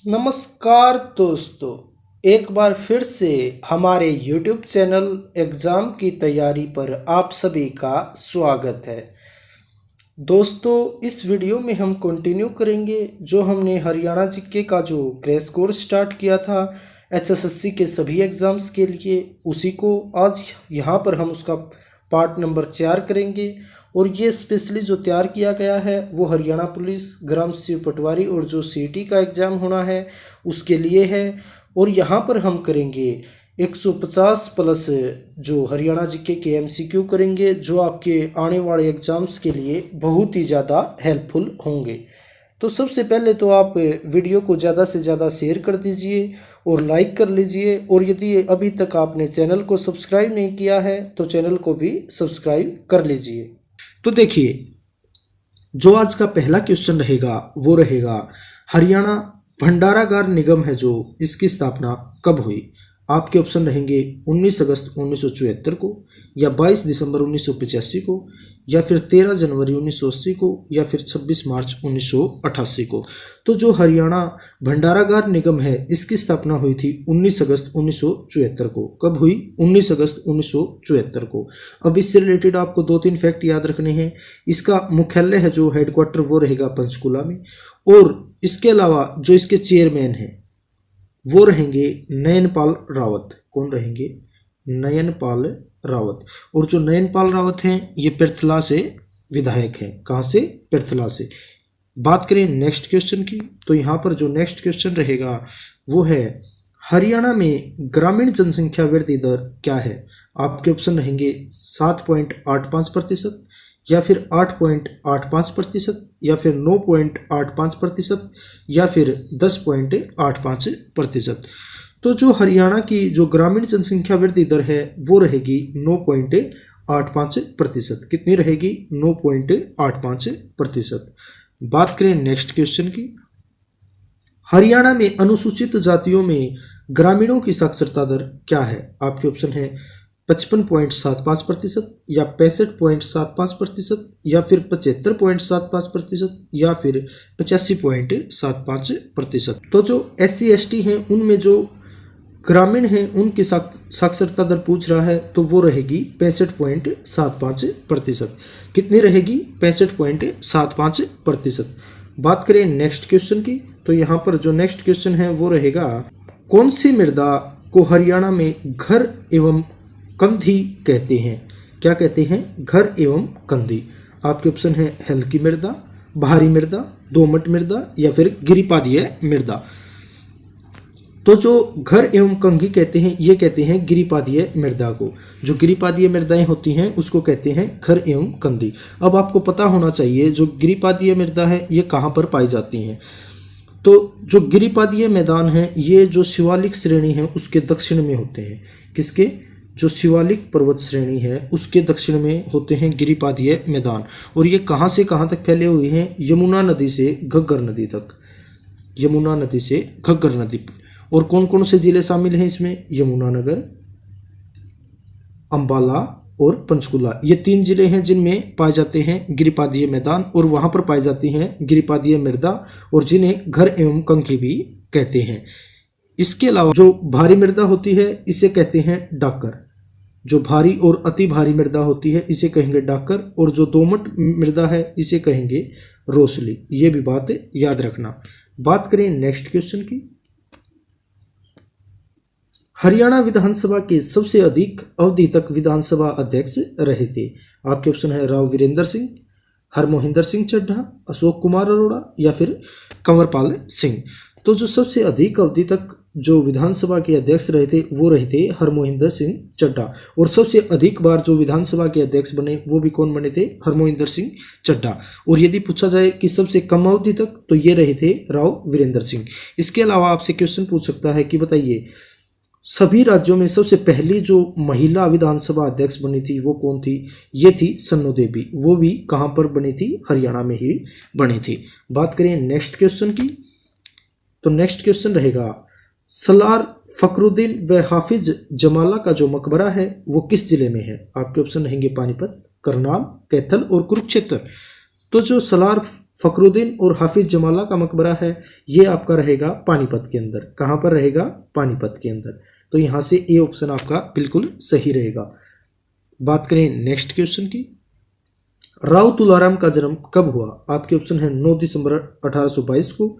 नमस्कार दोस्तों, एक बार फिर से हमारे YouTube चैनल एग्ज़ाम की तैयारी पर आप सभी का स्वागत है। दोस्तों, इस वीडियो में हम कंटिन्यू करेंगे जो हमने हरियाणा जीके का जो क्रैश कोर्स स्टार्ट किया था HSSC के सभी एग्ज़ाम्स के लिए, उसी को आज यहाँ पर हम उसका पार्ट नंबर 4 करेंगे। और ये स्पेशली जो तैयार किया गया है वो हरियाणा पुलिस ग्राम शिव पटवारी और जो सीटी का एग्ज़ाम होना है उसके लिए है। और यहाँ पर हम करेंगे 150 प्लस जो हरियाणा जीके के MCQ करेंगे, जो आपके आने वाले एग्ज़ाम्स के लिए बहुत ही ज़्यादा हेल्पफुल होंगे। तो सबसे पहले तो आप वीडियो को ज़्यादा से ज़्यादा शेयर कर दीजिए और लाइक कर लीजिए। और यदि अभी तक आपने चैनल को सब्सक्राइब नहीं किया है तो चैनल को भी सब्सक्राइब कर लीजिए। तो देखिए, जो आज का पहला क्वेश्चन रहेगा वो रहेगा हरियाणा भंडारागार निगम है जो, इसकी स्थापना कब हुई। आपके ऑप्शन रहेंगे 19 अगस्त 1974 को, या 22 दिसंबर 1985 को, या फिर 13 जनवरी 1980 को, या फिर 26 मार्च 1988 को। तो जो हरियाणा भंडारागार निगम है इसकी स्थापना हुई थी 19 अगस्त 1974 को। कब हुई? 19 अगस्त 1974 को। अब इससे रिलेटेड आपको 2-3 फैक्ट याद रखने हैं। इसका मुख्यालय है जो हेडक्वार्टर वो रहेगा पंचकुला में। और इसके अलावा जो इसके चेयरमैन हैं वो रहेंगे नयनपाल रावत। कौन रहेंगे? नयनपाल रावत। और जो नयनपाल रावत हैं ये पिरथला से विधायक हैं। कहाँ से? पिरथला से। बात करें नेक्स्ट क्वेश्चन की, तो यहाँ पर जो नेक्स्ट क्वेश्चन रहेगा वो है हरियाणा में ग्रामीण जनसंख्या वृद्धि दर क्या है। आपके ऑप्शन रहेंगे 7.85%, या फिर 8.85%, या फिर 9.85%, या फिर 10.85%। तो जो हरियाणा की जो ग्रामीण जनसंख्या वृद्धि दर है वो रहेगी 9.85%। कितनी रहेगी? 9.85%। बात करें नेक्स्ट क्वेश्चन की, हरियाणा में अनुसूचित जातियों में ग्रामीणों की साक्षरता दर क्या है। आपके ऑप्शन है 55.75%, या 65.75%, या फिर 75.75%, या फिर 85.75%। तो जो SC/ST हैं उनमें जो ग्रामीण हैं उनकी साक्षरता दर पूछ रहा है तो वो रहेगी 65.75%। कितनी रहेगी? 65.75%। बात करें नेक्स्ट क्वेश्चन की, तो यहाँ पर जो नेक्स्ट क्वेश्चन है वो रहेगा कौन सी मृदा को हरियाणा में घर एवं कंधी कहते हैं। क्या कहते हैं? घर एवं कंधी। आपके ऑप्शन है हल्की मृदा, भारी मृदा, दोमट मृदा, या फिर गिरिपादीय मृदा। तो जो घर एवं कंघी कहते हैं ये कहते हैं गिरिपादीय मृदा को। जो गिरिपादीय मृदाएं होती हैं उसको कहते हैं घर एवं कंधी। अब आपको पता होना चाहिए जो गिरिपादीय मृदा है ये कहाँ पर पाई जाती हैं। तो जो गिरिपादीय मैदान हैं ये जो शिवालिक श्रेणी है उसके दक्षिण में होते हैं। किसके? जो शिवालिक पर्वत श्रेणी है उसके दक्षिण में होते हैं गिरिपादीय मैदान। और ये कहाँ से कहाँ तक फैले हुए हैं? यमुना नदी से घग्गर नदी तक। यमुना नदी से घग्गर नदी। और कौन कौन से जिले शामिल हैं इसमें? यमुनानगर, अंबाला और पंचकुला। ये 3 जिले हैं जिनमें पाए जाते हैं गिरिपादीय मैदान, और वहां पर पाई जाती हैं गिरिपादीय मृदा, और जिन्हें घर एवं कंकी भी कहते हैं। इसके अलावा जो भारी मृदा होती है इसे कहते हैं डाकर। जो भारी और अति भारी मृदा होती है इसे कहेंगे डाकर, और जो दोमट मृदा है इसे कहेंगे रोसली। ये भी बात याद रखना। बात करें नेक्स्ट क्वेश्चन की, हरियाणा विधानसभा के सबसे अधिक अवधि तक विधानसभा अध्यक्ष रहे थे। आपके ऑप्शन है राव वीरेंद्र सिंह, हरमोहिंदर सिंह चड्ढा, अशोक कुमार अरोड़ा, या फिर कंवरपाल सिंह। तो जो सबसे अधिक अवधि तक जो विधानसभा के अध्यक्ष रहे थे वो रहे थे हरमोहिंदर सिंह चड्ढा। और सबसे अधिक बार जो विधानसभा के अध्यक्ष बने वो भी कौन बने थे? हरमोहिंदर सिंह चड्ढा। और यदि पूछा जाए कि सबसे कम अवधि तक, तो ये रहे थे राव वीरेंद्र सिंह। इसके अलावा आपसे क्वेश्चन पूछ सकता है कि बताइए सभी राज्यों में सबसे पहली जो महिला विधानसभा अध्यक्ष बनी थी वो कौन थी? ये थी सन्नू देवी। वो भी कहाँ पर बनी थी? हरियाणा में ही बनी थी। बात करें नेक्स्ट क्वेश्चन की, तो नेक्स्ट क्वेश्चन रहेगा सलार फखरुद्दीन व हाफिज जमाला का जो मकबरा है वो किस जिले में है? आपके ऑप्शन रहेंगे पानीपत, करनाल, कैथल और कुरुक्षेत्र। तो जो सलार फखरुद्दीन और हाफिज जमाला का मकबरा है, ये आपका रहेगा पानीपत के अंदर। कहाँ पर रहेगा? पानीपत के अंदर। तो यहाँ से ए ऑप्शन आपका बिल्कुल सही रहेगा। बात करें नेक्स्ट क्वेश्चन की, राव तुलाराम का जन्म कब हुआ? आपके ऑप्शन है 9 दिसंबर 1822 को,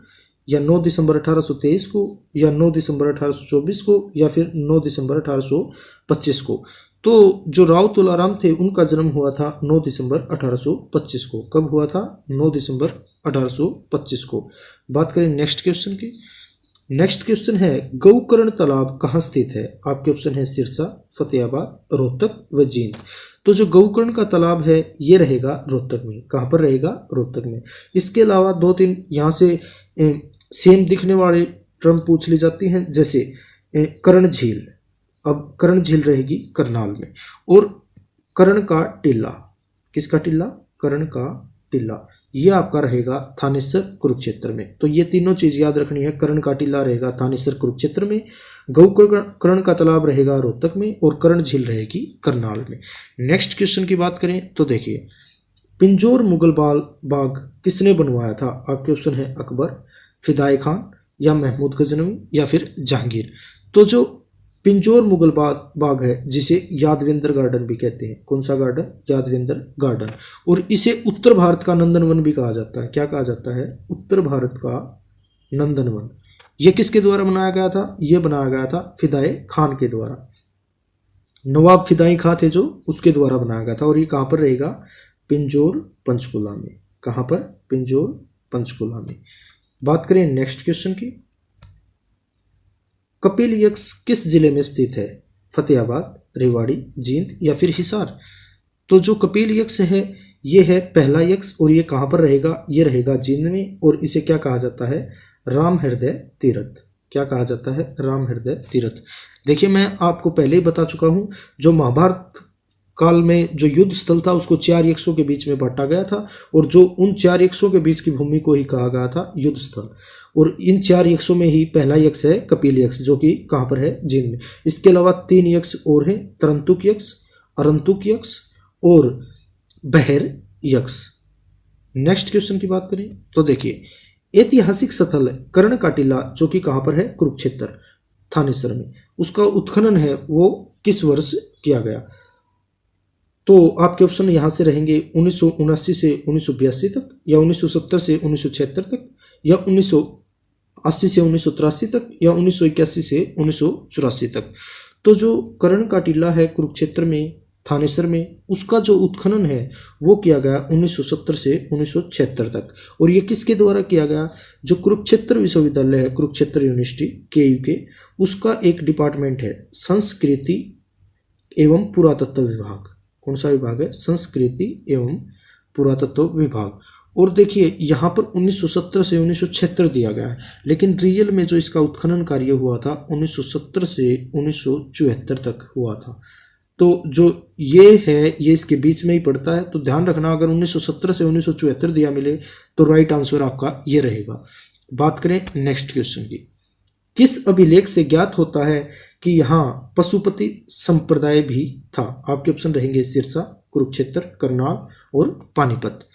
या 9 दिसंबर 1823 को, या 9 दिसंबर 1824 को, या फिर 9 दिसंबर 1825 को। तो जो राव तुलाराम थे उनका जन्म हुआ था 9 दिसंबर 1825 को। कब हुआ था? 9 दिसंबर 1825 को। बात करें नेक्स्ट क्वेश्चन की, नेक्स्ट क्वेश्चन है गौकर्ण तालाब कहाँ स्थित है? आपके ऑप्शन है सिरसा, फतेहाबाद, रोहतक व जींद। तो जो गौकर्ण का तालाब है ये रहेगा रोहतक में। कहाँ पर रहेगा? रोहतक में। इसके अलावा 2-3 यहाँ से सेम दिखने वाले टर्म पूछ ली जाती हैं, जैसे कर्ण झील। अब कर्ण झील रहेगी करनाल में, और कर्ण का टीला, किसका टीला? कर्ण का टीला, ये आपका रहेगा थानेसर कुरुक्षेत्र में। तो ये तीनों चीज याद रखनी है। कर्ण का टीला रहेगा थानेसर कुरुक्षेत्र में, गौकर्ण का तालाब रहेगा रोहतक में, और कर्ण झील रहेगी करनाल में। नेक्स्ट क्वेश्चन की बात करें तो देखिए, पिंजौर मुगल बाग किसने बनवाया था? आपके ऑप्शन है अकबर, फिदाई खान, या महमूद गजनवी, या फिर जहांगीर। तो जो पिंजौर मुगल बाग है, जिसे यादवेंद्र गार्डन भी कहते हैं। कौन सा गार्डन? यादवेंद्र गार्डन। और इसे उत्तर भारत का नंदनवन भी कहा जाता है। क्या कहा जाता है? उत्तर भारत का नंदनवन। यह किसके द्वारा बनाया गया था? यह बनाया गया था फिदाई खान के द्वारा। नवाब फिदाई खान थे जो, उसके द्वारा बनाया गया था। और ये कहाँ पर रहेगा? पिंजौर पंचकुला में। कहाँ पर? पिंजौर पंचकुला में। बात करें नेक्स्ट क्वेश्चन की, कपिल यक्ष किस जिले में स्थित है? फतेहाबाद, रेवाड़ी, जींद, या फिर हिसार। तो जो कपिल यक्ष है ये है पहला यक्ष, और ये कहाँ पर रहेगा? ये रहेगा जींद में। और इसे क्या कहा जाता है? राम हृदय तीर्थ। क्या कहा जाता है? राम हृदय तीर्थ। देखिए मैं आपको पहले ही बता चुका हूँ, जो महाभारत काल में जो युद्ध स्थल था उसको 4 यक्षों के बीच में बांटा गया था, और जो उन 4 यक्षों के बीच की भूमि को ही कहा गया था युद्ध स्थल। और इन 4 यक्षों में ही पहला यक्ष है कपिल यक्ष, जो कि कहाँ पर है? जींद में। इसके अलावा 3 यक्ष और हैं, तरंतुक यक्ष, अरंतुक यक्ष और बहर यक्ष। नेक्स्ट क्वेश्चन की बात करें तो देखिए, ऐतिहासिक स्थल कर्ण का टीला जो कि कहाँ पर है? कुरुक्षेत्र, थानेसर में, उसका उत्खनन है वो किस वर्ष किया गया? तो आपके ऑप्शन यहाँ से रहेंगे 1979 से 1982 तक, या 1970 से 1976 तक, या 1980 से 1983 तक, या 1981 से 1984 तक। तो जो कर्ण का टीला है कुरुक्षेत्र में, थानेसर में, उसका जो उत्खनन है वो किया गया 1970 से 1976 तक। और ये किसके द्वारा किया गया? जो कुरुक्षेत्र विश्वविद्यालय है, कुरुक्षेत्र यूनिवर्सिटी KUK, उसका एक डिपार्टमेंट है संस्कृति एवं पुरातत्व विभाग। कौन सा विभाग है? संस्कृति एवं पुरातत्व विभाग। और देखिए यहाँ पर 1970 से 1976 दिया गया है, लेकिन रियल में जो इसका उत्खनन कार्य हुआ था 1970 से 1974 तक हुआ था। तो जो ये है ये इसके बीच में ही पड़ता है, तो ध्यान रखना, अगर 1970 से 1974 दिया मिले तो राइट आंसर आपका ये रहेगा। बात करें नेक्स्ट क्वेश्चन की, किस अभिलेख से ज्ञात होता है कि यहाँ पशुपति संप्रदाय भी था? आपके ऑप्शन रहेंगे सिरसा, कुरुक्षेत्र, करनाल और पानीपत।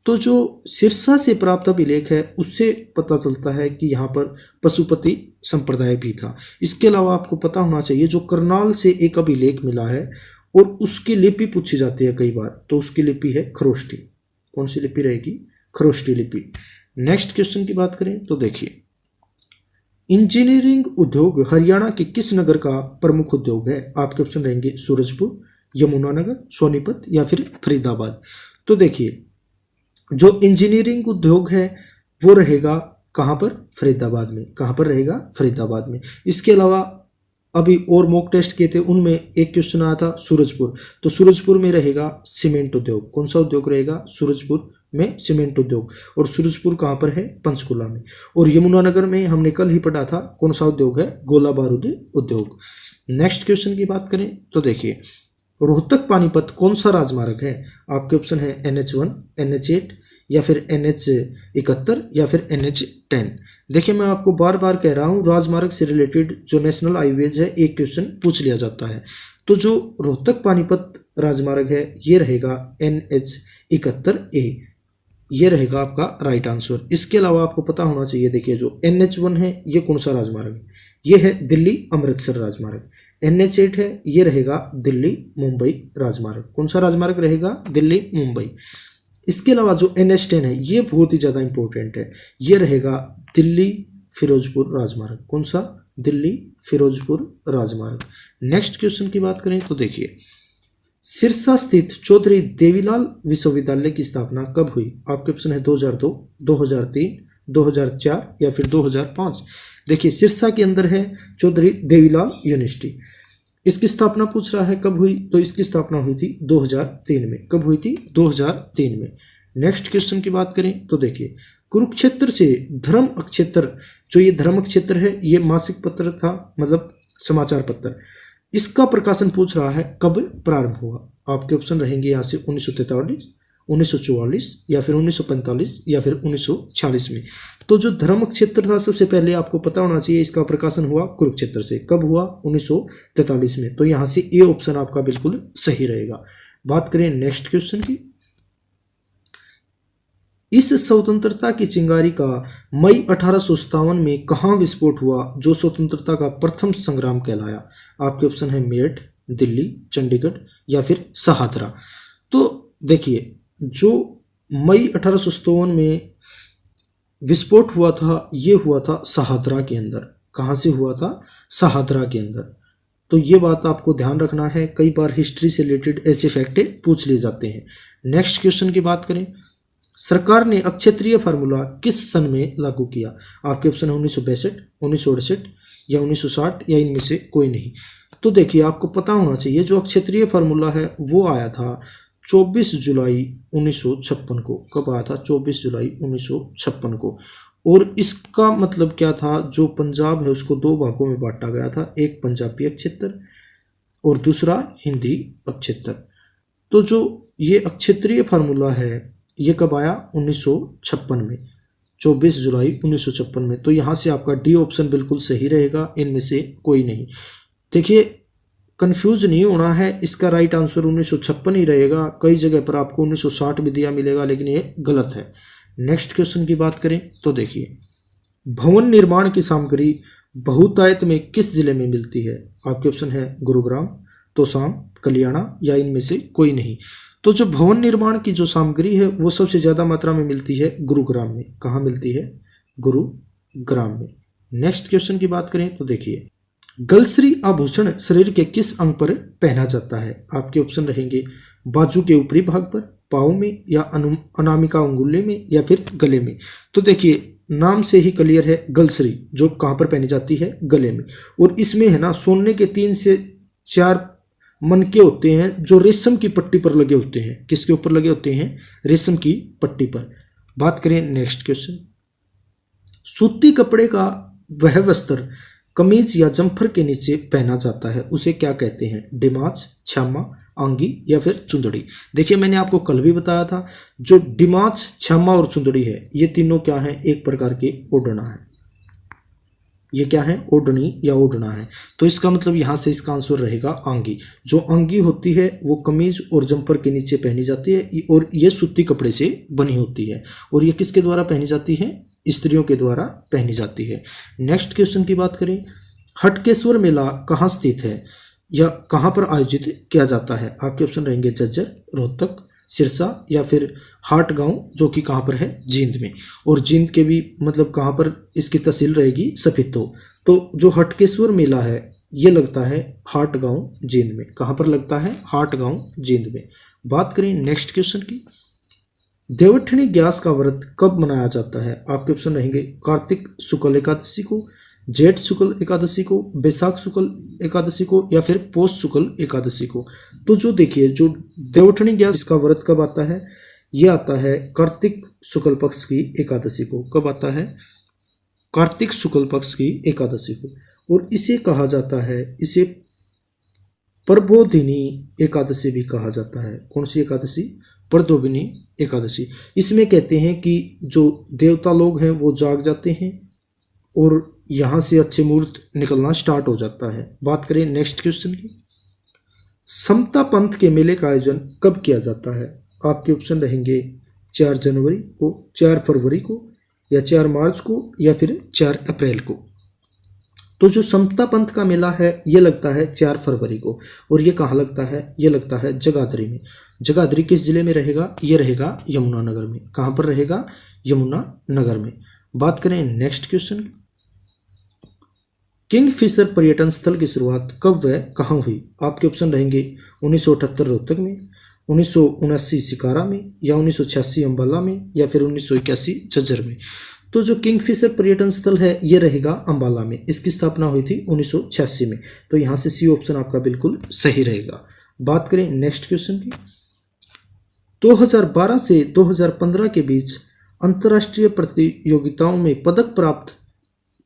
तो जो सिरसा से प्राप्त अभिलेख है उससे पता चलता है कि यहाँ पर पशुपति संप्रदाय भी था। इसके अलावा आपको पता होना चाहिए जो करनाल से एक अभिलेख मिला है और उसकी लिपि पूछी जाती है कई बार, तो उसकी लिपि है खरोष्टी। कौन सी लिपि रहेगी? खरोष्टी लिपि। नेक्स्ट क्वेश्चन की बात करें तो देखिए, इंजीनियरिंग उद्योग हरियाणा के किस नगर का प्रमुख उद्योग है? आपके ऑप्शन रहेंगे सूरजपुर, यमुनानगर, सोनीपत, या फिर फरीदाबाद। तो देखिए जो इंजीनियरिंग उद्योग है वो रहेगा कहाँ पर? फरीदाबाद में। कहाँ पर रहेगा? फरीदाबाद में। इसके अलावा अभी और मॉक टेस्ट किए थे, उनमें एक क्वेश्चन आया था सूरजपुर, तो सूरजपुर में रहेगा सीमेंट उद्योग। कौन सा उद्योग रहेगा? सूरजपुर में सीमेंट उद्योग। और सूरजपुर कहाँ पर है? पंचकुला में। और यमुनानगर में हमने कल ही पढ़ा था कौन सा उद्योग है? गोला बारूद उद्योग। नेक्स्ट क्वेश्चन की बात करें तो देखिए, रोहतक पानीपत कौन सा राजमार्ग है? आपके ऑप्शन है NH1, NH8, या फिर NH71, या फिर NH10। देखिए मैं आपको बार बार कह रहा हूँ, राजमार्ग से रिलेटेड जो नेशनल हाईवेज है एक क्वेश्चन पूछ लिया जाता है। तो जो रोहतक पानीपत राजमार्ग है ये रहेगा NH71A। ये रहेगा आपका राइट आंसर। इसके अलावा आपको पता होना चाहिए, देखिए जो NH1 है ये कौन सा राजमार्ग है, ये है दिल्ली अमृतसर राजमार्ग। NH8 है, ये रहेगा दिल्ली मुंबई राजमार्ग। कौन सा राजमार्ग रहेगा, दिल्ली मुंबई। इसके अलावा जो NH10 है ये बहुत ही ज़्यादा इंपॉर्टेंट है, ये रहेगा दिल्ली फिरोजपुर राजमार्ग। कौन सा, दिल्ली फिरोजपुर राजमार्ग। नेक्स्ट क्वेश्चन की बात करें तो देखिए, सिरसा स्थित चौधरी देवीलाल विश्वविद्यालय की स्थापना कब हुई। आपके ऑप्शन है 2002, 2003, 2004 या फिर 2005। देखिए सिरसा के अंदर है चौधरी देवीलाल यूनिवर्सिटी। इसकी स्थापना पूछ रहा है कब हुई, तो इसकी स्थापना हुई थी 2003 में। कब हुई थी, 2003 में। नेक्स्ट क्वेश्चन की बात करें तो देखिए, कुरुक्षेत्र से धर्म अक्षेत्र, जो ये धर्म अक्षेत्र है ये मासिक पत्र था, मतलब समाचार पत्र। इसका प्रकाशन पूछ रहा है कब प्रारंभ हुआ। आपके ऑप्शन रहेंगे यहाँ से 1943, 1944 या फिर 1945 या फिर 1946 में। तो जो धर्म क्षेत्र था सबसे पहले आपको पता होना चाहिए, इसका प्रकाशन हुआ कुरुक्षेत्र से। कब हुआ, 1943 में। तो यहाँ से ए ऑप्शन आपका बिल्कुल सही रहेगा। बात करें नेक्स्ट क्वेश्चन की, इस स्वतंत्रता की चिंगारी का मई 1857 में कहाँ विस्फोट हुआ, जो स्वतंत्रता का प्रथम संग्राम कहलाया। आपके ऑप्शन है मेरठ, दिल्ली, चंडीगढ़ या फिर शहादरा। तो देखिए जो मई 1857 में विस्फोट हुआ था ये हुआ था शहादरा के अंदर। कहाँ से हुआ था, शहादरा के अंदर। तो ये बात आपको ध्यान रखना है, कई बार हिस्ट्री से रिलेटेड ऐसे फैक्ट पूछ लिए जाते हैं। नेक्स्ट क्वेश्चन की बात करें, सरकार ने अक्षेत्रीय फार्मूला किस सन में लागू किया। आपके ऑप्शन है 1962, 1968 या 1960 या इनमें से कोई नहीं। तो देखिए आपको पता होना चाहिए जो अक्षेत्रीय फार्मूला है वो आया था 24 जुलाई 1956 को। कब आया था, 24 जुलाई 1956 को। और इसका मतलब क्या था, जो पंजाब है उसको दो भागों में बांटा गया था, एक पंजाबी अक्षेत्र और दूसरा हिंदी अक्षेत्र। तो जो ये अक्षेत्रीय फार्मूला है ये कब आया, 1956 में, 24 जुलाई 1956 में। तो यहाँ से आपका डी ऑप्शन बिल्कुल सही रहेगा, इनमें से कोई नहीं। देखिए कंफ्यूज नहीं होना है, इसका राइट आंसर 1956 ही रहेगा। कई जगह पर आपको 1960 भी दिया मिलेगा, लेकिन ये गलत है। नेक्स्ट क्वेश्चन की बात करें तो देखिए, भवन निर्माण की सामग्री बहुतायत में किस जिले में मिलती है। आपके ऑप्शन है गुरुग्राम, तोशाम, कलियाड़ा या इनमें से कोई नहीं। तो जो भवन निर्माण की जो सामग्री है वो सबसे ज्यादा मात्रा में मिलती है गुरुग्राम में। कहाँ मिलती है, गुरुग्राम में। नेक्स्ट क्वेश्चन की बात करें तो देखिए, गलश्री आभूषण शरीर के किस अंग पर पहना जाता है। आपके ऑप्शन रहेंगे बाजू के ऊपरी भाग पर, पाँव में या अनामिका अंगुली में या फिर गले में। तो देखिए नाम से ही क्लियर है, गलश्री जो कहाँ पर पहनी जाती है, गले में। और इसमें है ना सोने के 3 से 4 मनके होते हैं जो रेशम की पट्टी पर लगे होते हैं। किसके ऊपर लगे होते हैं, रेशम की पट्टी पर। बात करें नेक्स्ट क्वेश्चन, सूती कपड़े का वह वस्त्र कमीज या जम्फर के नीचे पहना जाता है उसे क्या कहते हैं, डिमाच, छामा, आंगी या फिर चुंदड़ी। देखिए मैंने आपको कल भी बताया था, जो डिमाच, छामा और चुंदड़ी है ये तीनों क्या है, एक प्रकार के ओढ़ना है। ये क्या है, ओढ़नी या ओढ़ना है। तो इसका मतलब यहाँ से इसका आंसर रहेगा आंगी। जो आंगी होती है वो कमीज और जम्पर के नीचे पहनी जाती है और ये सूती कपड़े से बनी होती है। और ये किसके द्वारा पहनी जाती है, स्त्रियों के द्वारा पहनी जाती है। नेक्स्ट क्वेश्चन की बात करें, हटकेश्वर मेला कहाँ स्थित है या कहाँ पर आयोजित किया जाता है। आपके ऑप्शन रहेंगे झज्जर, रोहतक, सिरसा या फिर हाट गांव जो कि कहाँ पर है, जींद में। और जींद के भी मतलब कहाँ पर इसकी तहसील रहेगी, सफीतो। तो जो हटकेश्वर मेला है ये लगता है हाट गांव जींद में। कहाँ पर लगता है, हाट गांव जींद में। बात करें नेक्स्ट क्वेश्चन की, देवठनी ग्यास का व्रत कब मनाया जाता है। आपके ऑप्शन रहेंगे कार्तिक शुक्ल एकादशी को, जेठ शुक्ल एकादशी को, बैसाख शुक्ल एकादशी को या फिर पौष शुक्ल एकादशी को। तो जो देखिए जो देवठनी ग्यास का व्रत कब आता है, ये आता है कार्तिक शुक्ल पक्ष की एकादशी को। कब आता है, कार्तिक शुक्ल पक्ष की एकादशी को। और इसे कहा जाता है, इसे प्रबोधिनी एकादशी भी कहा जाता है। कौन सी एकादशी, प्रबोधिनी एकादशी। इसमें कहते हैं कि जो देवता लोग हैं वो जाग जाते हैं और यहाँ से अच्छे मुहूर्त निकलना स्टार्ट हो जाता है। बात करें नेक्स्ट क्वेश्चन की, समता पंथ के मेले का आयोजन कब किया जाता है। आपके ऑप्शन रहेंगे 4 जनवरी को, 4 फरवरी को, या 4 मार्च को, या फिर 4 अप्रैल को। तो जो समता पंथ का मेला है ये लगता है 4 फरवरी को। और ये कहाँ लगता है? ये लगता है जगाधरी में। जगाधरी किस जिले में रहेगा? ये रहेगा यमुनानगर में। कहाँ पर रहेगा? यमुनानगर में। बात करें नेक्स्ट क्वेश्चन। किंगफिशर पर्यटन स्थल की शुरुआत कब व कहाँ हुई? आपके ऑप्शन रहेंगे 1978 रोहतक में, 1979 सिकारा में, या 1986 अम्बाला में, या फिर 1981 झज्जर में। तो जो किंगफिशर पर्यटन स्थल है ये रहेगा अम्बाला में। इसकी स्थापना हुई थी 1986 में। तो यहाँ से सी ऑप्शन आपका बिल्कुल सही रहेगा। बात करें नेक्स्ट क्वेश्चन की। 2012 से 2015 के बीच अंतर्राष्ट्रीय प्रतियोगिताओं में पदक प्राप्त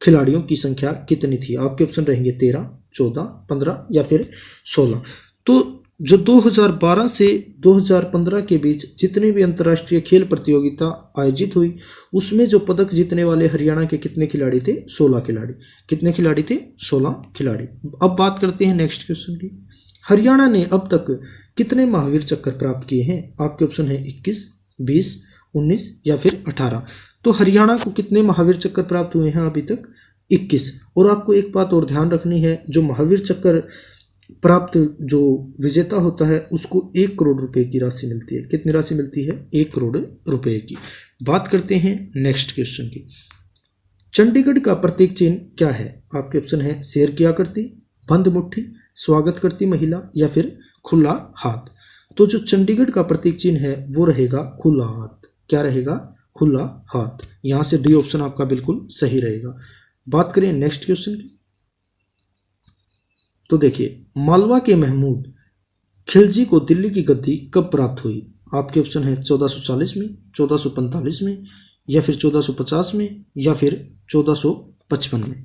खिलाड़ियों की संख्या कितनी थी? आपके ऑप्शन रहेंगे 13, 14, 15 या फिर 16। तो जो 2012 से 2015 के बीच जितने भी अंतर्राष्ट्रीय खेल प्रतियोगिता आयोजित हुई उसमें जो पदक जीतने वाले हरियाणा के कितने खिलाड़ी थे? 16 खिलाड़ी। कितने खिलाड़ी थे? 16 खिलाड़ी। अब बात करते हैं नेक्स्ट क्वेश्चन की। हरियाणा ने अब तक कितने महावीर चक्र प्राप्त किए हैं? आपके ऑप्शन है 21, 20, 19 या फिर 18। तो हरियाणा को कितने महावीर चक्र प्राप्त हुए हैं अभी तक? 21। और आपको एक बात और ध्यान रखनी है, जो महावीर चक्र प्राप्त जो विजेता होता है उसको 1 करोड़ रुपए की राशि मिलती है। कितनी राशि मिलती है? 1 करोड़ रुपए की। बात करते हैं नेक्स्ट क्वेश्चन की। चंडीगढ़ का प्रतीक चिन्ह क्या है? आपके ऑप्शन है शेर की आकृति, बंद मुट्ठी, स्वागत करती महिला, या फिर खुला हाथ। तो जो चंडीगढ़ का प्रतीक चिन्ह है वो रहेगा खुला हाथ। क्या रहेगा? खुला हाथ। यहां से डी ऑप्शन आपका बिल्कुल सही रहेगा। बात करें नेक्स्ट क्वेश्चन की। तो देखिए, मालवा के महमूद खिलजी को दिल्ली की गद्दी कब प्राप्त हुई? आपके ऑप्शन है 1440 में, 1445 में, या फिर 1450 में, या फिर 1455 में।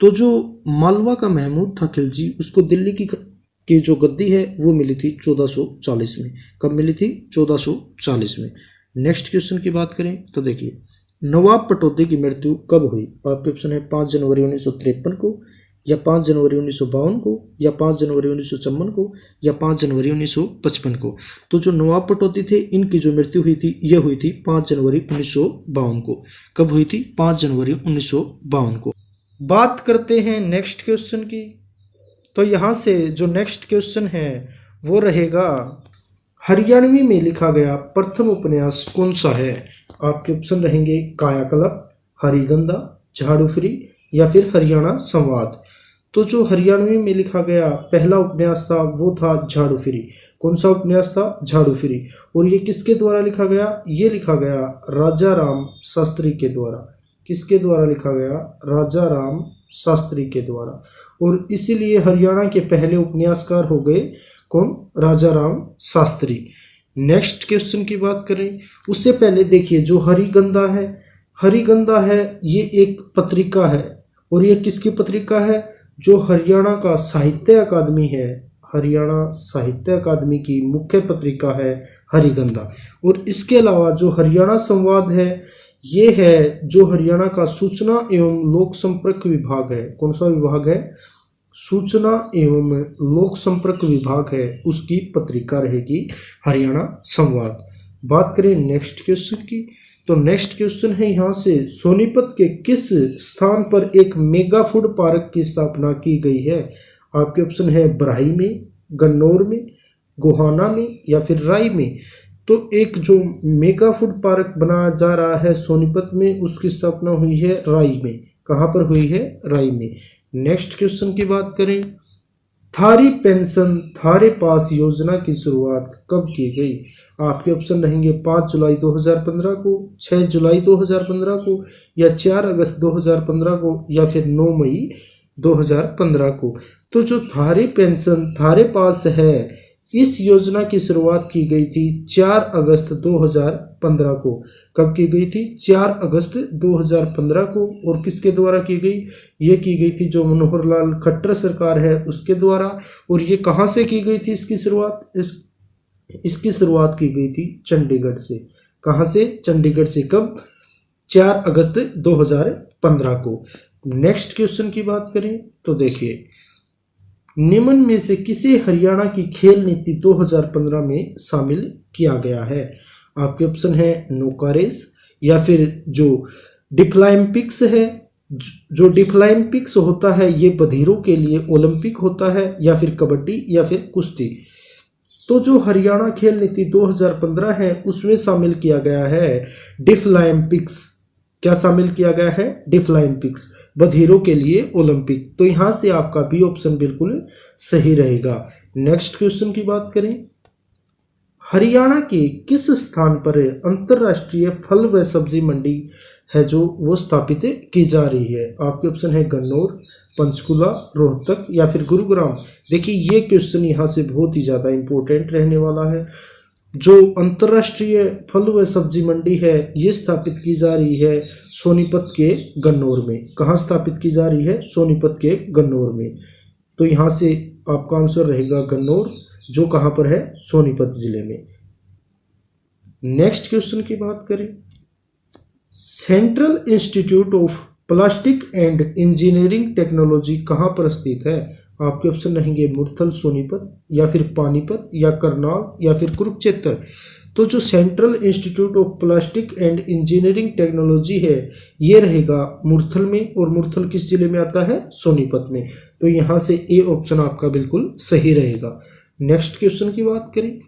तो जो मालवा का महमूद था खिलजी, उसको दिल्ली की जो गद्दी है वो मिली थी 1440 में। कब मिली थी? 1440 में। नेक्स्ट क्वेश्चन की बात करें तो देखिए, नवाब पटौदी की मृत्यु कब हुई? आपके ऑप्शन है 5 जनवरी 1953 को, या 5 जनवरी 1952 को, या 5 जनवरी 1954 को, या 5 जनवरी 1955 को। तो जो नवाब पटौदी थे इनकी जो मृत्यु हुई थी ये हुई थी 5 जनवरी 1952 को। कब हुई थी? 5 जनवरी 1952 को। बात करते हैं नेक्स्ट क्वेश्चन की। तो यहाँ से जो नेक्स्ट क्वेश्चन है वो रहेगा, हरियाणवी में लिखा गया प्रथम उपन्यास कौन सा है? आपके ऑप्शन रहेंगे कायाकल्प, हरिगंधा, झाड़ू फ्री, या फिर हरियाणा संवाद। तो जो हरियाणवी में लिखा गया पहला उपन्यास था वो था झाड़ू फ्री। कौन सा उपन्यास था? झाड़ू फ्री। और ये किसके द्वारा लिखा गया? ये लिखा गया राजा राम शास्त्री के द्वारा। किसके द्वारा लिखा गया? राजा राम शास्त्री के द्वारा। और इसीलिए हरियाणा के पहले उपन्यासकार हो गए कौन? राजा राम शास्त्री। नेक्स्ट क्वेश्चन की बात करें उससे पहले देखिए, जो हरिगंधा है, हरिगंधा है ये एक पत्रिका है। और ये किसकी पत्रिका है? जो हरियाणा का साहित्य अकादमी है, हरियाणा साहित्य अकादमी की मुख्य पत्रिका है हरिगंधा। और इसके अलावा जो हरियाणा संवाद है ये है जो हरियाणा का सूचना एवं लोक संपर्क विभाग है। कौन सा विभाग है? सूचना एवं लोक संपर्क विभाग है, उसकी पत्रिका रहेगी हरियाणा संवाद। बात करें नेक्स्ट क्वेश्चन की। तो नेक्स्ट क्वेश्चन है यहाँ से, सोनीपत के किस स्थान पर एक मेगा फूड पार्क की स्थापना की गई है? आपके ऑप्शन है बराही में, गन्नौर में, गोहाना में, या फिर राई में। तो एक जो मेगा फूड पार्क बनाया जा रहा है सोनीपत में, उसकी स्थापना हुई है राई में। कहाँ पर हुई है? राई में। नेक्स्ट क्वेश्चन की बात करें, थारी पेंशन थारे पास योजना की शुरुआत कब की गई? आपके ऑप्शन रहेंगे 5 जुलाई 2015 को, 6 जुलाई 2015 को, या 4 अगस्त 2015 को, या फिर 9 मई 2015 को। तो जो थारी पेंशन थारे पास है इस योजना की शुरुआत की गई थी 4 अगस्त 2015 को। कब की गई थी? 4 अगस्त 2015 को। और किसके द्वारा की गई? ये की गई थी जो मनोहर लाल खट्टर सरकार है उसके द्वारा। और ये कहाँ से की गई थी इसकी शुरुआत? इसकी शुरुआत की गई थी चंडीगढ़ से। कहाँ से? चंडीगढ़ से। कब? 4 अगस्त 2015 को। नेक्स्ट क्वेश्चन की बात करें तो देखिए, निम्न में से किसे हरियाणा की खेल नीति 2015 में शामिल किया गया है? आपके ऑप्शन है नोकारेस, या फिर जो डिफलाइम्पिक्स है, जो डिफलाइम्पिक्स होता है ये बधिरों के लिए ओलंपिक होता है, या फिर कबड्डी या फिर कुश्ती। तो जो हरियाणा खेल नीति 2015 है उसमें शामिल किया गया है डिफलाइम्पिक्स। क्या शामिल किया गया है? डिफलाइम्पिक्स, बधिरों के लिए ओलंपिक। तो यहाँ से आपका बी ऑप्शन बिल्कुल सही रहेगा। नेक्स्ट क्वेश्चन की बात करें, हरियाणा के किस स्थान पर अंतर्राष्ट्रीय फल व सब्जी मंडी है जो वो स्थापित की जा रही है? आपके ऑप्शन है गन्नौर, पंचकुला, रोहतक या फिर गुरुग्राम। देखिए ये क्वेश्चन यहाँ से बहुत ही ज़्यादा इम्पोर्टेंट रहने वाला है। जो अंतर्राष्ट्रीय फल व सब्जी मंडी है ये स्थापित की जा रही है सोनीपत के गन्नौर में। कहाँ स्थापित की जा रही है? सोनीपत के गन्नौर में। तो यहाँ से आपका आंसर रहेगा गन्नौर, जो कहाँ पर है? सोनीपत जिले में। नेक्स्ट क्वेश्चन की बात करें, central institute of plastic and engineering technology कहाँ पर स्थित है? आपके ऑप्शन रहेंगे मुरथल, सोनीपत या फिर पानीपत या करनाल या फिर कुरुक्षेत्र। तो जो central institute of plastic and engineering technology है ये रहेगा मुरथल में, और मुरथल किस जिले में आता है? सोनीपत में। तो यहाँ से ए ऑप्शन आपका बिल्कुल सही रहेगा। नेक्स्ट क्वेश्चन की बात करें,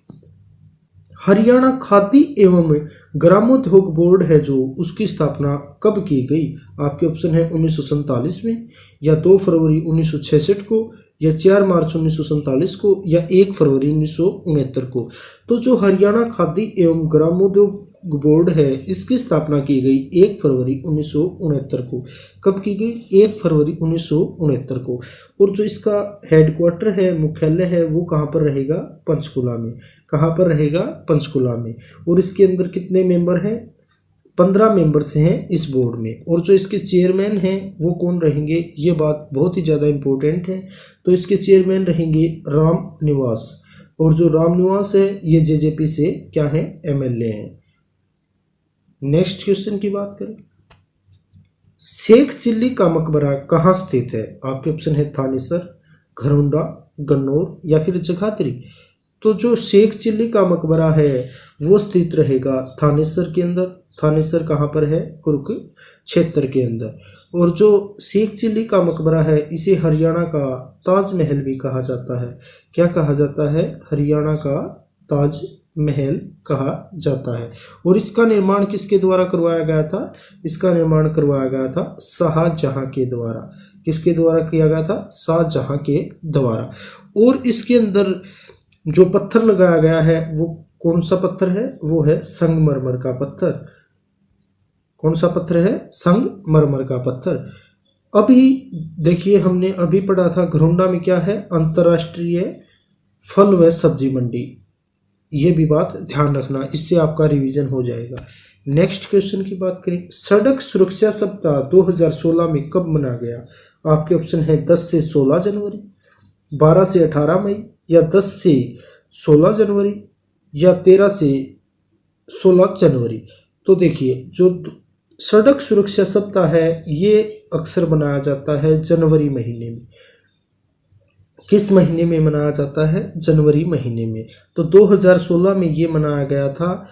हरियाणा खादी एवं ग्रामोद्योग बोर्ड है जो उसकी स्थापना कब की गई? आपके ऑप्शन है 1947 में, या 2 फरवरी 1966 को, या 4 मार्च 1947 को, या 1 फरवरी 1969 को। तो जो हरियाणा खादी एवं ग्रामोद्योग बोर्ड है इसकी स्थापना की गई 1 फरवरी 1969 को। कब की गई? 1 फरवरी 1969 को। और जो इसका हेडक्वार्टर है, मुख्यालय है, वो कहाँ पर रहेगा? पंचकुला में। कहाँ पर रहेगा? पंचकुला में। और इसके अंदर कितने मेंबर हैं? 15 मेंबर्स हैं इस बोर्ड में। और जो इसके चेयरमैन हैं वो कौन रहेंगे? ये बात बहुत ही ज़्यादा इम्पोर्टेंट है। तो इसके चेयरमैन रहेंगे राम निवास, और जो राम निवास है ये जेजेपी से क्या है? एमएलए हैं। नेक्स्ट क्वेश्चन की बात करें, शेख चिल्ली का मकबरा कहाँ स्थित है? आपके ऑप्शन है थानेसर, घरौंडा, गन्नौर या फिर जगाधरी। तो जो शेख चिल्ली का मकबरा है वो स्थित रहेगा थानेसर के अंदर। थानेसर कहाँ पर है? कुरुक्षेत्र के अंदर। और जो शेख चिल्ली का मकबरा है इसे हरियाणा का ताजमहल भी कहा जाता है। क्या कहा जाता है? हरियाणा का ताज महल कहा जाता है। और इसका निर्माण किसके द्वारा करवाया गया था? इसका निर्माण करवाया गया था शाहजहां के द्वारा। किसके द्वारा किया गया था? शाहजहां के द्वारा। और इसके अंदर जो पत्थर लगाया गया है वो कौन सा पत्थर है? वो है संगमरमर का पत्थर। कौन सा पत्थर है? संगमरमर का पत्थर। अभी देखिए हमने अभी पढ़ा था घरौंडा में क्या है? अंतर्राष्ट्रीय फल व सब्जी मंडी। ये भी बात ध्यान रखना, इससे आपका रिवीजन हो जाएगा। नेक्स्ट क्वेश्चन की बात करें, सड़क सुरक्षा सप्ताह 2016 में कब मनाया गया? आपके ऑप्शन है 10 से 16 जनवरी, 12 से 18 मई, या 10 से 16 जनवरी, या 13 से 16 जनवरी। तो देखिए जो सड़क सुरक्षा सप्ताह है ये अक्सर मनाया जाता है जनवरी महीने में। किस महीने में मनाया जाता है? जनवरी महीने में। तो 2016 में ये मनाया गया था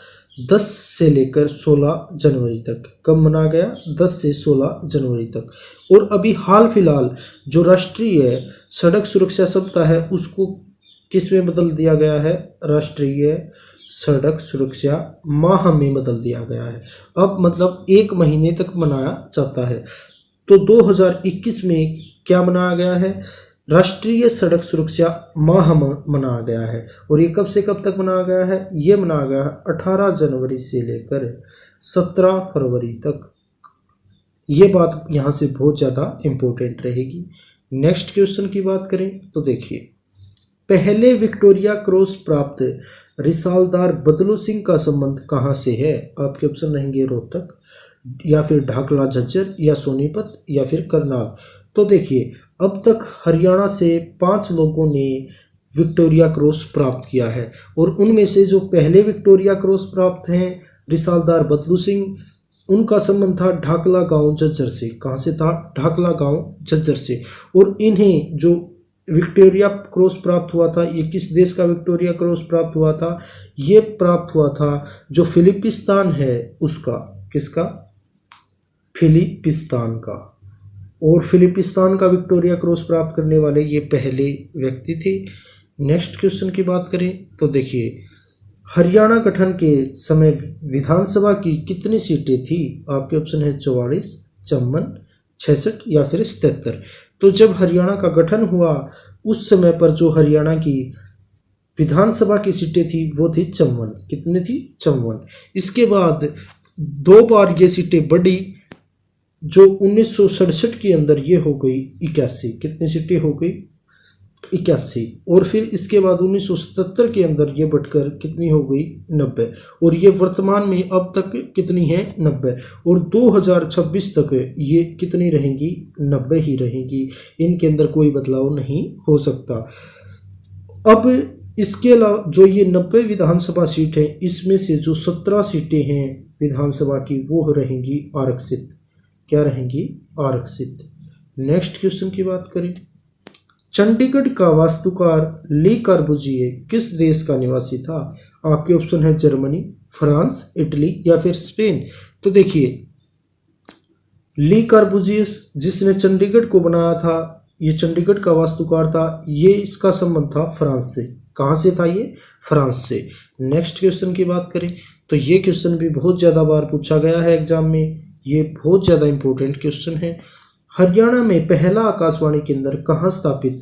10 से लेकर 16 जनवरी तक। कब मनाया गया? 10 से 16 जनवरी तक। और अभी हाल फिलहाल जो राष्ट्रीय सड़क सुरक्षा सप्ताह है उसको किस में बदल दिया गया है? राष्ट्रीय सड़क सुरक्षा माह में बदल दिया गया है। अब मतलब 1 महीने तक मनाया जाता है। तो 2021 में क्या मनाया गया है? राष्ट्रीय सड़क सुरक्षा माह मनाया गया है। और ये कब से कब तक मनाया गया है? ये मनाया गया है 18 जनवरी से लेकर 17 फरवरी तक। ये बात यहाँ से बहुत ज़्यादा इम्पोर्टेंट रहेगी। नेक्स्ट क्वेश्चन की बात करें तो देखिए, पहले विक्टोरिया क्रॉस प्राप्त रिसालदार बदलू सिंह का संबंध कहाँ से है? आपके ऑप्शन रहेंगे रोहतक, या फिर ढाकला झज्जर, या सोनीपत, या फिर करनाल। तो देखिए अब तक हरियाणा से 5 लोगों ने विक्टोरिया क्रॉस प्राप्त किया है, और उनमें से जो पहले विक्टोरिया क्रॉस प्राप्त हैं रिसालदार बदलू सिंह, उनका संबंध था ढाकला गांव झज्जर से। कहाँ से था? ढाकला गांव झज्जर से। और इन्हें जो विक्टोरिया क्रॉस प्राप्त हुआ था, ये किस देश का विक्टोरिया क्रॉस प्राप्त हुआ था? ये प्राप्त हुआ था जो फिलिपिस्तान है उसका। किसका? फिलिपिस्तान का। और फिलिपिस्तान का विक्टोरिया क्रॉस प्राप्त करने वाले ये पहले व्यक्ति थे। नेक्स्ट क्वेश्चन की बात करें तो देखिए, हरियाणा गठन के समय विधानसभा की कितनी सीटें थी? आपके ऑप्शन है 44, 54, 66 या फिर 77। तो जब हरियाणा का गठन हुआ उस समय पर जो हरियाणा की विधानसभा की सीटें थी वो थी 54। कितनी थी? 54। इसके बाद 2 बार ये सीटें बढ़ी, जो 1967 के अंदर ये हो गई 81। कितनी सीटें हो गई? 81। और फिर इसके बाद 1977 के अंदर ये बढ़कर कितनी हो गई? 90। और ये वर्तमान में अब तक कितनी है? 90। और 2026 तक ये कितनी रहेंगी? 90 ही रहेंगी। इनके अंदर कोई बदलाव नहीं हो सकता। अब इसके अलावा जो ये 90 विधानसभा सीट है, इसमें से जो 17 सीटें हैं विधानसभा की वो रहेंगी आरक्षित। क्या रहेंगी? आरक्षित। नेक्स्ट क्वेश्चन की बात करें, चंडीगढ़ का वास्तुकार ली कॉर्बुजिए किस देश का निवासी था? आपके ऑप्शन है जर्मनी, फ्रांस, इटली या फिर स्पेन। तो देखिए, ली कॉर्बुजिए जिसने चंडीगढ़ को बनाया था, ये चंडीगढ़ का वास्तुकार था, ये इसका संबंध था फ्रांस से। कहाँ से था ये? फ्रांस से। नेक्स्ट क्वेश्चन की बात करें तो ये क्वेश्चन भी बहुत ज़्यादा बार पूछा गया है एग्जाम में, ये बहुत ज़्यादा इंपॉर्टेंट क्वेश्चन है। हरियाणा में पहला आकाशवाणी केंद्र कहाँ स्थापित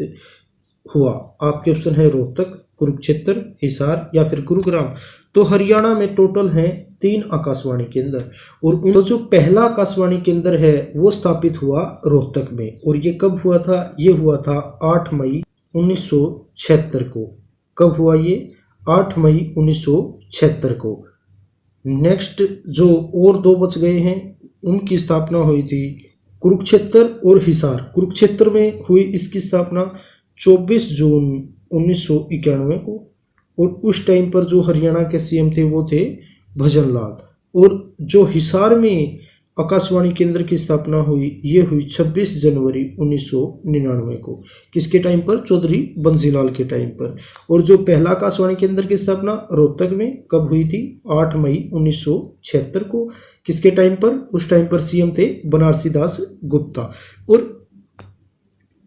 हुआ? आपके ऑप्शन है रोहतक, कुरुक्षेत्र, हिसार या फिर गुरुग्राम। तो हरियाणा में टोटल हैं 3 आकाशवाणी केंद्र, और उन जो पहला आकाशवाणी केंद्र है वो स्थापित हुआ रोहतक में। और ये कब हुआ था? ये हुआ था 8 मई 1976 को। कब हुआ ये? 8 मई 1976 को। नेक्स्ट जो और 2 बच गए हैं उनकी स्थापना हुई थी कुरुक्षेत्र और हिसार। कुरुक्षेत्र में हुई इसकी स्थापना 24 जून 1991 को, और उस टाइम पर जो हरियाणा के सीएम थे वो थे भजन लाल। और जो हिसार में आकाशवाणी केंद्र की स्थापना हुई ये हुई 26 जनवरी 1999 को। किसके टाइम पर? चौधरी बंसीलाल के टाइम पर। और जो पहला आकाशवाणी केंद्र की स्थापना रोहतक में कब हुई थी? 8 मई 1976 को। किसके टाइम पर? उस टाइम पर सीएम थे बनारसी दास गुप्ता। और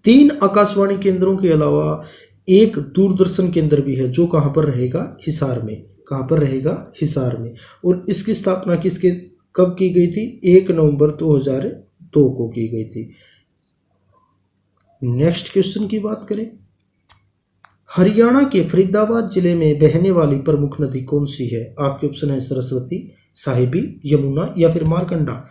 3 आकाशवाणी केंद्रों के अलावा एक दूरदर्शन केंद्र भी है जो कहाँ पर रहेगा? हिसार में। कहाँ पर रहेगा? हिसार में। और इसकी स्थापना किसके कब की गई थी? 1 नवंबर 2002 को की गई थी। नेक्स्ट क्वेश्चन की बात करें, हरियाणा के फरीदाबाद जिले में बहने वाली प्रमुख नदी कौन सी है? आपके ऑप्शन है सरस्वती, साहिबी, यमुना या फिर मारकंडा।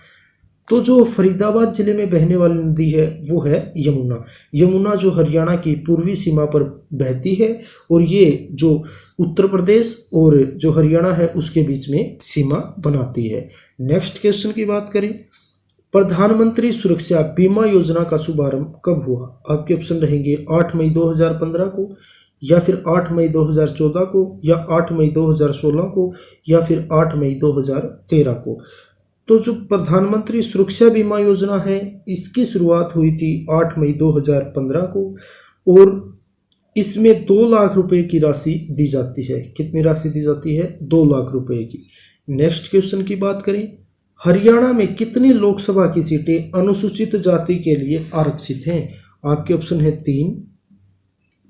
तो जो फरीदाबाद जिले में बहने वाली नदी है वो है यमुना। यमुना जो हरियाणा की पूर्वी सीमा पर बहती है, और ये जो उत्तर प्रदेश और जो हरियाणा है उसके बीच में सीमा बनाती है। नेक्स्ट क्वेश्चन की बात करें, प्रधानमंत्री सुरक्षा बीमा योजना का शुभारंभ कब हुआ? आपके ऑप्शन रहेंगे 8 मई 2015 को, या फिर 8 मई 2014 को, या 8 मई 2016 को, या फिर 8 मई 2013 को। तो जो प्रधानमंत्री सुरक्षा बीमा योजना है इसकी शुरुआत हुई थी 8 मई 2015 को, और इसमें 2 लाख रुपए की राशि दी जाती है। कितनी राशि दी जाती है? 2 लाख रुपए की। नेक्स्ट क्वेश्चन की बात करें, हरियाणा में कितनी लोकसभा की सीटें अनुसूचित जाति के लिए आरक्षित हैं? आपके ऑप्शन है 3,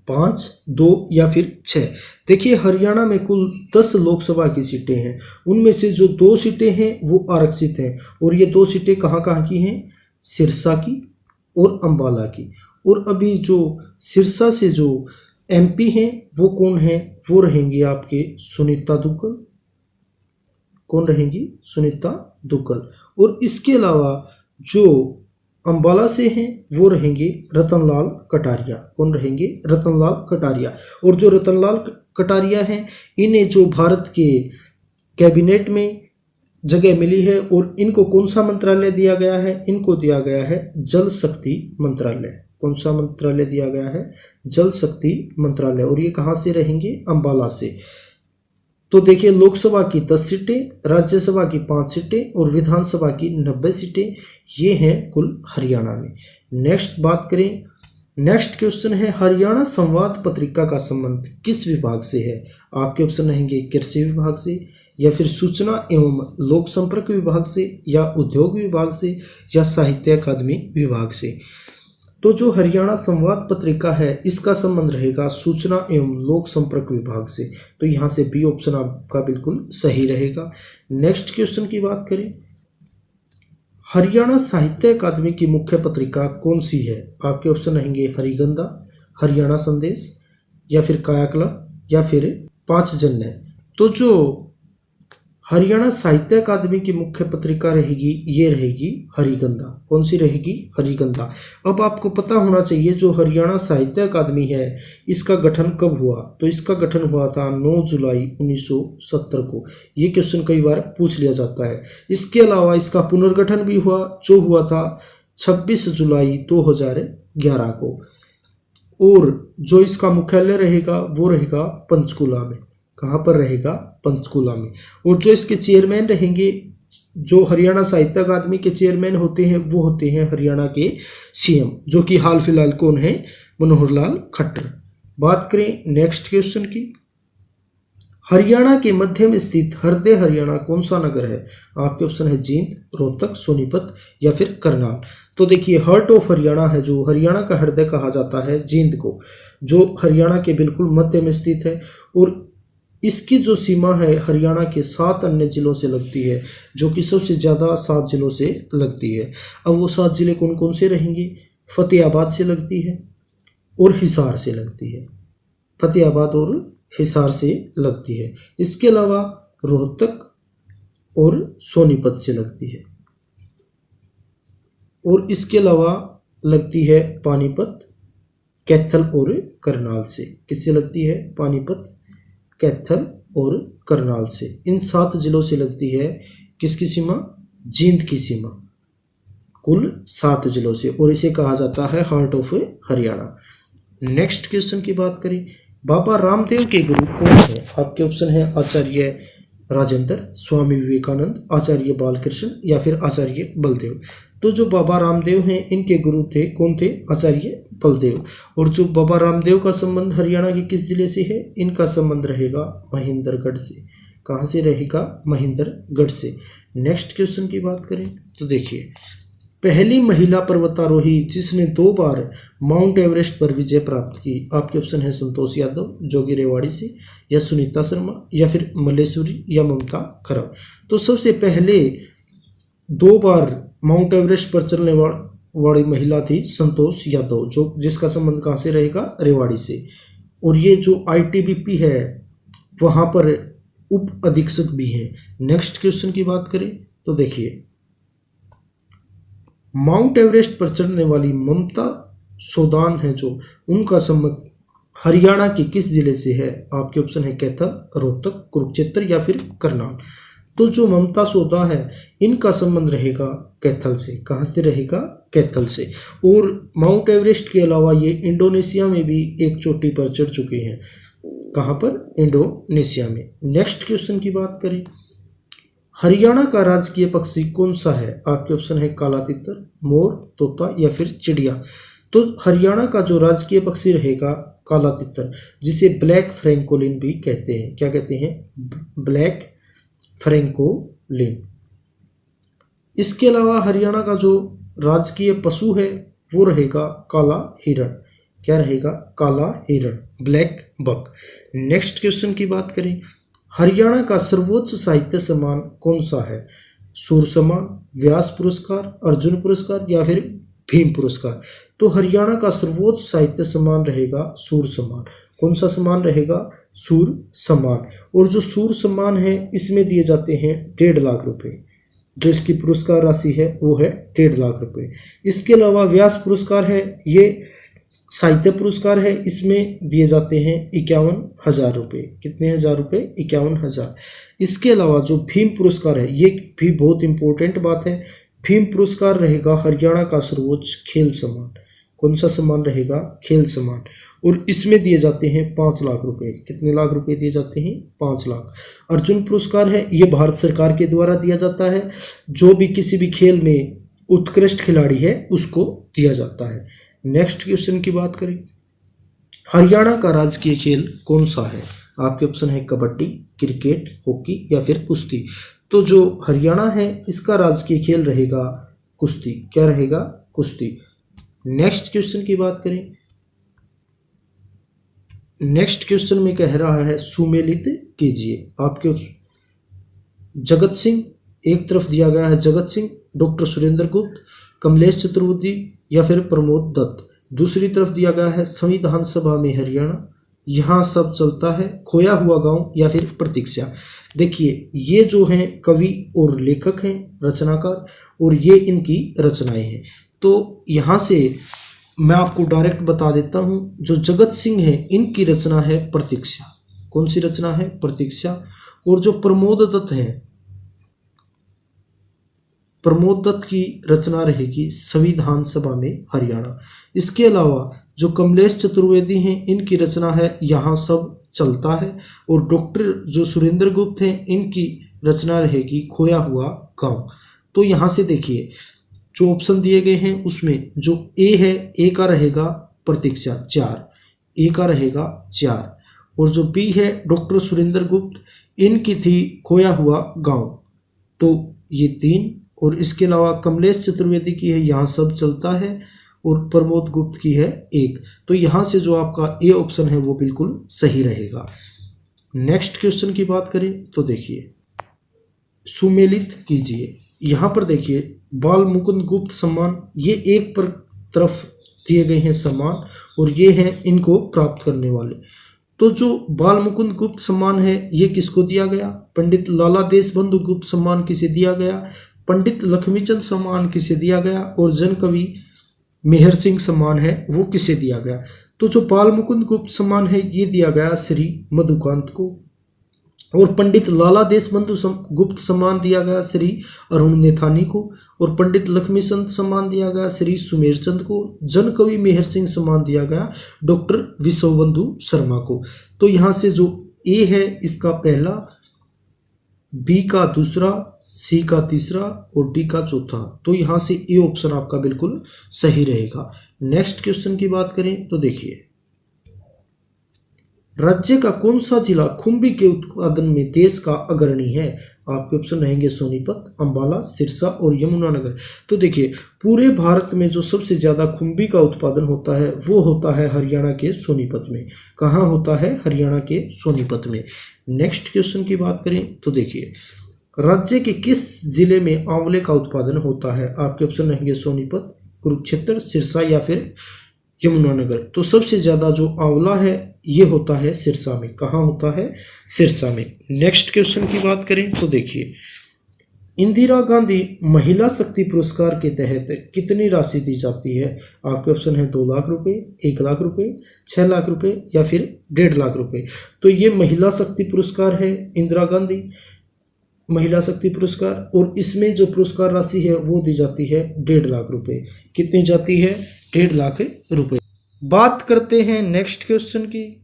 5, 2 या फिर 6। देखिए, हरियाणा में कुल 10 लोकसभा की सीटें हैं, उनमें से जो 2 सीटें हैं वो आरक्षित हैं। और ये 2 सीटें कहाँ कहाँ की हैं? सिरसा की और अंबाला की। और अभी जो सिरसा से जो एमपी हैं वो कौन है? वो रहेंगी आपके सुनीता दुग्गल। कौन रहेंगी? सुनीता दुग्गल। और इसके अलावा जो अंबाला से हैं वो रहेंगे रतनलाल कटारिया। कौन रहेंगे? रतनलाल कटारिया। और जो रतनलाल कटारिया हैं इन्हें जो भारत के कैबिनेट में जगह मिली है, और इनको कौन सा मंत्रालय दिया गया है? इनको दिया गया है जल शक्ति मंत्रालय। कौन सा मंत्रालय दिया गया है? जल शक्ति मंत्रालय। और ये कहाँ से रहेंगे? अंबाला से। तो देखिए, लोकसभा की 10 सीटें, राज्यसभा की 5 सीटें और विधानसभा की 90 सीटें, ये हैं कुल हरियाणा में। नेक्स्ट बात करें, नेक्स्ट क्वेश्चन है हरियाणा संवाद पत्रिका का संबंध किस विभाग से है? आपके ऑप्शन रहेंगे कृषि विभाग से, या फिर सूचना एवं लोक संपर्क विभाग से, या उद्योग विभाग से, या साहित्य अकादमी विभाग से। तो जो हरियाणा संवाद पत्रिका है इसका संबंध रहेगा सूचना एवं लोक संपर्क विभाग से। तो यहाँ से बी ऑप्शन आपका बिल्कुल सही रहेगा। नेक्स्ट क्वेश्चन की बात करें, हरियाणा साहित्य अकादमी की मुख्य पत्रिका कौन सी है? आपके ऑप्शन रहेंगे हरिगंधा, हरियाणा संदेश, या फिर कायाकल्प, या फिर पांच जन्य। तो जो हरियाणा साहित्य अकादमी की मुख्य पत्रिका रहेगी ये रहेगी हरिगंधा। कौन सी रहेगी? हरिगंधा। अब आपको पता होना चाहिए जो हरियाणा साहित्य अकादमी है इसका गठन कब हुआ? तो इसका गठन हुआ था 9 जुलाई 1970 को। ये क्वेश्चन कई बार पूछ लिया जाता है। इसके अलावा इसका पुनर्गठन भी हुआ जो हुआ था 26 जुलाई 2011 को। और जो इसका मुख्यालय रहेगा वो रहेगा पंचकुला में। कहाँ पर रहेगा? पंचकुला में। और जो इसके चेयरमैन रहेंगे, जो हरियाणा साहित्य अकादमी के चेयरमैन होते हैं वो होते हैं हरियाणा के सीएम, जो कि हाल फिलहाल कौन है? मनोहर लाल खट्टर। बात करें नेक्स्ट क्वेश्चन की, हरियाणा के मध्य में स्थित हृदय हरियाणा कौन सा नगर है? आपके ऑप्शन है जींद, रोहतक, सोनीपत, या फिर करनाल। तो देखिए हार्ट ऑफ हरियाणा है, जो हरियाणा का हृदय कहा जाता है जींद को, जो हरियाणा के बिल्कुल मध्य में स्थित है। और इसकी जो सीमा है हरियाणा के 7 अन्य जिलों से लगती है, जो कि सबसे ज़्यादा 7 जिलों से लगती है। अब वो 7 जिले कौन कौन से रहेंगे? फतेहाबाद से लगती है और हिसार से लगती है। फतेहाबाद और हिसार से लगती है। इसके अलावा रोहतक और सोनीपत से लगती है। और इसके अलावा लगती है पानीपत, कैथल और करनाल से। किससे लगती है? पानीपत, कैथल और करनाल से। इन 7 जिलों से लगती है किसकी सीमा? जींद की सीमा। कुल 7 जिलों से, और इसे कहा जाता है heart of Haryana. Next question की बात करें, बाबा रामदेव के गुरु कौन है? आपके ऑप्शन है आचार्य राजेंद्र, स्वामी विवेकानंद, आचार्य बालकृष्ण, या फिर आचार्य बलदेव। तो जो बाबा रामदेव हैं इनके गुरु थे कौन थे? आचार्य बलदेव। और जो बाबा रामदेव का संबंध हरियाणा के किस जिले से है? इनका संबंध रहेगा महेंद्रगढ़ से। कहाँ से रहेगा? महेंद्रगढ़ से। नेक्स्ट क्वेश्चन की बात करें तो देखिए, पहली महिला पर्वतारोही जिसने 2 बार माउंट एवरेस्ट पर विजय प्राप्त की। आपके ऑप्शन है संतोष यादव, जोगी रेवाड़ी से, या सुनीता शर्मा, या फिर मल्लेश्वरी, या ममता खरब। तो सबसे पहले 2 बार माउंट एवरेस्ट पर चलने वाली महिला थी संतोष यादव, जो जिसका संबंध कहाँ से रहेगा? रेवाड़ी से। और ये जो ITBP है वहाँ पर उप अधीक्षक भी हैं। नेक्स्ट क्वेश्चन की बात करें तो देखिए, माउंट एवरेस्ट पर चढ़ने वाली ममता सोदान है जो, उनका संबंध हरियाणा के किस जिले से है? आपके ऑप्शन है कैथल, रोहतक, कुरुक्षेत्र, या फिर करनाल। तो जो ममता सोदा है इनका संबंध रहेगा कैथल से। कहाँ से रहेगा? कैथल से। और माउंट एवरेस्ट के अलावा ये इंडोनेशिया में भी एक चोटी पर चढ़ चुके हैं। कहाँ पर? इंडोनेशिया में। नेक्स्ट क्वेश्चन की बात करें, हरियाणा का राजकीय पक्षी कौन सा है? आपके ऑप्शन है काला तितर, मोर, तोता, या फिर चिड़िया। तो हरियाणा का जो राजकीय पक्षी रहेगा काला तितर, जिसे ब्लैक फ्रैंकोलिन भी कहते हैं। क्या कहते हैं? Black francolin. इसके अलावा हरियाणा का जो राजकीय पशु है वो रहेगा काला हिरण। क्या रहेगा? काला हिरण, ब्लैक बक। नेक्स्ट क्वेश्चन की बात करें, हरियाणा का सर्वोच्च साहित्य सम्मान कौन सा है? सूर सम्मान, व्यास पुरस्कार, अर्जुन पुरस्कार, या फिर भीम पुरस्कार। तो हरियाणा का सर्वोच्च साहित्य सम्मान रहेगा सूर सम्मान। कौन सा सम्मान रहेगा? सूर सम्मान। और जो सूर सम्मान है इसमें दिए जाते हैं 1.5 लाख रुपए। जो इसकी पुरस्कार राशि है वो है 1.5 लाख रुपए। इसके अलावा व्यास पुरस्कार है, ये साहित्य पुरस्कार है, इसमें दिए जाते हैं 51,000 रुपये। कितने हजार रुपये? 51,000। इसके अलावा जो भीम पुरस्कार है ये भी बहुत इंपॉर्टेंट बात है। भीम पुरस्कार रहेगा हरियाणा का सर्वोच्च खेल सम्मान। कौन सा सम्मान रहेगा? खेल सम्मान। और इसमें दिए जाते हैं 5 लाख रुपए। कितने लाख रुपए दिए जाते हैं? 5 लाख। अर्जुन पुरस्कार है, ये भारत सरकार के द्वारा दिया जाता है। जो भी किसी भी खेल में उत्कृष्ट खिलाड़ी है उसको दिया जाता है। नेक्स्ट क्वेश्चन की बात करें, हरियाणा का राजकीय खेल कौन सा है? आपके ऑप्शन है कबड्डी, क्रिकेट, हॉकी या फिर कुश्ती। तो जो हरियाणा है इसका राजकीय खेल रहेगा कुश्ती। क्या रहेगा? कुश्ती। नेक्स्ट क्वेश्चन की बात करें, नेक्स्ट क्वेश्चन में कह रहा है सुमेलित कीजिए। आपके जगत सिंह, एक तरफ दिया गया है जगत सिंह, डॉक्टर सुरेंद्र गुप्त, कमलेश चतुर्वेदी या फिर प्रमोद दत्त। दूसरी तरफ दिया गया है संविधान सभा में हरियाणा, यहाँ सब चलता है, खोया हुआ गांव या फिर प्रतीक्षा। देखिए ये जो हैं कवि और लेखक हैं, रचनाकार, और ये इनकी रचनाएं हैं। तो यहाँ से मैं आपको डायरेक्ट बता देता हूँ, जो जगत सिंह है इनकी रचना है प्रतीक्षा। कौन सी रचना है? प्रतीक्षा। और जो प्रमोद दत्त हैं, प्रमोद दत्त की रचना रहेगी संविधान सभा में हरियाणा। इसके अलावा जो कमलेश चतुर्वेदी हैं इनकी रचना है यहाँ सब चलता है, और डॉक्टर जो सुरेंद्र गुप्त हैं इनकी रचना रहेगी खोया हुआ गांव। तो यहाँ से देखिए जो ऑप्शन दिए गए हैं उसमें जो ए है, ए का रहेगा प्रतीक्षा 4, ए का रहेगा 4, और जो बी है डॉक्टर सुरेंद्र गुप्त, इनकी थी खोया हुआ गांव, तो ये 3, और इसके अलावा कमलेश चतुर्वेदी की है यहाँ सब चलता है, और प्रमोद गुप्त की है 1। तो यहाँ से जो आपका ए ऑप्शन है वो बिल्कुल सही रहेगा। नेक्स्ट क्वेश्चन की बात करें तो देखिए सुमेलित कीजिए। यहाँ पर देखिए बाल मुकुंद गुप्त सम्मान, ये एक पर तरफ दिए गए हैं सम्मान, और ये हैं इनको प्राप्त करने वाले। तो जो बाल मुकुंद गुप्त सम्मान है ये किसको दिया गया? पंडित लाला देशबंधु गुप्त सम्मान किसे दिया गया? पंडित लक्ष्मीचंद सम्मान किसे दिया गया? और जन कवि मेहर सिंह सम्मान है वो किसे दिया गया? तो जो बाल मुकुंद गुप्त सम्मान है ये दिया गया श्री मधुकांत को, और पंडित लाला देशबंधु गुप्त सम्मान दिया गया श्री अरुण नेथानी को, और पंडित लक्ष्मीचंद सम्मान दिया गया श्री सुमेरचंद को, जन कवि मेहर सिंह सम्मान दिया गया डॉक्टर विश्वबंधु शर्मा को। तो यहाँ से जो ए है इसका पहला, बी का दूसरा, सी का तीसरा और डी का चौथा। तो यहाँ से ए ऑप्शन आपका बिल्कुल सही रहेगा। नेक्स्ट क्वेश्चन की बात करें तो देखिए राज्य का कौन सा जिला खुम्बी के उत्पादन में देश का अग्रणी है? आपके ऑप्शन रहेंगे सोनीपत, अंबाला, सिरसा और यमुनानगर। तो देखिए पूरे भारत में जो सबसे ज़्यादा खुम्बी का उत्पादन होता है वो होता है हरियाणा के सोनीपत में। कहाँ होता है? हरियाणा के सोनीपत में। नेक्स्ट क्वेश्चन की बात करें तो देखिए राज्य के किस जिले में आंवले का उत्पादन होता है? आपके ऑप्शन रहेंगे सोनीपत, कुरुक्षेत्र, सिरसा या फिर यमुनानगर। तो सबसे ज़्यादा जो आंवला है ये होता है सिरसा में। कहाँ होता है? सिरसा में। नेक्स्ट क्वेश्चन की बात करें तो देखिए इंदिरा गांधी महिला शक्ति पुरस्कार के तहत कितनी राशि दी जाती है? आपके ऑप्शन है 2 लाख रुपए, 1 लाख रुपए, 6 लाख रुपए या फिर 1.5 लाख रुपए। तो ये महिला शक्ति पुरस्कार है, इंदिरा गांधी महिला शक्ति पुरस्कार, और इसमें जो पुरस्कार राशि है वो दी जाती है 1.5 लाख रुपए। कितनी जाती है? 1.5 लाख रुपए। बात करते हैं नेक्स्ट क्वेश्चन की।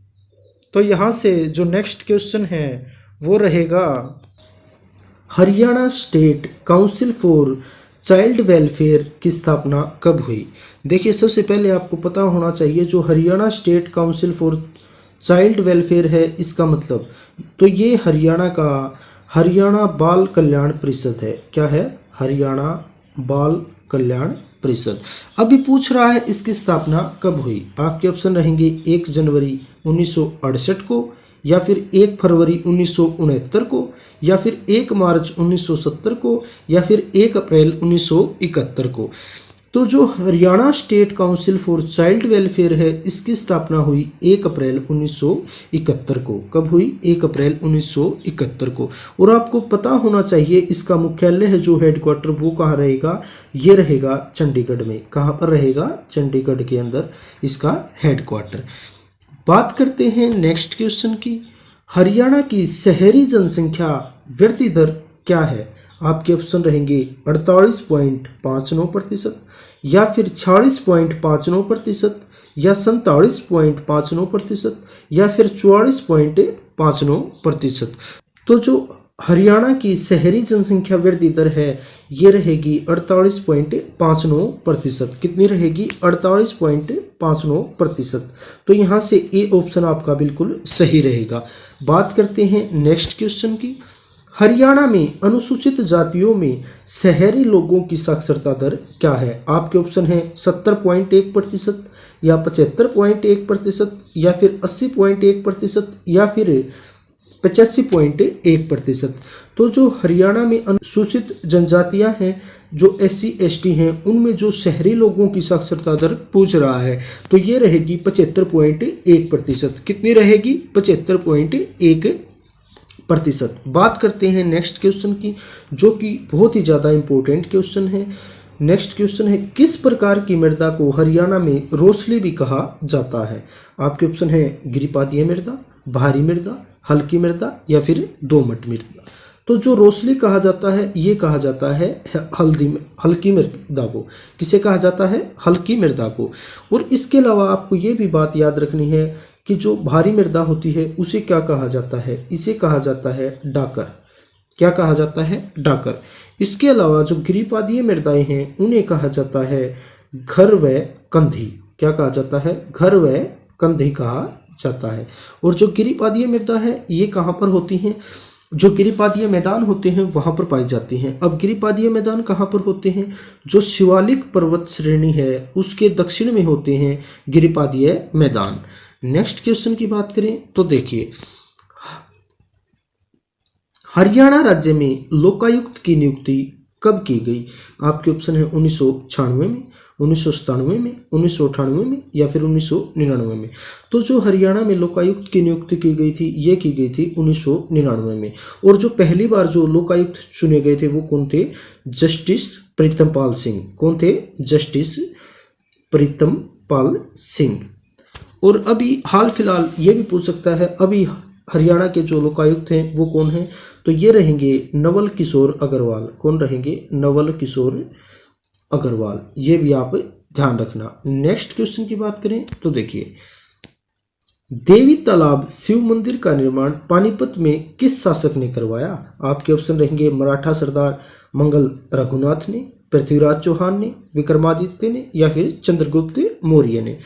तो यहाँ से जो नेक्स्ट क्वेश्चन है वो रहेगा Haryana state council for child welfare की स्थापना कब हुई? देखिए सबसे पहले आपको पता होना चाहिए जो Haryana state council for child welfare है इसका मतलब, तो ये हरियाणा का हरियाणा बाल कल्याण परिषद है। क्या है? हरियाणा बाल कल्याण परिषद। अभी पूछ रहा है इसकी स्थापना कब हुई। आपके ऑप्शन रहेंगे 1 जनवरी 1968 को, या फिर 1 फरवरी 1969 को, या फिर 1 मार्च 1970 को, या फिर 1 अप्रैल 1971 को। तो जो Haryana state council for child welfare है इसकी स्थापना हुई 1 अप्रैल 1971 को। कब हुई? 1 अप्रैल 1971 को। और आपको पता होना चाहिए इसका मुख्यालय है जो हेडक्वार्टर वो कहाँ रहेगा? ये रहेगा चंडीगढ़ में। कहाँ पर रहेगा? चंडीगढ़ के अंदर इसका हेडक्वार्टर। बात करते हैं नेक्स्ट क्वेश्चन की। हरियाणा की शहरी जनसंख्या वृद्धि दर क्या है? आपके ऑप्शन रहेंगे 48.59%, या फिर 46.59%, या 47.59%, या फिर 44.59%। तो जो हरियाणा की शहरी जनसंख्या वृद्धि दर है ये रहेगी 48.59%। कितनी रहेगी? 48.59%। तो यहाँ से ए ऑप्शन आपका बिल्कुल सही रहेगा। बात करते हैं नेक्स्ट क्वेश्चन की। हरियाणा में अनुसूचित जातियों में शहरी लोगों की साक्षरता दर क्या है? आपके ऑप्शन है 70.1% या 75.1% या फिर 80.1% या फिर 85.1%। तो जो हरियाणा में अनुसूचित जनजातियां हैं, जो SC ST हैं, उनमें जो शहरी लोगों की साक्षरता दर पूछ रहा है तो ये रहेगी 75.1%। कितनी रहेगी? 75.1%। बात करते हैं नेक्स्ट क्वेश्चन की, जो कि बहुत ही ज़्यादा इंपॉर्टेंट क्वेश्चन है। नेक्स्ट क्वेश्चन है, किस प्रकार की मृदा को हरियाणा में रोसली भी कहा जाता है? आपके ऑप्शन है गिरिपादीय मृदा, भारी मृदा, हल्की मृदा या फिर दोमट मृदा। तो जो रोसली कहा जाता है ये कहा जाता है हल्की मृदा को। किसे कहा जाता है? हल्की मृदा को। और इसके अलावा आपको ये भी बात याद रखनी है कि जो भारी मृदा होती है उसे क्या कहा जाता है? इसे कहा जाता है डाकर। क्या कहा जाता है? डाकर। इसके अलावा जो गिरिपादीय मृदाएं हैं उन्हें कहा जाता है घर व कंधी। क्या कहा जाता है? घर व कंधी कहा जाता है। और जो गिरिपादीय मृदा है ये कहाँ पर होती हैं? जो गिरिपादीय मैदान होते हैं वहाँ पर पाई जाती हैं। अब गिरिपादीय मैदान कहाँ पर होते हैं? जो शिवालिक पर्वत श्रेणी है उसके दक्षिण में होते हैं गिरिपादीय मैदान। नेक्स्ट क्वेश्चन की बात करें तो देखिए, हरियाणा राज्य में लोकायुक्त की नियुक्ति कब की गई? आपके ऑप्शन है 1996 में, 1997 में, 1998 में या फिर 1999 में। तो जो हरियाणा में लोकायुक्त की नियुक्ति की गई थी ये की गई थी 1999 में। और जो पहली बार जो लोकायुक्त चुने गए थे वो कौन थे? जस्टिस प्रीतमपाल सिंह। कौन थे? जस्टिस प्रीतमपाल सिंह। और अभी हाल फिलहाल ये भी पूछ सकता है, अभी हरियाणा के जो लोकायुक्त हैं वो कौन हैं? तो ये रहेंगे नवल किशोर अग्रवाल। कौन रहेंगे? नवल किशोर अग्रवाल। ये भी आप ध्यान रखना। नेक्स्ट क्वेश्चन की बात करें तो देखिए, देवी तालाब शिव मंदिर का निर्माण पानीपत में किस शासक ने करवाया? आपके ऑप्शन रहेंगे मराठा सरदार मंगल रघुनाथ ने, पृथ्वीराज चौहान ने, विक्रमादित्य ने या फिर चंद्रगुप्त मौर्य ने।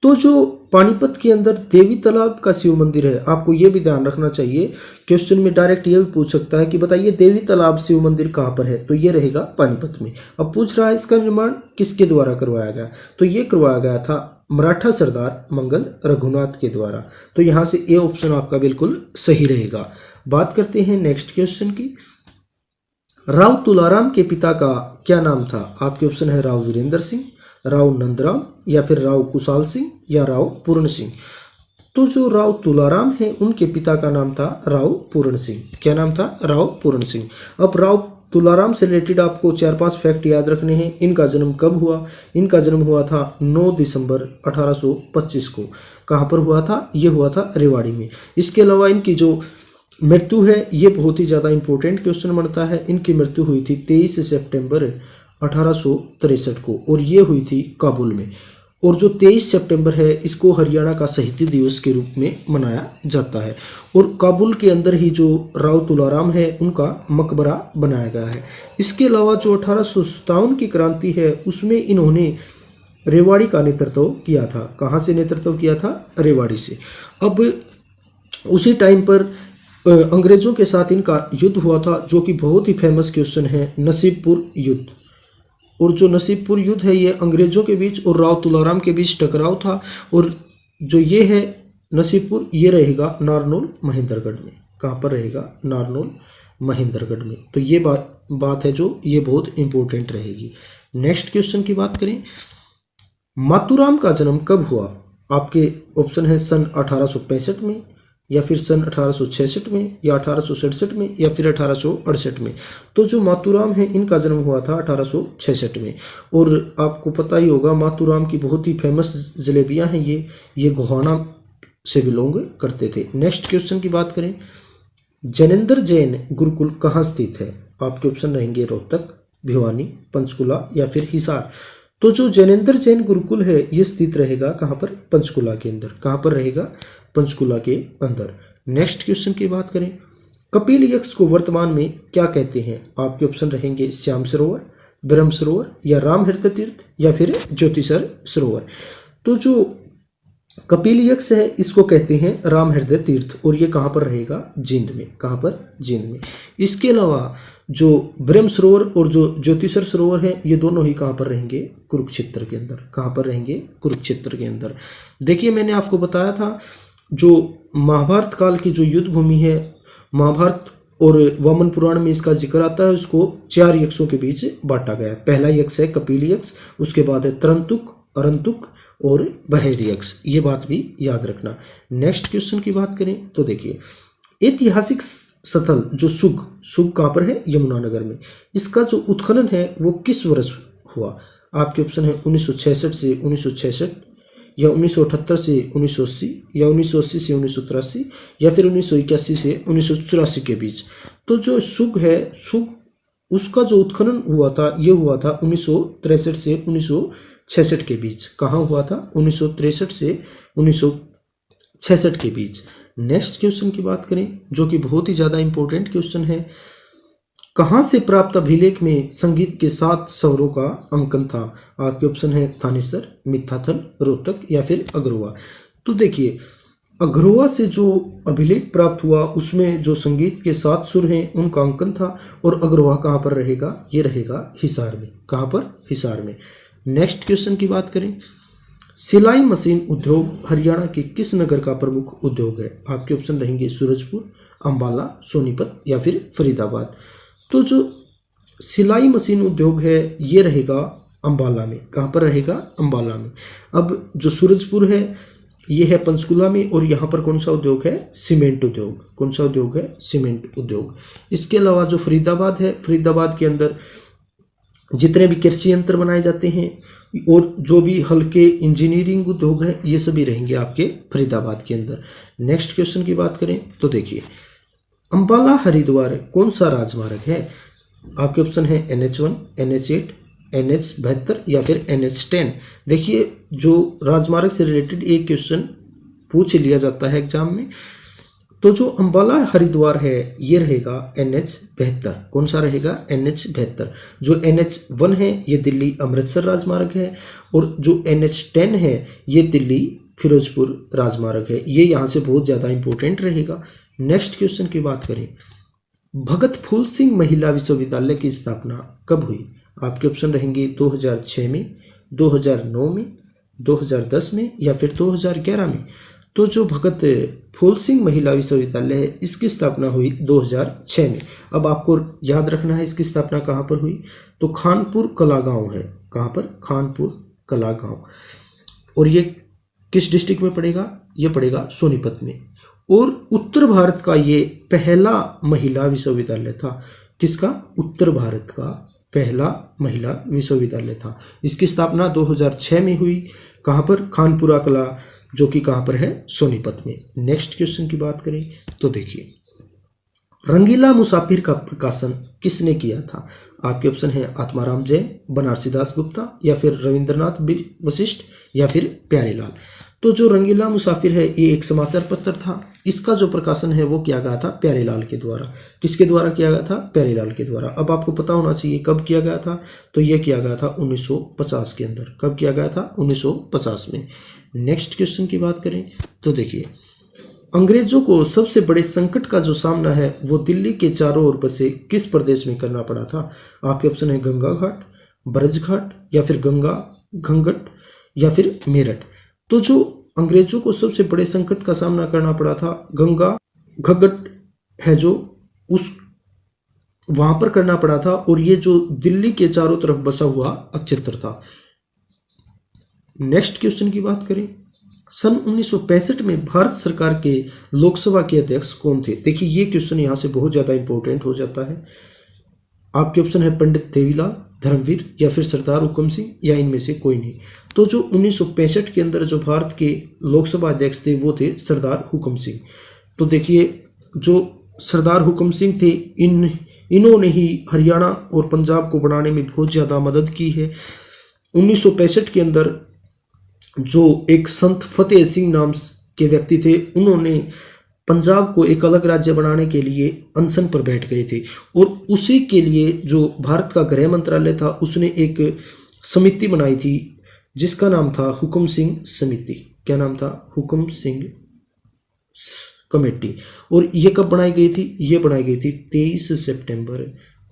तो जो पानीपत के अंदर देवी तालाब का शिव मंदिर है, आपको ये भी ध्यान रखना चाहिए, क्वेश्चन में डायरेक्ट ये भी पूछ सकता है कि बताइए देवी तालाब शिव मंदिर कहाँ पर है? तो ये रहेगा पानीपत में। अब पूछ रहा है इसका निर्माण किसके द्वारा करवाया गया? तो ये करवाया गया था मराठा सरदार मंगल रघुनाथ के द्वारा। तो यहाँ से ए ऑप्शन आपका बिल्कुल सही रहेगा। बात करते हैं नेक्स्ट क्वेश्चन की। राव तुलाराम के पिता का क्या नाम था? आपके ऑप्शन है राव वीरेंद्र सिंह, राव नंदराम या फिर राव कुशाल सिंह या राव पूर्ण सिंह। तो जो राव तुलाराम है उनके पिता का नाम था राव पूर्ण सिंह। क्या नाम था? राव पूर्ण सिंह। अब राव तुलाराम से रिलेटेड आपको 4-5 फैक्ट याद रखने हैं। इनका जन्म कब हुआ? इनका जन्म हुआ था 9 दिसंबर 1825 को। कहाँ पर हुआ था? ये हुआ था रेवाड़ी में। इसके अलावा इनकी जो मृत्यु है ये बहुत ही ज़्यादा इंपॉर्टेंट क्वेश्चन बनता है। इनकी मृत्यु हुई थी 23 सितंबर 1863 को और ये हुई थी काबुल में। और जो 23 सितंबर है इसको हरियाणा का शहीदी दिवस के रूप में मनाया जाता है। और काबुल के अंदर ही जो राव तुलाराम है उनका मकबरा बनाया गया है। इसके अलावा जो 1857 की क्रांति है उसमें इन्होंने रेवाड़ी का नेतृत्व किया था। कहाँ से नेतृत्व किया था? रेवाड़ी से। अब उसी टाइम पर अंग्रेजों के साथ इनका युद्ध हुआ था, जो कि बहुत ही फेमस क्वेश्चन है, नसीबपुर युद्ध। और जो नसीबपुर युद्ध है ये अंग्रेजों के बीच और राव तुलाराम के बीच टकराव था। और जो ये है नसीबपुर, ये रहेगा नारनौल महेंद्रगढ़ में। कहाँ पर रहेगा? नारनौल महेंद्रगढ़ में। तो ये बात है जो ये बहुत इंपॉर्टेंट रहेगी। नेक्स्ट क्वेश्चन की बात करें, मातूराम का जन्म कब हुआ? आपके ऑप्शन है सन 1865 में या फिर सन 1866 में या 1867 में या फिर 1868 में। तो जो मातूराम है इनका जन्म हुआ था 1866 में। और आपको पता ही होगा मातूराम की बहुत ही फेमस जलेबियां हैं ये गोहाना से बिलोंग करते थे। नेक्स्ट क्वेश्चन की बात करें, जैनेन्द्र जैन गुरुकुल कहाँ स्थित है? आपके ऑप्शन रहेंगे रोहतक, भिवानी, पंचकुला या फिर हिसार। तो जो जैनेन्द्र जैन गुरुकुल है ये स्थित रहेगा कहाँ पर? पंचकुला के अंदर। कहाँ पर रहेगा? पंचकुला के अंदर। नेक्स्ट क्वेश्चन की बात करें, कपिल यक्ष को वर्तमान में क्या कहते हैं? आपके ऑप्शन रहेंगे श्याम सरोवर, ब्रह्म सरोवर या राम हृदय तीर्थ या फिर ज्योतिसर सरोवर। तो जो कपिल यक्ष है इसको कहते हैं राम हृदय तीर्थ, और ये कहाँ पर रहेगा? जींद में। कहाँ पर? जींद में। इसके अलावा जो ब्रह्म सरोवर और जो ज्योतिसर सरोवर है ये दोनों ही कहाँ पर रहेंगे? कुरुक्षेत्र के अंदर। कहाँ पर रहेंगे? कुरुक्षेत्र के अंदर। देखिए मैंने आपको बताया था जो महाभारत काल की जो युद्ध भूमि है, महाभारत और वामन पुराण में इसका जिक्र आता है, उसको 4 यक्षों के बीच बांटा गया है। पहला यक्ष है कपिल यक्ष, उसके बाद है तरंतुक, अरंतुक और बहेर यक्ष। ये बात भी याद रखना। नेक्स्ट क्वेश्चन की बात करें तो देखिए ऐतिहासिक स्थल जो सुग कहाँ पर है? यमुनानगर में। इसका जो उत्खनन है वो किस वर्ष हुआ? आपके ऑप्शन है 1966 से 1966 या 1978 से 1980 या 1980 से 1983 या फिर 1981 से 1984 के बीच। तो जो सुग है, सुग उसका जो उत्खनन हुआ था ये हुआ था 1963 से 1966 के बीच। कहाँ हुआ था? 1963 से 1966 के बीच। नेक्स्ट क्वेश्चन की बात करें जो कि बहुत ही ज़्यादा इंपॉर्टेंट क्वेश्चन है। कहाँ से प्राप्त अभिलेख में संगीत के 7 स्वरों का अंकन था? आपके ऑप्शन है थानेसर, मिथ्याथल, रोहतक या फिर अग्रवा। तो देखिए अग्रवा से जो अभिलेख प्राप्त हुआ उसमें जो संगीत के 7 सुर हैं उनका अंकन था, और अग्रवा कहाँ पर रहेगा? ये रहेगा हिसार में। कहाँ पर? हिसार में। नेक्स्ट क्वेश्चन की बात करें, सिलाई मशीन उद्योग हरियाणा के किस नगर का प्रमुख उद्योग है? आपके ऑप्शन रहेंगे सूरजपुर, अंबाला, सोनीपत या फिर फरीदाबाद। तो जो सिलाई मशीन उद्योग है ये रहेगा अंबाला में। कहाँ पर रहेगा? अंबाला में। अब जो सूरजपुर है ये है पंचकुला में, और यहाँ पर कौन सा उद्योग है? सीमेंट उद्योग। कौन सा उद्योग है? सीमेंट उद्योग। इसके अलावा जो फरीदाबाद है, फरीदाबाद के अंदर जितने भी कृषि यंत्र बनाए जाते हैं और जो भी हल्के इंजीनियरिंग उद्योग है ये सभी रहेंगे आपके फरीदाबाद के अंदर। नेक्स्ट क्वेश्चन की बात करें तो देखिए अंबाला हरिद्वार कौन सा राजमार्ग है? आपके ऑप्शन है NH1, NH8, NH72 या फिर NH10। देखिए जो राजमार्ग से रिलेटेड एक क्वेश्चन पूछ लिया जाता है एग्जाम में। तो जो अंबाला हरिद्वार है ये रहेगा NH72। कौन सा रहेगा? NH72। जो NH1 है ये दिल्ली अमृतसर राजमार्ग है, और जो NH10 है ये दिल्ली फिरोजपुर राजमार्ग है। ये यहाँ से बहुत ज़्यादा इंपॉर्टेंट रहेगा। नेक्स्ट क्वेश्चन की बात करें, भगत फूल सिंह महिला विश्वविद्यालय की स्थापना कब हुई? आपके ऑप्शन रहेंगे 2006 में, 2009 में, 2010 में या फिर 2011 में। तो जो भगत फूल सिंह महिला विश्वविद्यालय है इसकी स्थापना हुई 2006 में। अब आपको याद रखना है इसकी स्थापना कहाँ पर हुई? तो खानपुर कला गाँव है। कहाँ पर? खानपुर कला गाँव। और ये किस डिस्ट्रिक्ट में पड़ेगा? ये पड़ेगा सोनीपत में। और उत्तर भारत का ये पहला महिला विश्वविद्यालय था। किसका? उत्तर भारत का पहला महिला विश्वविद्यालय था। इसकी स्थापना 2006 में हुई। कहाँ पर? खानपुरा कला, जो कि कहाँ पर है? सोनीपत में। नेक्स्ट क्वेश्चन की बात करें तो देखिए रंगीला मुसाफिर का प्रकाशन किसने किया था? आपके ऑप्शन है आत्माराम जैन, बनारसी दास गुप्ता या फिर रविंद्रनाथ वशिष्ठ या फिर प्यारेलाल। तो जो रंगीला मुसाफिर है ये एक समाचार पत्र था। इसका जो प्रकाशन है वो किया गया था प्यारेलाल के द्वारा। किसके द्वारा किया गया था? प्यारेलाल के द्वारा। अब आपको पता होना चाहिए कब किया गया था। तो ये किया गया था 1950 के अंदर। कब किया गया था? 1950 में। नेक्स्ट क्वेश्चन की बात करें तो देखिए अंग्रेजों को सबसे बड़े संकट का जो सामना है वो दिल्ली के चारों ओर बसे किस प्रदेश में करना पड़ा था? आपके ऑप्शन है गंगा घाट, ब्रज घाट या फिर गंगा घंघट या फिर मेरठ। तो जो अंग्रेजों को सबसे बड़े संकट का सामना करना पड़ा था गंगा घंघट है जो उस वहां पर करना पड़ा था, और ये जो दिल्ली के चारों तरफ बसा हुआ क्षेत्र था। नेक्स्ट क्वेश्चन की बात करें, सन 1965 में भारत सरकार के लोकसभा के अध्यक्ष कौन थे? देखिए ये क्वेश्चन यहाँ से बहुत ज़्यादा इंपॉर्टेंट हो जाता है। आपके ऑप्शन है पंडित देवीलाल, धर्मवीर या फिर सरदार हुक्म सिंह या इनमें से कोई नहीं। तो जो 1965 के अंदर जो भारत के लोकसभा अध्यक्ष थे वो थे सरदार हुक्म सिंह। तो देखिए जो सरदार हुक्म सिंह थे इन्होंने ही हरियाणा और पंजाब को बनाने में बहुत ज़्यादा मदद की है। 1965 के अंदर जो एक संत फतेह सिंह नाम के व्यक्ति थे उन्होंने पंजाब को एक अलग राज्य बनाने के लिए अनशन पर बैठ गए थे। और उसी के लिए जो भारत का गृह मंत्रालय था उसने एक समिति बनाई थी जिसका नाम था हुकुम सिंह समिति। क्या नाम था? हुकुम सिंह कमेटी। और ये कब बनाई गई थी? ये बनाई गई थी 23 सितंबर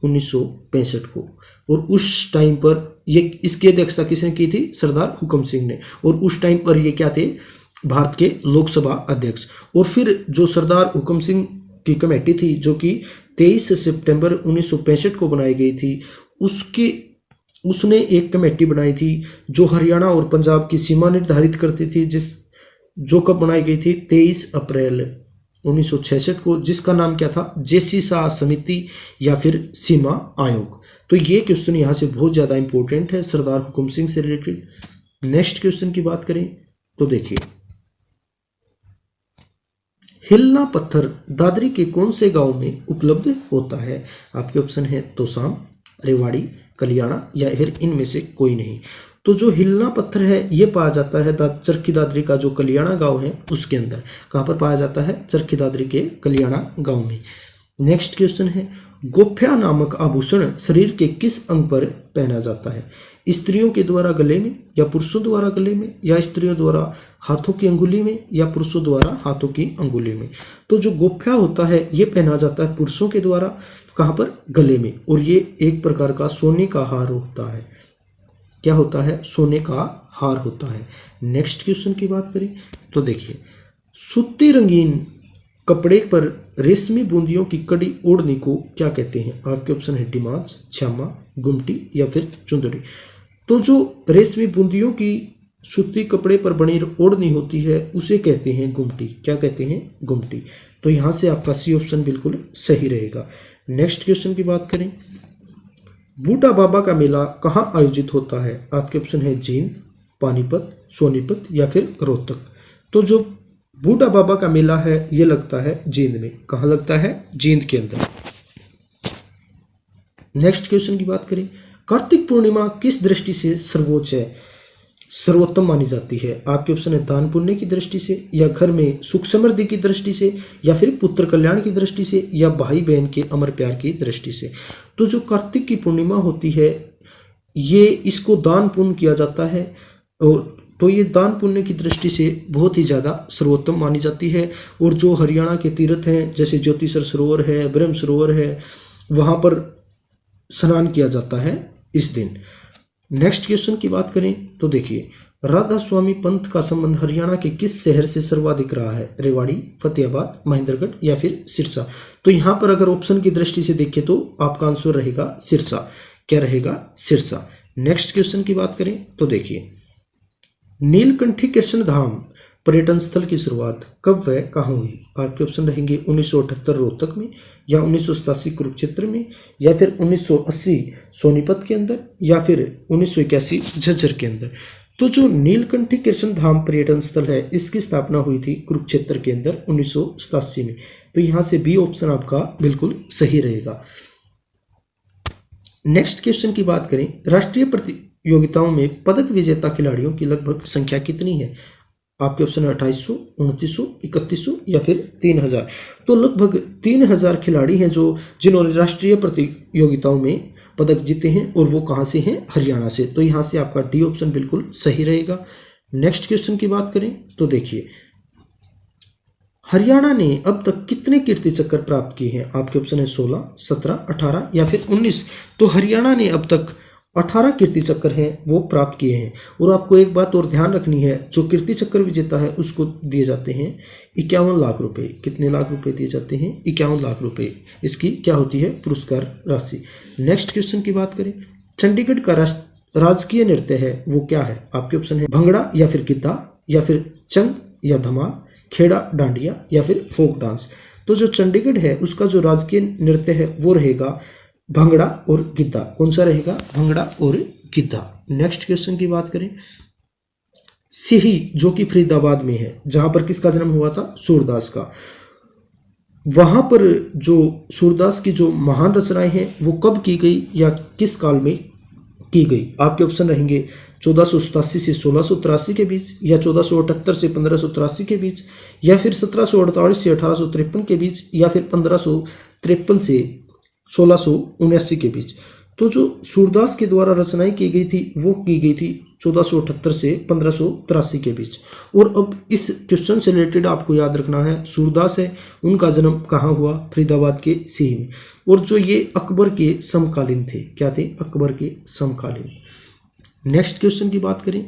1965 को। और उस टाइम पर ये इसकी अध्यक्षता किसने की थी? सरदार हुकुम सिंह ने। और उस टाइम पर ये क्या थे? भारत के लोकसभा अध्यक्ष। और फिर जो सरदार हुकुम सिंह की कमेटी थी जो कि 23 सितंबर 1965 को बनाई गई थी, उसने एक कमेटी बनाई थी जो हरियाणा और पंजाब की सीमा निर्धारित करती थी, जो कब बनाई गई थी? 23 अप्रैल 1966 को, जिसका नाम क्या था? जेसी शाह समिति या फिर सीमा आयोग। तो ये क्वेश्चन यहाँ से बहुत ज़्यादा इंपॉर्टेंट है सरदार हुकुम सिंह से रिलेटेड। नेक्स्ट क्वेश्चन की बात करें तो देखिए, हिलना पत्थर दादरी के कौन से गांव में उपलब्ध होता है? आपके ऑप्शन है तोसाम, रेवाड़ी, कलियाड़ा या फिर इनमें से कोई नहीं। तो जो हिलना पत्थर है ये पाया जाता है चरखी दादरी का जो कलियाड़ा गांव है उसके अंदर। कहाँ पर पाया जाता है? चरखी दादरी के कलियाड़ा गांव में। नेक्स्ट क्वेश्चन है, गोफ्या नामक आभूषण शरीर के किस अंग पर पहना जाता है? स्त्रियों के द्वारा गले में, या पुरुषों द्वारा गले में, या स्त्रियों द्वारा हाथों की अंगुली में, या पुरुषों द्वारा हाथों की अंगुली में? तो जो गोफ्या होता है ये पहना जाता है पुरुषों के द्वारा। कहाँ पर? गले में। और ये एक प्रकार का सोने का हार होता है। क्या होता है? सोने का हार होता है। नेक्स्ट क्वेश्चन की बात करें तो देखिए, सूती रंगीन कपड़े पर रेशमी बूंदियों की कड़ी ओढ़नी को क्या कहते हैं? आपके ऑप्शन है डिमाज, छामा, गुमटी या फिर चुंदड़ी। तो जो रेशमी बूंदियों की सूती कपड़े पर बनी ओढ़नी होती है उसे कहते हैं गुमटी। क्या कहते हैं? गुमटी। तो यहाँ से आपका सी ऑप्शन बिल्कुल सही रहेगा। नेक्स्ट क्वेश्चन की बात करें, बूढ़ा बाबा का मेला कहाँ आयोजित होता है? आपके ऑप्शन है जींद, पानीपत, सोनीपत या फिर रोहतक। तो जो बूढ़ा बाबा का मेला है ये लगता है जींद में। कहाँ लगता है? जींद के अंदर। नेक्स्ट क्वेश्चन की बात करें, कार्तिक पूर्णिमा किस दृष्टि से सर्वोच्च है, सर्वोत्तम मानी जाती है? आपके ऑप्शन है दान पुण्य की दृष्टि से, या घर में सुख समृद्धि की दृष्टि से, या फिर पुत्र कल्याण की दृष्टि से, या भाई बहन के अमर प्यार की दृष्टि से। तो जो कार्तिक की पूर्णिमा होती है ये इसको दान पुण्य किया जाता है। तो ये दान पुण्य की दृष्टि से बहुत ही ज़्यादा सर्वोत्तम मानी जाती है। और जो हरियाणा के तीर्थ हैं जैसे ज्योतिसर सरोवर है, ब्रह्म सरोवर है, वहाँ पर स्नान किया जाता है इस दिन। नेक्स्ट क्वेश्चन की बात करें तो देखिए, राधा स्वामी पंथ का संबंध हरियाणा के किस शहर से सर्वाधिक रहा है? रेवाड़ी, फतेहाबाद, महेंद्रगढ़ या फिर सिरसा। तो यहाँ पर अगर ऑप्शन की दृष्टि से देखें तो आपका आंसर रहेगा सिरसा। क्या रहेगा? सिरसा। नेक्स्ट क्वेश्चन की बात करें तो देखिए, नीलकंठी कृष्ण धाम पर्यटन स्थल की शुरुआत कब व कहाँ हुई? आपके ऑप्शन रहेंगे 1978 रोहतक में, या 1987 कुरुक्षेत्र में, या फिर 1980 सोनीपत के अंदर, या फिर 1981 झज्जर के अंदर। तो जो नीलकंठी कृष्ण धाम पर्यटन स्थल है इसकी स्थापना हुई थी कुरुक्षेत्र के अंदर 1987 में। तो यहाँ से बी ऑप्शन आपका बिल्कुल सही रहेगा। नेक्स्ट क्वेश्चन की बात करें, राष्ट्रीय प्रतियोगिताओं में पदक विजेता खिलाड़ियों की लगभग संख्या कितनी है? आपके ऑप्शन है 2800, 2900, 3100 या फिर 3000। तो लगभग 3000 खिलाड़ी हैं जिन्होंने राष्ट्रीय प्रतियोगिताओं में पदक जीते हैं, और वो कहाँ से हैं? हरियाणा से। तो यहाँ से आपका डी ऑप्शन बिल्कुल सही रहेगा। नेक्स्ट क्वेश्चन की बात करें तो देखिए, हरियाणा ने अब तक कितने कीर्ति चक्र प्राप्त किए हैं? आपके ऑप्शन है 16, 17, 18 या फिर 19। तो हरियाणा ने अब तक 18 कीर्ति चक्र हैं वो प्राप्त किए हैं। और आपको एक बात और ध्यान रखनी है, जो कीर्ति चक्र विजेता है उसको दिए जाते हैं 51 लाख रुपए। कितने लाख रुपए दिए जाते हैं? 51 लाख रुपए इसकी क्या होती है? पुरस्कार राशि। नेक्स्ट क्वेश्चन की बात करें, चंडीगढ़ का राजकीय नृत्य है वो क्या है? आपके ऑप्शन है भंगड़ा या फिर गिद्धा, या फिर चंग या धमाल, खेड़ा डांडिया या फिर फोक डांस। तो जो चंडीगढ़ है उसका जो राजकीय नृत्य है वो रहेगा भंगड़ा और गिद्धा। कौन सा रहेगा? भंगड़ा और गिद्धा। नेक्स्ट क्वेश्चन की बात करें, सिही जो कि फरीदाबाद में है, जहां पर किसका जन्म हुआ था? सूरदास का। वहां पर जो सूरदास की जो महान रचनाएं हैं वो कब की गई या किस काल में की गई। आपके ऑप्शन रहेंगे 1487 से 1683 के बीच, या 1478 से 1583 के बीच, या फिर 1748 से 1853 के बीच, या फिर 1553 से 1679 के बीच। तो जो सूरदास के द्वारा रचनाएं की गई थी वो की गई थी 1478 से 1583 के बीच। और अब इस क्वेश्चन से रिलेटेड आपको याद रखना है, सूरदास है उनका जन्म कहाँ हुआ? फरीदाबाद के सीही में। और जो ये अकबर के समकालीन थे, क्या थे? अकबर के समकालीन। नेक्स्ट क्वेश्चन की बात करें,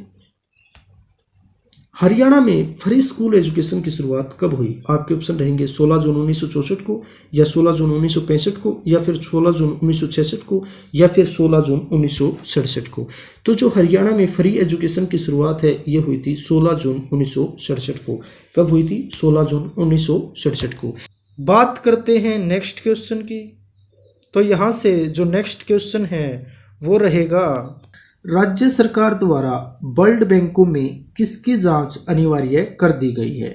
हरियाणा में फ्री स्कूल एजुकेशन की शुरुआत कब हुई? आपके ऑप्शन रहेंगे 16 जून 1964 को, या 16 जून 1965 को, या फिर 16 जून 1966 को, या फिर 16 जून 1967 को। तो जो हरियाणा में फ्री एजुकेशन की शुरुआत है ये हुई थी 16 जून 1967 को। कब हुई थी? 16 जून 1967 को। बात करते हैं नेक्स्ट क्वेश्चन की। तो यहाँ से जो नेक्स्ट क्वेश्चन है वो रहेगा, राज्य सरकार द्वारा ब्लड बैंकों में किसकी जांच अनिवार्य कर दी गई है?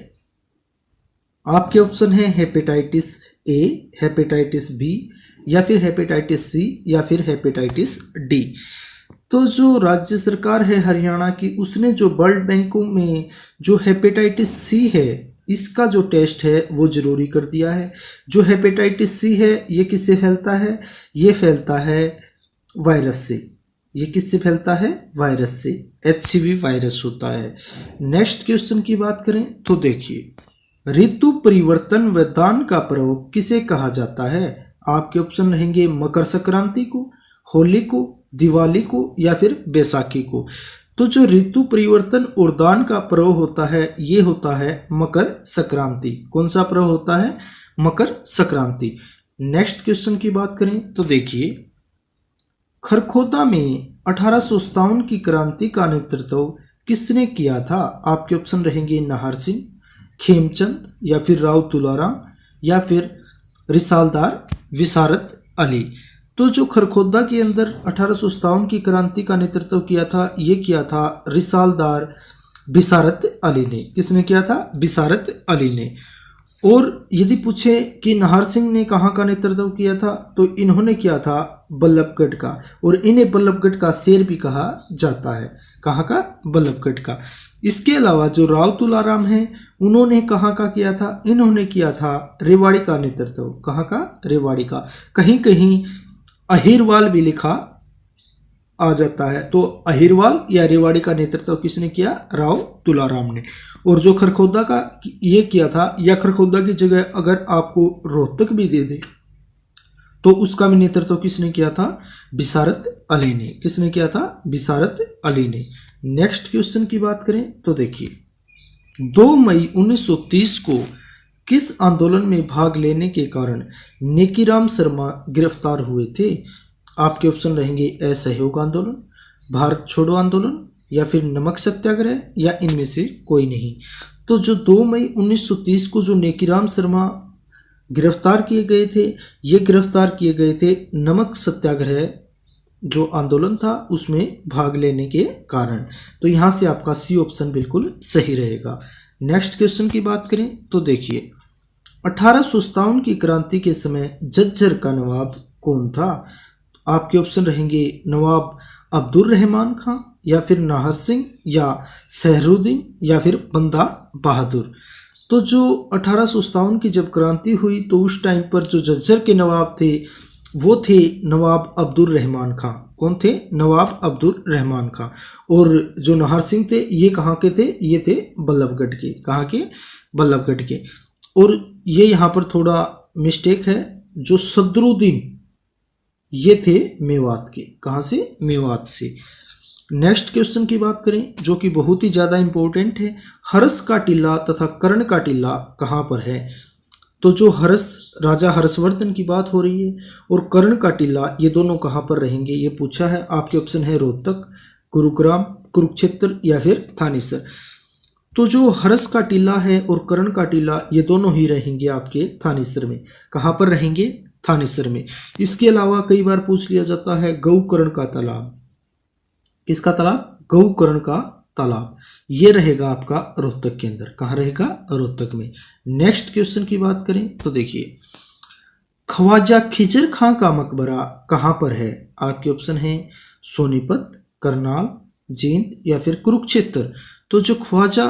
आपके ऑप्शन है हेपेटाइटिस ए, हेपेटाइटिस बी, या फिर हेपेटाइटिस सी, या फिर हेपेटाइटिस डी। तो जो राज्य सरकार है हरियाणा की, उसने जो ब्लड बैंकों में जो हेपेटाइटिस सी है इसका जो टेस्ट है वो जरूरी कर दिया है। जो हेपेटाइटिस सी है ये किससे फैलता है? ये फैलता है वायरस से। ये किससे फैलता है? वायरस से। HCV वायरस होता है। नेक्स्ट क्वेश्चन की बात करें तो देखिए, ऋतु परिवर्तन व दान का पर्व किसे कहा जाता है? आपके ऑप्शन रहेंगे मकर संक्रांति को, होली को, दिवाली को, या फिर बैसाखी को। तो जो ऋतु परिवर्तन और दान का पर्व होता है ये होता है मकर संक्रांति। कौन सा पर्व होता है? मकर संक्रांति। नेक्स्ट क्वेश्चन की बात करें तो देखिए, खरखोदा में 1857 की क्रांति का नेतृत्व किसने किया था? आपके ऑप्शन रहेंगे नाहर सिंह, खेमचंद, या फिर राव तुलाराम, या फिर रिसालदार विसारत अली। तो जो खरखोदा के अंदर 1857 की क्रांति का नेतृत्व किया था ये किया था रिसालदार विसारत अली ने। किसने किया था? विसारत अली ने। और यदि पूछे कि नाहर सिंह ने कहाँ का नेतृत्व किया था तो इन्होंने किया था बल्लभगढ़ का, और इन्हें बल्लभगढ़ का शेर भी कहा जाता है। कहाँ का? बल्लभगढ़ का। इसके अलावा जो राव तुलाराम हैं उन्होंने कहाँ का किया था? इन्होंने किया था रेवाड़ी का नेतृत्व। कहाँ का? रेवाड़ी का। कहीं कहीं अहिरवाल भी लिखा आ जाता है। तो अहिरवाल या रेवाड़ी का नेतृत्व किसने किया? राव तुलाराम ने। और जो खरखोदा का ये किया था, या खरखोदा की जगह अगर आपको रोहतक भी दे दे तो उसका भी नेतृत्व किसने किया था? विसारत अली ने। किसने किया था? विसारत अली ने। नेक्स्ट क्वेश्चन की बात करें तो देखिए, 2 मई 1930 को किस आंदोलन में भाग लेने के कारण नेकीराम शर्मा गिरफ्तार हुए थे? आपके ऑप्शन रहेंगे असहयोग आंदोलन, भारत छोड़ो आंदोलन, या फिर नमक सत्याग्रह, या इनमें से कोई नहीं। तो जो 2 मई 1930 को जो नेकीराम शर्मा गिरफ्तार किए गए थे, ये गिरफ्तार किए गए थे नमक सत्याग्रह जो आंदोलन था उसमें भाग लेने के कारण। तो यहाँ से आपका सी ऑप्शन बिल्कुल सही रहेगा। नेक्स्ट क्वेश्चन की बात करें तो देखिए, 1857 की क्रांति के समय झज्जर का नवाब कौन था? आपके ऑप्शन रहेंगे नवाब अब्दुल रहमान खां, या फिर नाहर सिंह, या सहरुद्दीन, या फिर बंदा बहादुर। तो जो 1857 की जब क्रांति हुई तो उस टाइम पर जो झज्जर के नवाब थे वो थे नवाब अब्दुल रहमान खां। कौन थे? नवाब अब्दुल रहमान खां। और जो नाहर सिंह थे ये कहाँ के थे? ये थे बल्लभगढ़ के। कहाँ के? बल्लभगढ़ के। और ये यहाँ पर थोड़ा मिस्टेक है, जो सदरुद्दीन ये थे मेवात के। कहाँ से? मेवात से। नेक्स्ट क्वेश्चन की बात करें जो कि बहुत ही ज़्यादा इंपॉर्टेंट है, हर्ष का टीला तथा कर्ण का टीला कहाँ पर है? तो जो राजा हर्षवर्धन की बात हो रही है और कर्ण का टीला ये दोनों कहाँ पर रहेंगे ये पूछा है। आपके ऑप्शन है रोहतक, गुरुग्राम, कुरुक्षेत्र, या फिर थानेसर। तो जो हर्ष का टीला है और कर्ण का टीला ये दोनों ही रहेंगे आपके थानेसर में। कहाँ पर रहेंगे? थानेसर में। इसके अलावा कई बार पूछ लिया जाता है गौकर्ण का तालाब। किसका तालाब? गौकर्ण का तालाब। ये रहेगा आपका रोहतक के अंदर। कहाँ रहेगा? रोहतक में। नेक्स्ट क्वेश्चन की बात करें तो देखिए, ख्वाजा खिजर खां का मकबरा कहाँ पर है? आपके ऑप्शन है सोनीपत, करनाल, जींद या फिर कुरुक्षेत्र। तो जो ख्वाजा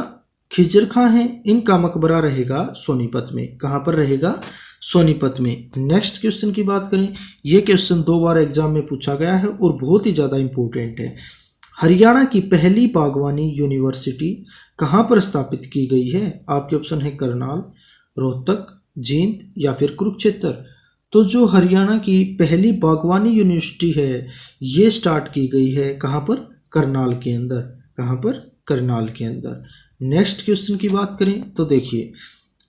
खिजर खां हैं इनका मकबरा रहेगा सोनीपत में। कहाँ पर रहेगा? सोनीपत में। नेक्स्ट क्वेश्चन की बात करें, ये क्वेश्चन 2 बार एग्जाम में पूछा गया है और बहुत ही ज़्यादा इंपॉर्टेंट है। हरियाणा की पहली बागवानी यूनिवर्सिटी कहाँ पर स्थापित की गई है? आपके ऑप्शन है करनाल, रोहतक, जींद या फिर कुरुक्षेत्र। तो जो हरियाणा की पहली बागवानी यूनिवर्सिटी है ये स्टार्ट की गई है कहाँ पर? करनाल के अंदर। कहाँ पर? करनाल के अंदर। नेक्स्ट क्वेश्चन की बात करें तो देखिए,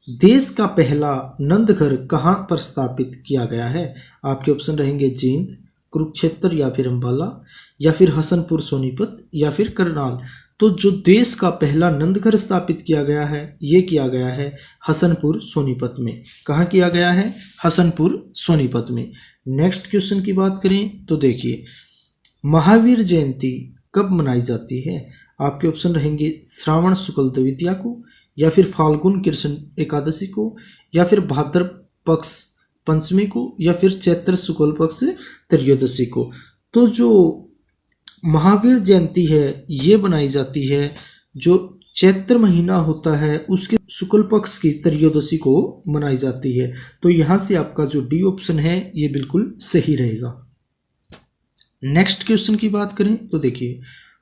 देश का पहला नंदघर कहाँ पर स्थापित किया गया है? आपके ऑप्शन रहेंगे जींद, कुरुक्षेत्र या फिर अंबाला या फिर हसनपुर सोनीपत या फिर करनाल। तो जो देश का पहला नंदघर स्थापित किया गया है ये किया गया है हसनपुर सोनीपत में। कहाँ किया गया है? हसनपुर सोनीपत में। नेक्स्ट क्वेश्चन की बात करें तो देखिए, महावीर जयंती कब मनाई जाती है? आपके ऑप्शन रहेंगे श्रावण शुक्ल द्वितीया को या फिर फाल्गुन कृष्ण एकादशी को या फिर भाद्र पक्ष पंचमी को या फिर चैत्र शुक्ल पक्ष त्रयोदशी को। तो जो महावीर जयंती है ये बनाई जाती है जो चैत्र महीना होता है उसके शुक्ल पक्ष की त्रयोदशी को मनाई जाती है। तो यहाँ से आपका जो डी ऑप्शन है ये बिल्कुल सही रहेगा। नेक्स्ट क्वेश्चन की बात करें तो देखिए,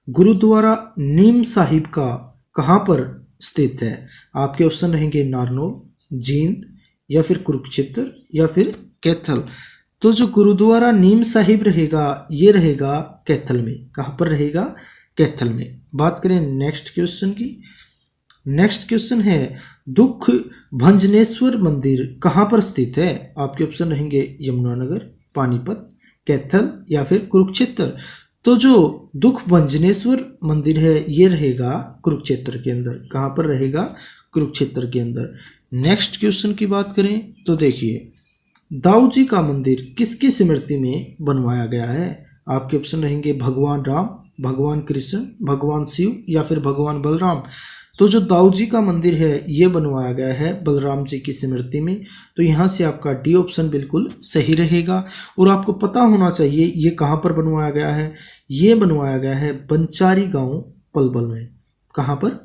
गुरुद्वारा नीम साहिब का कहाँ पर स्थित है? आपके ऑप्शन रहेंगे नारनौल, जींद या फिर कुरुक्षेत्र या फिर कैथल। तो जो गुरुद्वारा नीम साहिब रहेगा ये रहेगा कैथल में। कहाँ पर रहेगा? कैथल में। बात करें नेक्स्ट क्वेश्चन की। नेक्स्ट क्वेश्चन है, दुख भंजनेश्वर मंदिर कहाँ पर स्थित है? आपके ऑप्शन रहेंगे यमुनानगर, पानीपत, कैथल या फिर कुरुक्षेत्र। तो जो दुख भंजनेश्वर मंदिर है ये रहेगा कुरुक्षेत्र के अंदर। कहाँ पर रहेगा? कुरुक्षेत्र के अंदर। नेक्स्ट क्वेश्चन की बात करें तो देखिए, दाऊ जी का मंदिर किसकी स्मृति में बनवाया गया है? आपके ऑप्शन रहेंगे भगवान राम, भगवान कृष्ण, भगवान शिव या फिर भगवान बलराम। तो जो दाऊ जी का मंदिर है ये बनवाया गया है बलराम जी की स्मृति में। तो यहाँ से आपका डी ऑप्शन बिल्कुल सही रहेगा। और आपको पता होना चाहिए ये कहाँ पर बनवाया गया है। ये बनवाया गया है बंचारी गांव पलवल में। कहाँ पर?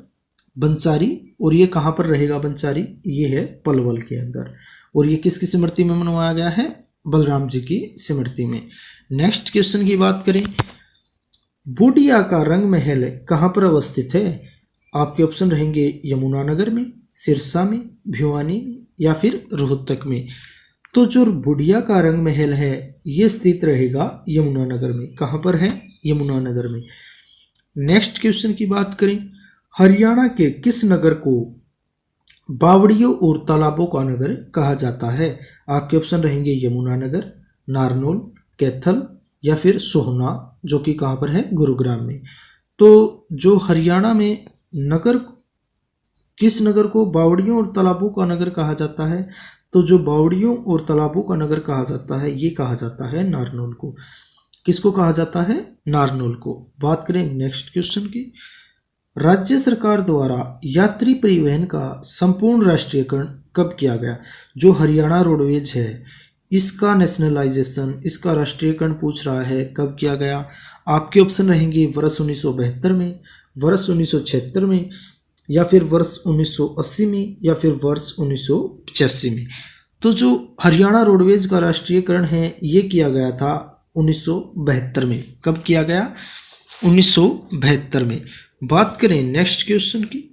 बंचारी। और ये कहाँ पर रहेगा बंचारी? ये है पलवल के अंदर। और ये किसकी स्मृति में बनवाया गया है? बलराम जी की स्मृति में। नेक्स्ट क्वेश्चन की बात करें, बूडिया का रंग महल कहाँ पर अवस्थित है? आपके ऑप्शन रहेंगे यमुनानगर में, सिरसा में, भिवानी में या फिर रोहतक में। तो जो बूडिया का रंग महल है ये स्थित रहेगा यमुनानगर में। कहाँ पर है? यमुनानगर में। नेक्स्ट क्वेश्चन की बात करें, हरियाणा के किस नगर को बावड़ियों और तालाबों का नगर कहा जाता है? आपके ऑप्शन रहेंगे यमुनानगर, नारनौल, कैथल या फिर सोहना, जो कि कहाँ पर है? गुरुग्राम में। तो जो हरियाणा में नगर, किस नगर को बावड़ियों और तालाबों का नगर कहा जाता है? तो जो बावड़ियों और तालाबों का नगर कहा जाता है ये कहा जाता है नारनौल को। किसको कहा जाता है? नारनौल को। बात करें नेक्स्ट क्वेश्चन की, राज्य सरकार द्वारा यात्री परिवहन का संपूर्ण राष्ट्रीयकरण कब किया गया? जो हरियाणा रोडवेज है इसका नेशनलाइजेशन, इसका राष्ट्रीयकरण पूछ रहा है, कब किया गया? आपके ऑप्शन रहेंगे वर्ष 1972 में, वर्ष 1976 में या फिर वर्ष 1980 में या फिर वर्ष 1985 में। तो जो हरियाणा रोडवेज का राष्ट्रीयकरण है ये किया गया था 1972 में। कब किया गया? 1972 में। बात करें नेक्स्ट क्वेश्चन की,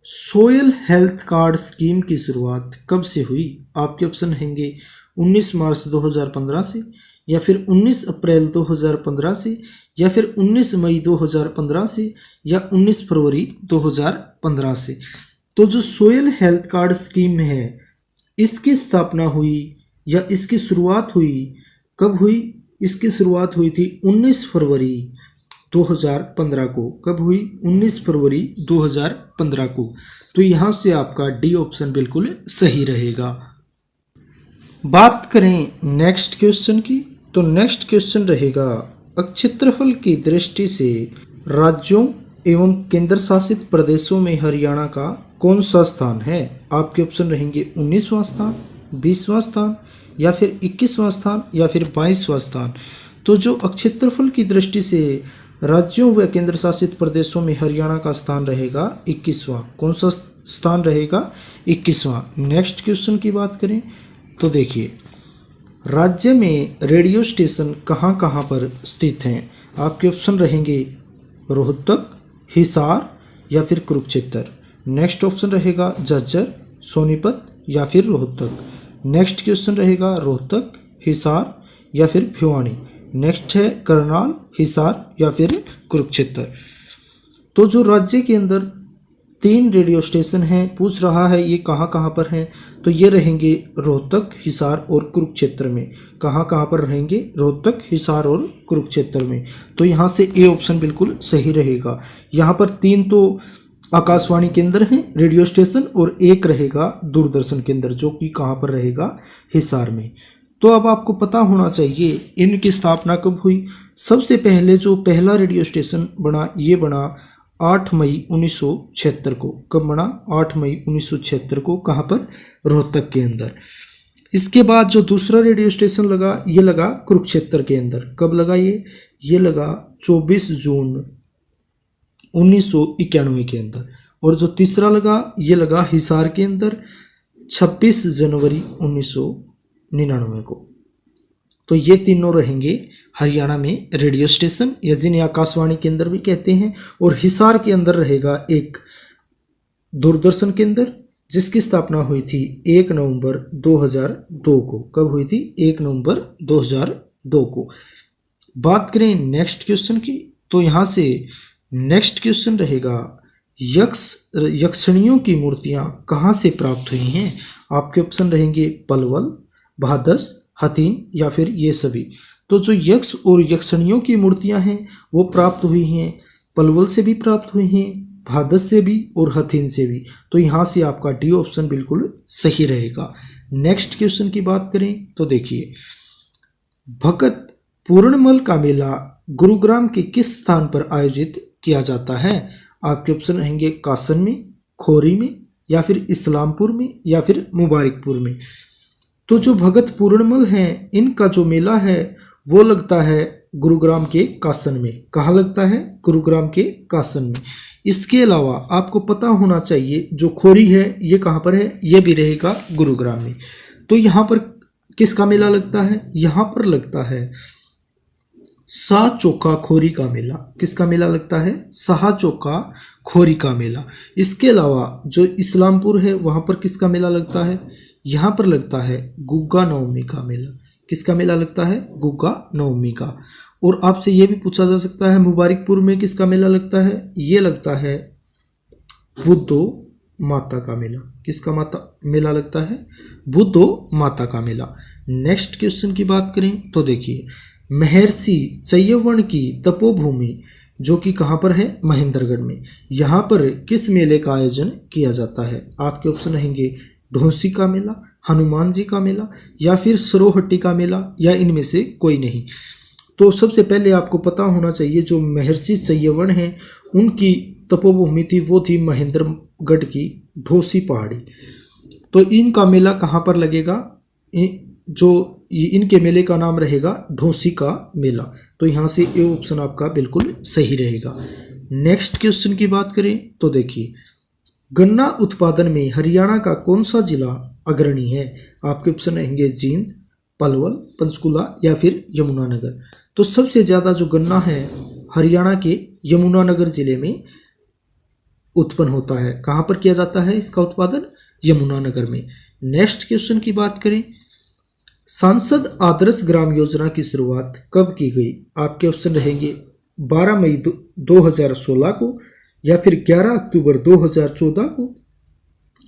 सोयल हेल्थ कार्ड स्कीम की शुरुआत कब से हुई? आपके ऑप्शन रहेंगे 19 मार्च 2015 से या फिर 19 अप्रैल 2015 से या फिर 19 मई 2015 से या 19 फरवरी 2015 से। तो जो सोयल हेल्थ कार्ड स्कीम है इसकी स्थापना हुई या इसकी शुरुआत हुई कब हुई? इसकी शुरुआत हुई थी 19 फरवरी 2015 को। कब हुई? 19 फरवरी 2015 को। तो यहाँ से आपका डी ऑप्शन बिल्कुल सही रहेगा। बात करें नेक्स्ट क्वेश्चन की, तो नेक्स्ट क्वेश्चन रहेगा, क्षेत्रफल की दृष्टि से राज्यों एवं केंद्र शासित प्रदेशों में हरियाणा का कौन सा स्थान है? आपके ऑप्शन रहेंगे 19वां स्थान, 20वां स्थान या फिर 21वां स्थान या फिर 22वां स्थान। तो जो क्षेत्रफल की दृष्टि से राज्यों व केंद्र शासित प्रदेशों में हरियाणा का स्थान रहेगा 21वां। कौन सा स्थान रहेगा? 21वां। नेक्स्ट क्वेश्चन की बात करें तो देखिए, राज्य में रेडियो स्टेशन कहाँ कहाँ पर स्थित हैं? आपके ऑप्शन रहेंगे रोहतक, हिसार या फिर कुरुक्षेत्र। नेक्स्ट ऑप्शन रहेगा झज्जर, सोनीपत या फिर रोहतक। नेक्स्ट क्वेश्चन रहेगा रोहतक, हिसार या फिर भिवानी। नेक्स्ट है करनाल, हिसार या फिर कुरुक्षेत्र। तो जो राज्य के अंदर 3 रेडियो स्टेशन हैं, पूछ रहा है ये कहाँ कहाँ पर हैं, तो ये रहेंगे रोहतक, हिसार और कुरुक्षेत्र में। कहाँ कहाँ पर रहेंगे? रोहतक, हिसार और कुरुक्षेत्र में। तो यहाँ से ए ऑप्शन बिल्कुल सही रहेगा। यहाँ पर 3 तो आकाशवाणी केंद्र हैं, रेडियो स्टेशन, और एक रहेगा दूरदर्शन केंद्र, जो कि कहाँ पर रहेगा? हिसार में। तो अब आपको पता होना चाहिए इनकी स्थापना कब हुई। सबसे पहले जो पहला रेडियो स्टेशन बना, ये बना 8 मई 1976 को। कब बना? 8 मई 1976 को। कहाँ पर? रोहतक के अंदर। इसके बाद जो दूसरा रेडियो स्टेशन लगा, ये लगा कुरुक्षेत्र के अंदर। कब लगा ये लगा 24 जून 1991 के अंदर। और जो तीसरा लगा, ये लगा हिसार के अंदर 26 जनवरी 1999 को। तो ये तीनों रहेंगे हरियाणा में रेडियो स्टेशन, या जिन्हें आकाशवाणी केंद्र भी कहते हैं। और हिसार के अंदर रहेगा एक दूरदर्शन केंद्र, जिसकी स्थापना हुई थी 1 नवंबर 2002 को। कब हुई थी? 1 नवंबर 2002 को। बात करें नेक्स्ट क्वेश्चन की, तो यहाँ से नेक्स्ट क्वेश्चन रहेगा यक्षिणियों की मूर्तियाँ कहाँ से प्राप्त हुई हैं? आपके ऑप्शन रहेंगे पलवल, भादस, हथीन या फिर ये सभी। तो जो यक्ष और यक्षिणियों की मूर्तियां हैं वो प्राप्त हुई हैं पलवल से भी प्राप्त हुई हैं, भादस से भी और हथीन से भी। तो यहाँ से आपका डी ऑप्शन बिल्कुल सही रहेगा। नेक्स्ट क्वेश्चन की बात करें तो देखिए, भगत पूर्णमल का मेला गुरुग्राम के किस स्थान पर आयोजित किया जाता है? आपके ऑप्शन रहेंगे कासन में, खोरी में या फिर इस्लामपुर में या फिर मुबारकपुर में। तो जो भगत पूर्णमल हैं, इनका जो मेला है वो लगता है गुरुग्राम के कासन में। कहाँ लगता है? गुरुग्राम के कासन में। इसके अलावा आपको पता होना चाहिए जो खोरी है ये कहाँ पर है? ये भी रहेगा गुरुग्राम में। तो यहाँ पर किसका मेला लगता है? यहाँ पर लगता है शाह चौका खोरी का मेला। किसका मेला लगता है? शाह चौका खोरी का मेला। इसके अलावा जो इस्लामपुर है वहाँ पर किसका मेला लगता है? यहाँ पर लगता है गुग्गा नवमी का मेला। किसका मेला लगता है? गुग्गा नवमी का। और आपसे ये भी पूछा जा सकता है मुबारकपुर में किसका मेला लगता है? ये लगता है बुद्धो माता का मेला। किसका मेला लगता है? बुद्धो माता का मेला। नेक्स्ट क्वेश्चन की बात करें तो देखिए, महर्षि चयवण की तपोभूमि जो कि कहाँ पर है? महेंद्रगढ़ में। यहाँ पर किस मेले का आयोजन किया जाता है? आपके ऑप्शन रहेंगे ढोंसी का मेला, हनुमान जी का मेला या फिर सरोहट्टी का मेला, या इनमें से कोई नहीं। तो सबसे पहले आपको पता होना चाहिए जो महर्षि चयवण हैं उनकी तपोभूमि थी वो थी महेंद्रगढ़ की ढोंसी पहाड़ी। तो इनका मेला कहाँ पर लगेगा? जो इनके मेले का नाम रहेगा ढोंसी का मेला। तो यहाँ से ये ऑप्शन आपका बिल्कुल सही रहेगा। नेक्स्ट क्वेश्चन की बात करें तो देखिए, गन्ना उत्पादन में हरियाणा का कौन सा जिला अग्रणी है? आपके ऑप्शन रहेंगे जींद, पलवल, पंचकुला या फिर यमुनानगर। तो सबसे ज़्यादा जो गन्ना है हरियाणा के यमुनानगर जिले में उत्पन्न होता है। कहाँ पर किया जाता है इसका उत्पादन? यमुनानगर में। नेक्स्ट क्वेश्चन की बात करें, सांसद आदर्श ग्राम योजना की शुरुआत कब की गई? आपके ऑप्शन रहेंगे 12 मई 2016 को, या फिर 11 अक्टूबर 2014 को,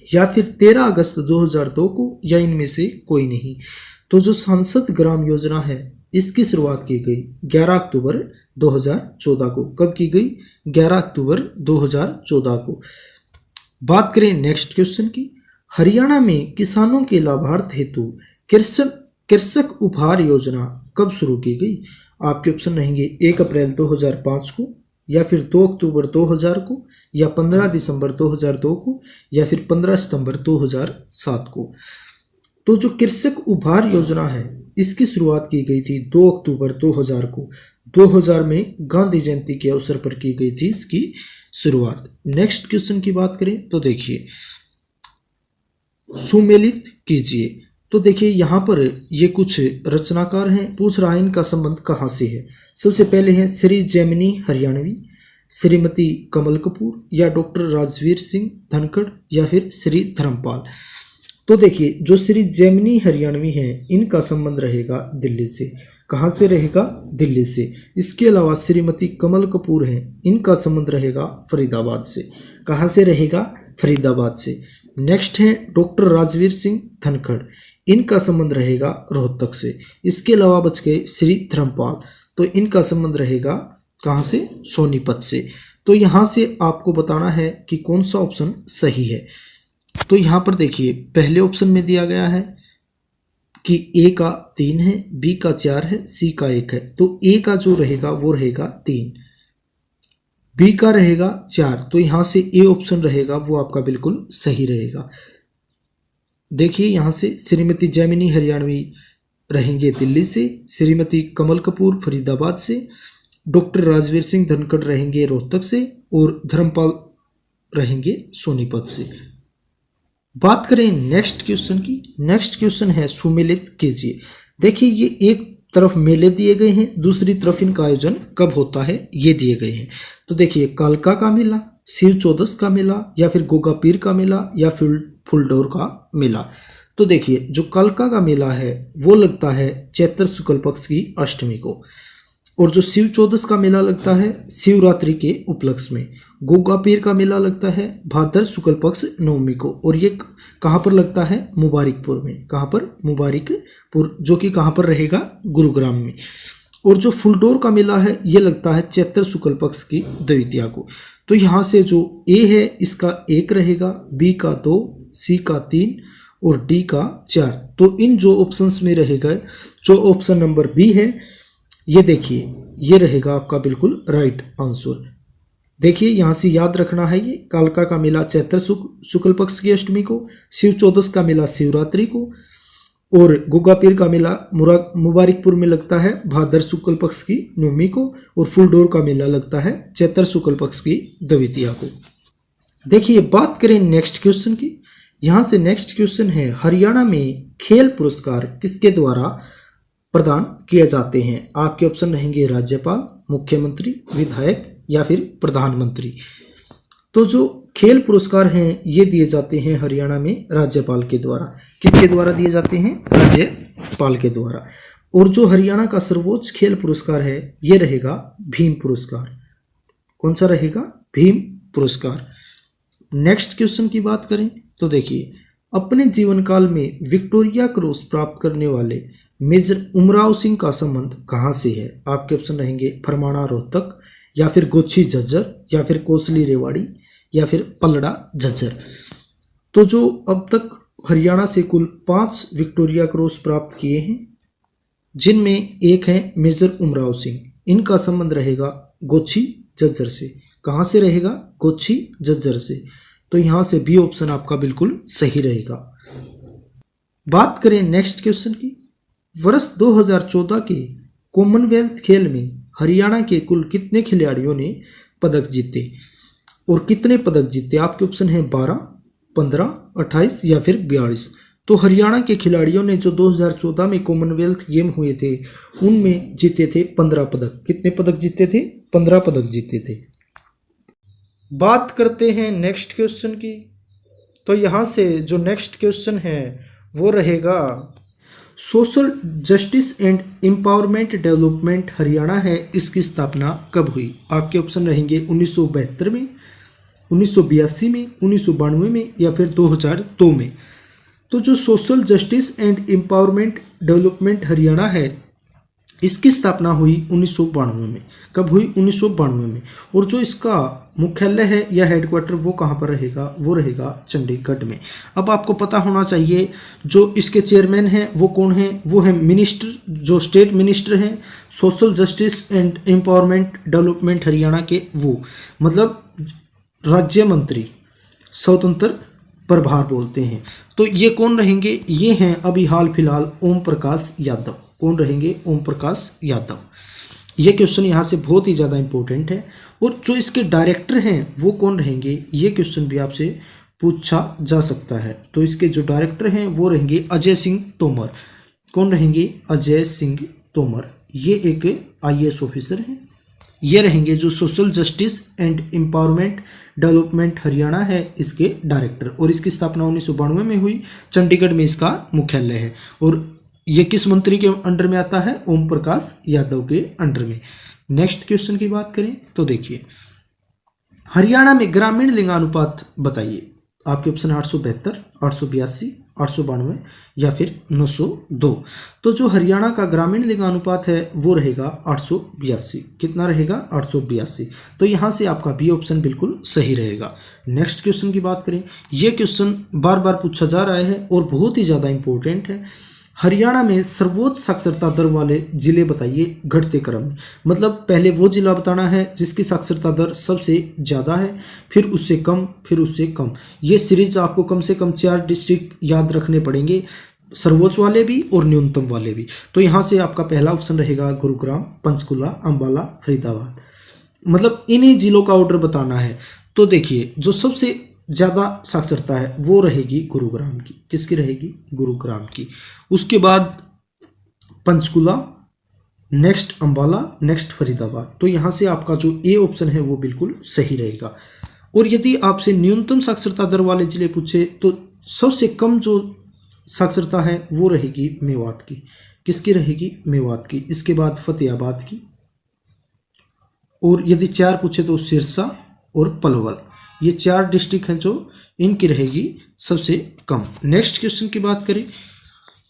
या फिर 13 अगस्त 2002 को, या इनमें से कोई नहीं। तो जो सांसद ग्राम योजना है इसकी शुरुआत की गई 11 अक्टूबर 2014 को। कब की गई? 11 अक्टूबर 2014 को। बात करें नेक्स्ट क्वेश्चन की, हरियाणा में किसानों के लाभार्थ हेतु कृषक उपहार योजना कब शुरू की गई? आपके ऑप्शन रहेंगे 1 अप्रैल 2005 को, या फिर 2 अक्टूबर 2000 को, या 15 दिसंबर 2002 को, या फिर 15 सितंबर 2007 को। तो जो कृषक उपहार योजना है इसकी शुरुआत की गई थी 2 अक्टूबर 2000 को। 2000 में गांधी जयंती के अवसर पर की गई थी इसकी शुरुआत। नेक्स्ट क्वेश्चन की बात करें तो देखिए, सुमेलित कीजिए। तो देखिए यहाँ पर ये कुछ रचनाकार हैं, पूछ रहा है इनका संबंध कहाँ से है। सबसे पहले है श्री जैमिनी हरियाणवी, श्रीमती कमल कपूर, या डॉक्टर राजवीर सिंह धनखड़, या फिर श्री धर्मपाल। तो देखिए जो श्री जैमिनी हरियाणवी हैं इनका संबंध रहेगा दिल्ली से। कहाँ से रहेगा? दिल्ली से। इसके अलावा श्रीमती कमल कपूर हैं, इनका संबंध रहेगा फरीदाबाद से। कहाँ से रहेगा? फरीदाबाद से। नेक्स्ट है डॉक्टर राजवीर सिंह धनखड़, इनका संबंध रहेगा रोहतक से। इसके अलावा बच गए श्री धर्मपाल, तो इनका संबंध रहेगा कहाँ से? सोनीपत से। तो यहाँ से आपको बताना है कि कौन सा ऑप्शन सही है। तो यहाँ पर देखिए पहले ऑप्शन में दिया गया है कि ए का 3 है, बी का 4 है, सी का 1 है। तो ए का जो रहेगा वो रहेगा 3, बी का रहेगा 4। तो यहाँ से ए ऑप्शन रहेगा वो आपका बिल्कुल सही रहेगा। देखिए यहाँ से श्रीमती जैमिनी हरियाणवी रहेंगे दिल्ली से, श्रीमती कमल कपूर फरीदाबाद से, डॉक्टर राजवीर सिंह धनखड़ रहेंगे रोहतक से, और धर्मपाल रहेंगे सोनीपत से। बात करें नेक्स्ट क्वेश्चन की। नेक्स्ट क्वेश्चन है सुमेलित कीजिए। देखिए ये एक तरफ मेले दिए गए हैं, दूसरी तरफ इनका आयोजन कब होता है ये दिए गए हैं। तो देखिए कालका का मेला, शिव चौदस का मेला, या फिर गोगा पीर का मेला, या फिर फुलडोर का मेला। तो देखिए जो कालका का मेला है वो लगता है चैत्र शुक्ल पक्ष की अष्टमी को, और जो शिव चौदस का मेला लगता है शिवरात्रि के उपलक्ष्य में। गोगा पीर का मेला लगता है भाद्र शुक्ल पक्ष नवमी को, और ये कहाँ पर लगता है? मुबारिकपुर में। कहाँ पर? मुबारिकपुर, जो कि कहाँ पर रहेगा? गुरुग्राम में। और जो फुलडोर का मेला है ये लगता है चैत्र शुक्ल पक्ष की द्वितीया को। तो यहाँ से जो ए है इसका 1 रहेगा, बी का 2, सी का 3 और डी का 4। तो इन जो ऑप्शंस में रहेगा, जो ऑप्शन नंबर बी है ये देखिए ये रहेगा आपका बिल्कुल राइट आंसर। देखिए यहाँ से याद रखना है, ये कालका का मेला चैत्र शुक्ल पक्ष की अष्टमी को, शिव चौदस का मेला शिवरात्रि को, और गोगा पीर का मेला मुबारिकपुर में लगता है भाद्र शुक्ल पक्ष की नवमी को, और फुलडोर का मेला लगता है चैत्र शुक्ल पक्ष की द्वितीया को। देखिए बात करें नेक्स्ट क्वेश्चन की। यहाँ से नेक्स्ट क्वेश्चन है, हरियाणा में खेल पुरस्कार किसके द्वारा प्रदान किए जाते हैं? आपके ऑप्शन रहेंगे राज्यपाल, मुख्यमंत्री, विधायक, या फिर प्रधानमंत्री। तो जो खेल पुरस्कार हैं ये दिए जाते हैं हरियाणा में राज्यपाल के द्वारा। किसके द्वारा दिए जाते हैं? राज्यपाल के द्वारा। और जो हरियाणा का सर्वोच्च खेल पुरस्कार है ये रहेगा भीम पुरस्कार। कौन सा रहेगा? भीम पुरस्कार। नेक्स्ट क्वेश्चन की बात करें तो देखिए, अपने जीवन काल में विक्टोरिया क्रॉस प्राप्त करने वाले मेजर उमराव सिंह का संबंध कहाँ से है? आपके ऑप्शन रहेंगे फरमाना रोहतक, या फिर गोछी झज्जर, या फिर कोसली रेवाड़ी, या फिर पलड़ा झज्जर। तो जो अब तक हरियाणा से कुल 5 विक्टोरिया क्रॉस प्राप्त किए हैं, जिनमें एक है मेजर उमराव सिंह, इनका संबंध रहेगा गोछी झज्जर से। कहाँ से रहेगा? गोछी झज्जर से। तो यहाँ से बी ऑप्शन आपका बिल्कुल सही रहेगा। बात करें नेक्स्ट क्वेश्चन की। वर्ष 2014 के कॉमनवेल्थ खेल में हरियाणा के कुल कितने खिलाड़ियों ने पदक जीते, और कितने पदक जीते? आपके ऑप्शन है 12, 15, 28 या फिर 42। तो हरियाणा के खिलाड़ियों ने जो 2014 में कॉमनवेल्थ गेम हुए थे उनमें जीते थे 15 पदक। कितने पदक जीते थे? 15 पदक जीते थे। बात करते हैं नेक्स्ट क्वेश्चन की। तो यहाँ से जो नेक्स्ट क्वेश्चन है वो रहेगा, social justice and empowerment development Haryana है, इसकी स्थापना कब हुई? आपके ऑप्शन रहेंगे 1972 में, 1982 में, 1992 में, या फिर 2002 में। तो जो social justice and empowerment development Haryana है इसकी स्थापना हुई 1992 में। कब हुई? 1992 में। और जो इसका मुख्यालय है या हेडक्वार्टर वो कहाँ पर रहेगा? वो रहेगा चंडीगढ़ में। अब आपको पता होना चाहिए जो इसके चेयरमैन हैं वो कौन हैं? वो है मिनिस्टर, जो स्टेट मिनिस्टर हैं social justice and empowerment development Haryana के, वो मतलब राज्य मंत्री, स्वतंत्र प्रभार बोलते हैं। तो ये कौन रहेंगे? ये हैं अभी हाल फिलहाल ओम प्रकाश यादव। कौन रहेंगे? ओम प्रकाश यादव। ये क्वेश्चन यहाँ से बहुत ही ज़्यादा इंपॉर्टेंट है। और जो इसके डायरेक्टर हैं वो कौन रहेंगे? ये क्वेश्चन भी आपसे पूछा जा सकता है। तो इसके जो डायरेक्टर हैं वो रहेंगे अजय सिंह तोमर। कौन रहेंगे? अजय सिंह तोमर। ये एक IAS ऑफिसर हैं। ये रहेंगे जो social justice and empowerment development Haryana है इसके डायरेक्टर। और इसकी स्थापना 1992 में हुई। चंडीगढ़ में इसका मुख्यालय है। और ये किस मंत्री के अंडर में आता है? ओम प्रकाश यादव के अंडर में। नेक्स्ट क्वेश्चन की बात करें तो देखिए, हरियाणा में ग्रामीण लिंगानुपात बताइए। आपके ऑप्शन 872, 882, 892 या फिर 902। तो जो हरियाणा का ग्रामीण लिंगानुपात है वो रहेगा 882। कितना रहेगा? 882। तो यहाँ से आपका बी ऑप्शन बिल्कुल सही रहेगा। नेक्स्ट क्वेश्चन की बात करें, ये क्वेश्चन बार बार पूछा जा रहा है और बहुत ही ज़्यादा इंपॉर्टेंट है। हरियाणा में सर्वोच्च साक्षरता दर वाले जिले बताइए घटते क्रम में। मतलब पहले वो जिला बताना है जिसकी साक्षरता दर सबसे ज़्यादा है, फिर उससे कम, फिर उससे कम। ये सीरीज आपको कम से कम 4 डिस्ट्रिक्ट याद रखने पड़ेंगे, सर्वोच्च वाले भी और न्यूनतम वाले भी। तो यहाँ से आपका पहला ऑप्शन रहेगा गुरुग्राम, पंचकुला, अम्बाला, फरीदाबाद। मतलब इन्हीं जिलों का ऑर्डर बताना है। तो देखिए जो सबसे ज़्यादा साक्षरता है वो रहेगी गुरुग्राम की। किसकी रहेगी? गुरुग्राम की। उसके बाद पंचकुला, नेक्स्ट अम्बाला, नेक्स्ट फरीदाबाद। तो यहाँ से आपका जो ए ऑप्शन है वो बिल्कुल सही रहेगा। और यदि आपसे न्यूनतम साक्षरता दर वाले जिले पूछे तो सबसे कम जो साक्षरता है वो रहेगी मेवात की। किसकी रहेगी? मेवात की। इसके बाद फतेहाबाद की। और यदि 4 पूछे तो सिरसा और पलवल। ये 4 डिस्ट्रिक्ट हैं जो इनकी रहेगी सबसे कम। नेक्स्ट क्वेश्चन की बात करें,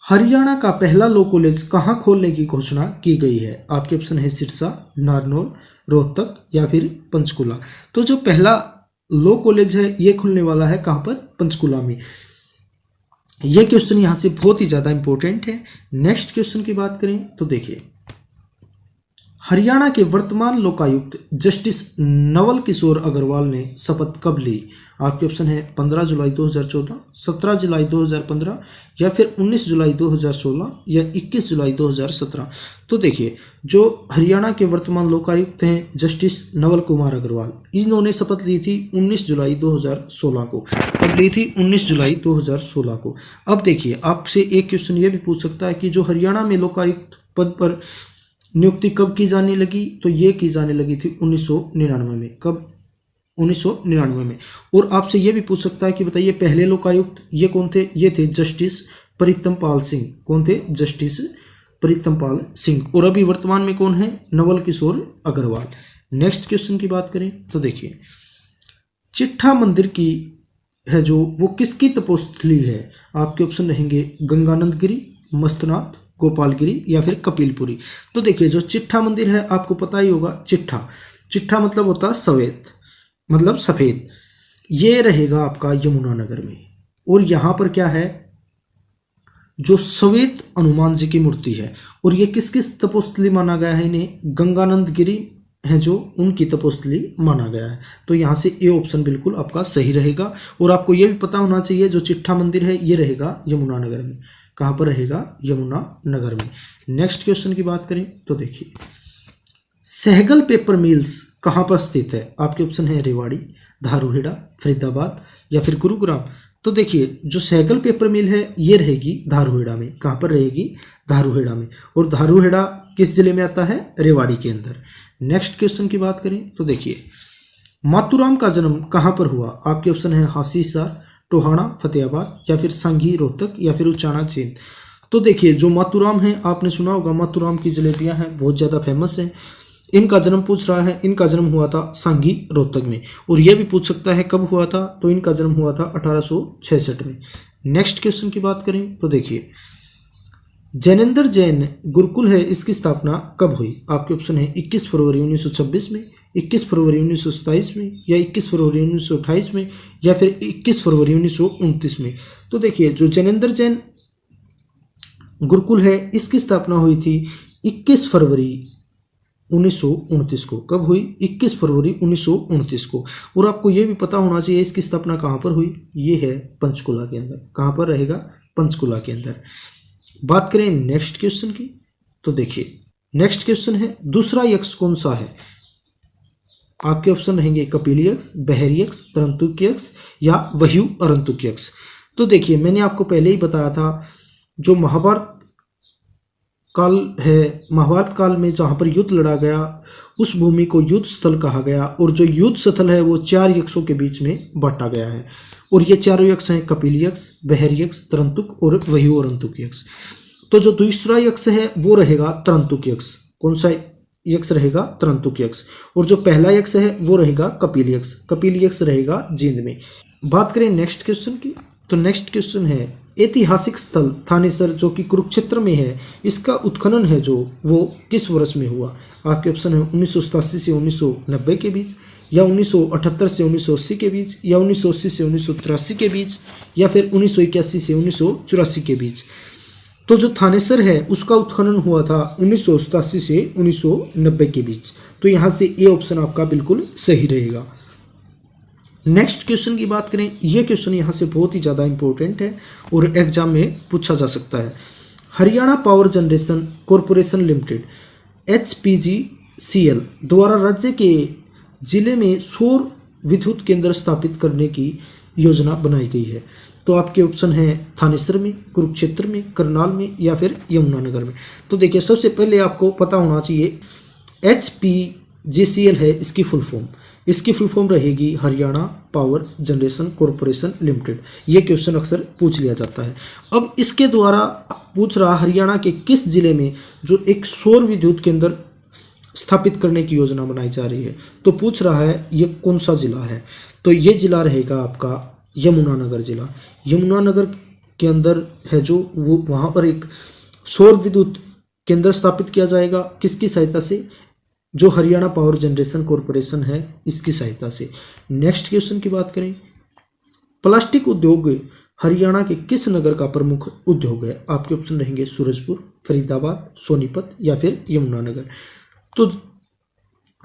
हरियाणा का पहला लॉ कॉलेज कहाँ खोलने की घोषणा की गई है? आपके ऑप्शन है सिरसा, नारनौल, रोहतक या फिर पंचकुला। तो जो पहला लॉ कॉलेज है ये खुलने वाला है कहाँ पर? पंचकुला में। यह क्वेश्चन यहाँ से बहुत ही ज़्यादा इंपॉर्टेंट है। नेक्स्ट क्वेश्चन की बात करें तो देखिए, हरियाणा के वर्तमान लोकायुक्त जस्टिस नवल किशोर अग्रवाल ने शपथ कब ली? आपके ऑप्शन है 15 जुलाई 2014, 17 जुलाई 2015 या फिर 19 जुलाई 2016 या 21 जुलाई 2017। तो देखिए जो हरियाणा के वर्तमान लोकायुक्त हैं जस्टिस नवल कुमार अग्रवाल, इन्होंने शपथ ली थी 19 जुलाई 2016 को। कब ली थी? 19 जुलाई 2016 को। अब देखिए आपसे एक क्वेश्चन ये भी पूछ सकता है कि जो हरियाणा में लोकायुक्त पद पर नियुक्ति कब की जाने लगी? तो ये की जाने लगी थी 1999 में। कब? 1999 में। और आपसे ये भी पूछ सकता है कि बताइए पहले लोकायुक्त ये कौन थे? ये थे जस्टिस प्रीतम पाल सिंह। कौन थे? जस्टिस प्रीतम पाल सिंह। और अभी वर्तमान में कौन है? नवल किशोर अग्रवाल। नेक्स्ट क्वेश्चन की बात करें तो देखिए, चिट्ठा मंदिर की है जो वो किसकी तपोस्थली है? आपके ऑप्शन रहेंगे गंगानंद गिरी, मस्तनाथ, गोपालगिरी या फिर कपिलपुरी। तो देखिए जो चिट्ठा मंदिर है आपको पता ही होगा, चिट्ठा मतलब होता है सफेद, मतलब सफेद। ये रहेगा आपका यमुनानगर में। और यहाँ पर क्या है? जो श्वेत हनुमान जी की मूर्ति है। और ये किस किस तपोस्थली माना गया है? इन्हें गंगानंद गिरी है जो उनकी तपोस्थली माना गया है। तो यहाँ से ए ऑप्शन बिल्कुल आपका सही रहेगा। और आपको ये भी पता होना चाहिए जो चिट्ठा मंदिर है ये रहेगा यमुनानगर में। कहाँ पर रहेगा? यमुनानगर में। नेक्स्ट क्वेश्चन की बात करें तो देखिए, सहगल पेपर मिल्स कहाँ पर स्थित है? आपके ऑप्शन है रेवाड़ी, धारूहेड़ा, फरीदाबाद या फिर गुरुग्राम। तो देखिए जो सहगल पेपर मिल है ये रहेगी धारूहेड़ा में। कहाँ पर रहेगी? धारूहेड़ा में। और धारूहेड़ा किस जिले में आता है? रेवाड़ी के अंदर। नेक्स्ट क्वेश्चन की बात करें तो देखिए, मातूराम का जन्म कहाँ पर हुआ? आपके ऑप्शन है हासीसार, टोहाना, फतेहाबाद या फिर सांगी, रोहतक या फिर उचाना, चींद। तो देखिए जो मातूराम है आपने सुना होगा, मातूराम की जलेबियां हैं बहुत ज़्यादा फेमस हैं। इनका जन्म पूछ रहा है, इनका जन्म हुआ था सांगी, रोहतक में। और यह भी पूछ सकता है कब हुआ था? तो इनका जन्म हुआ था 1866 में। नेक्स्ट क्वेश्चन की बात करें तो देखिए, जैनेंद्र जैन गुरुकुल है इसकी स्थापना कब हुई? आपके ऑप्शन है 21 फरवरी 1926 में, 21 फरवरी 1927 में या 21 फरवरी 1928 में या फिर 21 फरवरी 1929 में। तो देखिए जो जैनेंद्र जैन गुरुकुल है इसकी स्थापना हुई थी 21 फरवरी 1929 को। कब हुई? 21 फरवरी 1929 को। और आपको ये भी पता होना चाहिए इसकी स्थापना कहाँ पर हुई। ये है पंचकुला के अंदर। कहाँ पर रहेगा? पंचकुला के अंदर। बात करें नेक्स्ट क्वेश्चन की, तो देखिए नेक्स्ट क्वेश्चन है दूसरा यक्ष कौन सा है। आपके ऑप्शन रहेंगे कपिल यक्ष, बहरी यक्ष, तरंतुक यक्ष या वह्यू अरंतुक यक्ष। तो देखिए मैंने आपको पहले ही बताया था, जो महाभारत काल है, महाभारत काल में जहाँ पर युद्ध लड़ा गया उस भूमि को युद्ध स्थल कहा गया, और जो युद्ध स्थल है वो 4 यक्षों के बीच में बांटा गया है, और ये चारों यक्ष हैं कपिल यक्ष, बहरी यक्ष, तरंतुक और वह्यू अरंतुक यक्ष। तो जो दूसरा यक्ष है वो रहेगा तरंतुक यक्ष। कौन सा यक्ष रहेगा? तरंतुक यक्ष। और जो पहला यक्ष है वो रहेगा कपिल यक्ष। कपिल यक्ष रहेगा जींद में। बात करें नेक्स्ट क्वेश्चन की, तो नेक्स्ट क्वेश्चन है ऐतिहासिक स्थल थानेसर जो कि कुरुक्षेत्र में है, इसका उत्खनन है जो वो किस वर्ष में हुआ। आपके ऑप्शन है 1987 से 1990 के बीच, या 1978 से 1980 के बीच, या 1980 से 1983 के बीच, या फिर 1981 से 1984 के बीच। तो जो थानेसर है उसका उत्खनन हुआ था 1987 से 1990 के बीच। तो यहाँ से ये ऑप्शन आपका बिल्कुल सही रहेगा। नेक्स्ट क्वेश्चन की बात करें, ये क्वेश्चन यहाँ से बहुत ही ज़्यादा इंपॉर्टेंट है और एग्जाम में पूछा जा सकता है। Haryana power generation corporation limited HPGCL द्वारा राज्य के जिले में सौर विद्युत केंद्र स्थापित करने की योजना बनाई गई है। तो आपके ऑप्शन है थानेसर में, कुरुक्षेत्र में, करनाल में या फिर यमुनानगर में। तो देखिए सबसे पहले आपको पता होना चाहिए HPGCL है इसकी फुल फॉर्म। इसकी फुल फॉर्म रहेगी Haryana power generation corporation limited. ये क्वेश्चन अक्सर पूछ लिया जाता है। अब इसके द्वारा पूछ रहा हरियाणा के किस जिले में जो एक सौर विद्युत केंद्र स्थापित करने की योजना बनाई जा रही है, तो पूछ रहा है ये कौन सा जिला है। तो ये जिला रहेगा आपका यमुनानगर जिला। यमुनानगर के अंदर है जो वो, वहाँ पर एक सौर विद्युत केंद्र स्थापित किया जाएगा। किसकी सहायता से? जो हरियाणा पावर जनरेशन कॉरपोरेशन है इसकी सहायता से। नेक्स्ट क्वेश्चन की बात करें, प्लास्टिक उद्योग हरियाणा के किस नगर का प्रमुख उद्योग है। आपके ऑप्शन रहेंगे सूरजपुर, फरीदाबाद, सोनीपत या फिर यमुनानगर। तो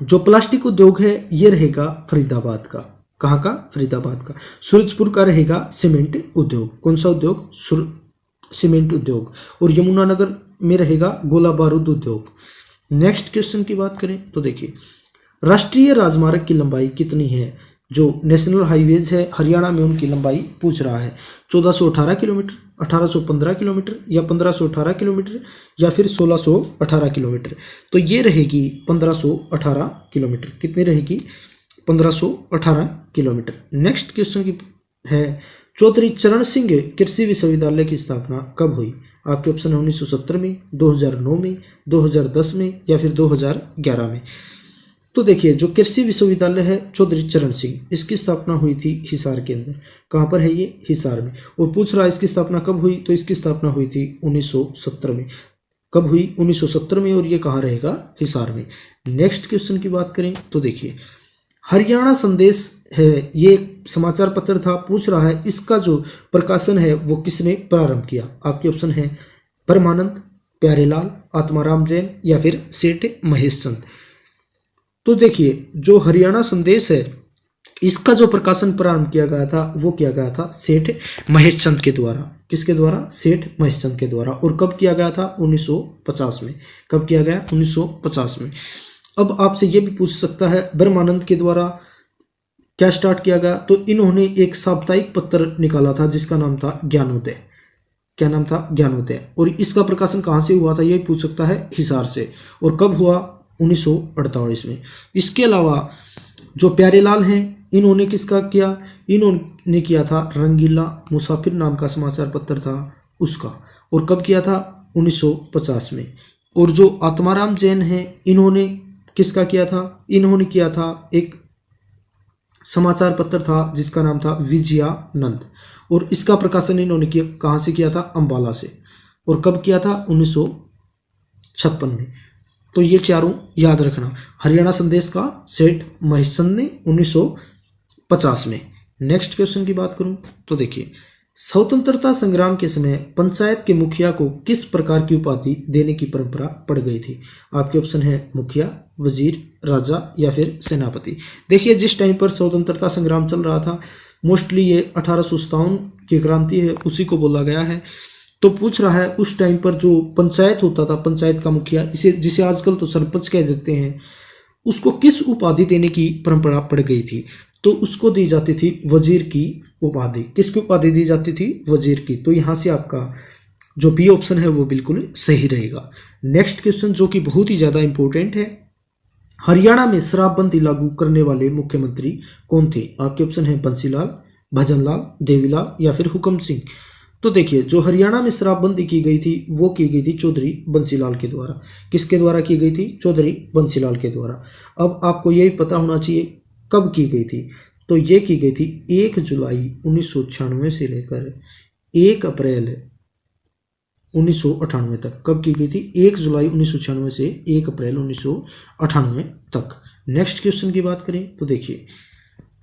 जो प्लास्टिक उद्योग है ये रहेगा फरीदाबाद का। कहाँ का? फरीदाबाद का। सूरजपुर का रहेगा सीमेंट उद्योग। कौन सा उद्योग? सीमेंट उद्योग। और यमुनानगर में रहेगा गोला बारूद उद्योग। नेक्स्ट क्वेश्चन की बात करें तो देखिए राष्ट्रीय राजमार्ग की लंबाई कितनी है। जो नेशनल हाईवेज है हरियाणा में उनकी लंबाई पूछ रहा है। 1418 किलोमीटर, 1815 किलोमीटर या 1518 किलोमीटर या फिर 1618 किलोमीटर। तो ये रहेगी 1518 किलोमीटर। कितनी रहेगी? 1518 किलोमीटर। नेक्स्ट क्वेश्चन की है चौधरी चरण सिंह कृषि विश्वविद्यालय की स्थापना कब हुई। आपके ऑप्शन है 1970 में, 2009 में, 2010 में या फिर 2011 में। तो देखिए जो कृषि विश्वविद्यालय है चौधरी चरण सिंह, इसकी स्थापना हुई थी हिसार के अंदर। कहाँ पर है ये? हिसार में। और पूछ रहा है इसकी स्थापना कब हुई, तो इसकी स्थापना हुई थी 1970 में। कब हुई? 1970 में। और ये कहाँ रहेगा? हिसार में। नेक्स्ट क्वेश्चन की बात करें तो देखिए हरियाणा संदेश है ये एक समाचार पत्र था। पूछ रहा है इसका जो प्रकाशन है वो किसने प्रारंभ किया। आपके ऑप्शन है परमानंद, प्यारेलाल, आत्माराम जैन या फिर सेठ महेश चंद। तो देखिए जो हरियाणा संदेश है इसका जो प्रकाशन प्रारंभ किया गया था वो किया गया था सेठ महेश चंद के द्वारा। किसके द्वारा? सेठ महेश चंद के द्वारा। और कब किया गया था? 1950 में। कब किया गया? 1950 में। अब आपसे ये भी पूछ सकता है ब्रह्मानंद के द्वारा क्या स्टार्ट किया गया, तो इन्होंने एक साप्ताहिक पत्र निकाला था जिसका नाम था ज्ञानोदय। क्या नाम था? ज्ञानोदय। और इसका प्रकाशन कहाँ से हुआ था ये पूछ सकता है, हिसार से। और कब हुआ? 1948 में। इसके अलावा जो प्यारेलाल हैं इन्होंने किसका किया? इन्होंने किया था रंगीला मुसाफिर नाम का समाचार पत्र था उसका। और कब किया था? 1950 में। और जो आत्माराम जैन हैं इन्होंने किसका किया था? इन्होंने किया था एक समाचार पत्र था जिसका नाम था विजयानंद। और इसका प्रकाशन इन्होंने किया कहाँ से किया था? अंबाला से। और कब किया था? 1956 में। तो ये चारों याद रखना। हरियाणा संदेश का सेठ महेश चंद ने 1950 में। नेक्स्ट क्वेश्चन की बात करूं तो देखिए स्वतंत्रता संग्राम के समय पंचायत के मुखिया को किस प्रकार की उपाधि देने की परंपरा पड़ गई थी? आपके ऑप्शन है मुखिया, वजीर, राजा या फिर सेनापति। देखिए, जिस टाइम पर स्वतंत्रता संग्राम चल रहा था, मोस्टली ये 1857 की क्रांति है, उसी को बोला गया है। तो पूछ रहा है उस टाइम पर जो पंचायत होता था, पंचायत का मुखिया, इसे जिसे आजकल तो सरपंच कह देते हैं, उसको किस उपाधि देने की परंपरा पड़ गई थी? तो उसको दी जाती थी वजीर की उपाधि। किसकी उपाधि दी जाती थी? वजीर की। तो यहाँ से आपका जो बी ऑप्शन है वो बिल्कुल सही रहेगा। नेक्स्ट क्वेश्चन जो कि बहुत ही ज़्यादा इंपॉर्टेंट है, हरियाणा में शराबबंदी लागू करने वाले मुख्यमंत्री कौन थे? आपके ऑप्शन है बंसीलाल, भजनलाल, देवीलाल या फिर हुकम सिंह। तो देखिए, जो हरियाणा में शराबबंदी की गई थी वो की गई थी चौधरी बंसीलाल के द्वारा। किसके द्वारा की गई थी? चौधरी बंसीलाल के द्वारा। अब आपको यही पता होना चाहिए कब की गई थी। तो ये की गई थी 1 जुलाई 1996 से लेकर 1 अप्रैल 1998 तक। कब की गई थी? 1 जुलाई 1996 से 1 अप्रैल 1998 तक। नेक्स्ट क्वेश्चन की बात करें तो देखिए,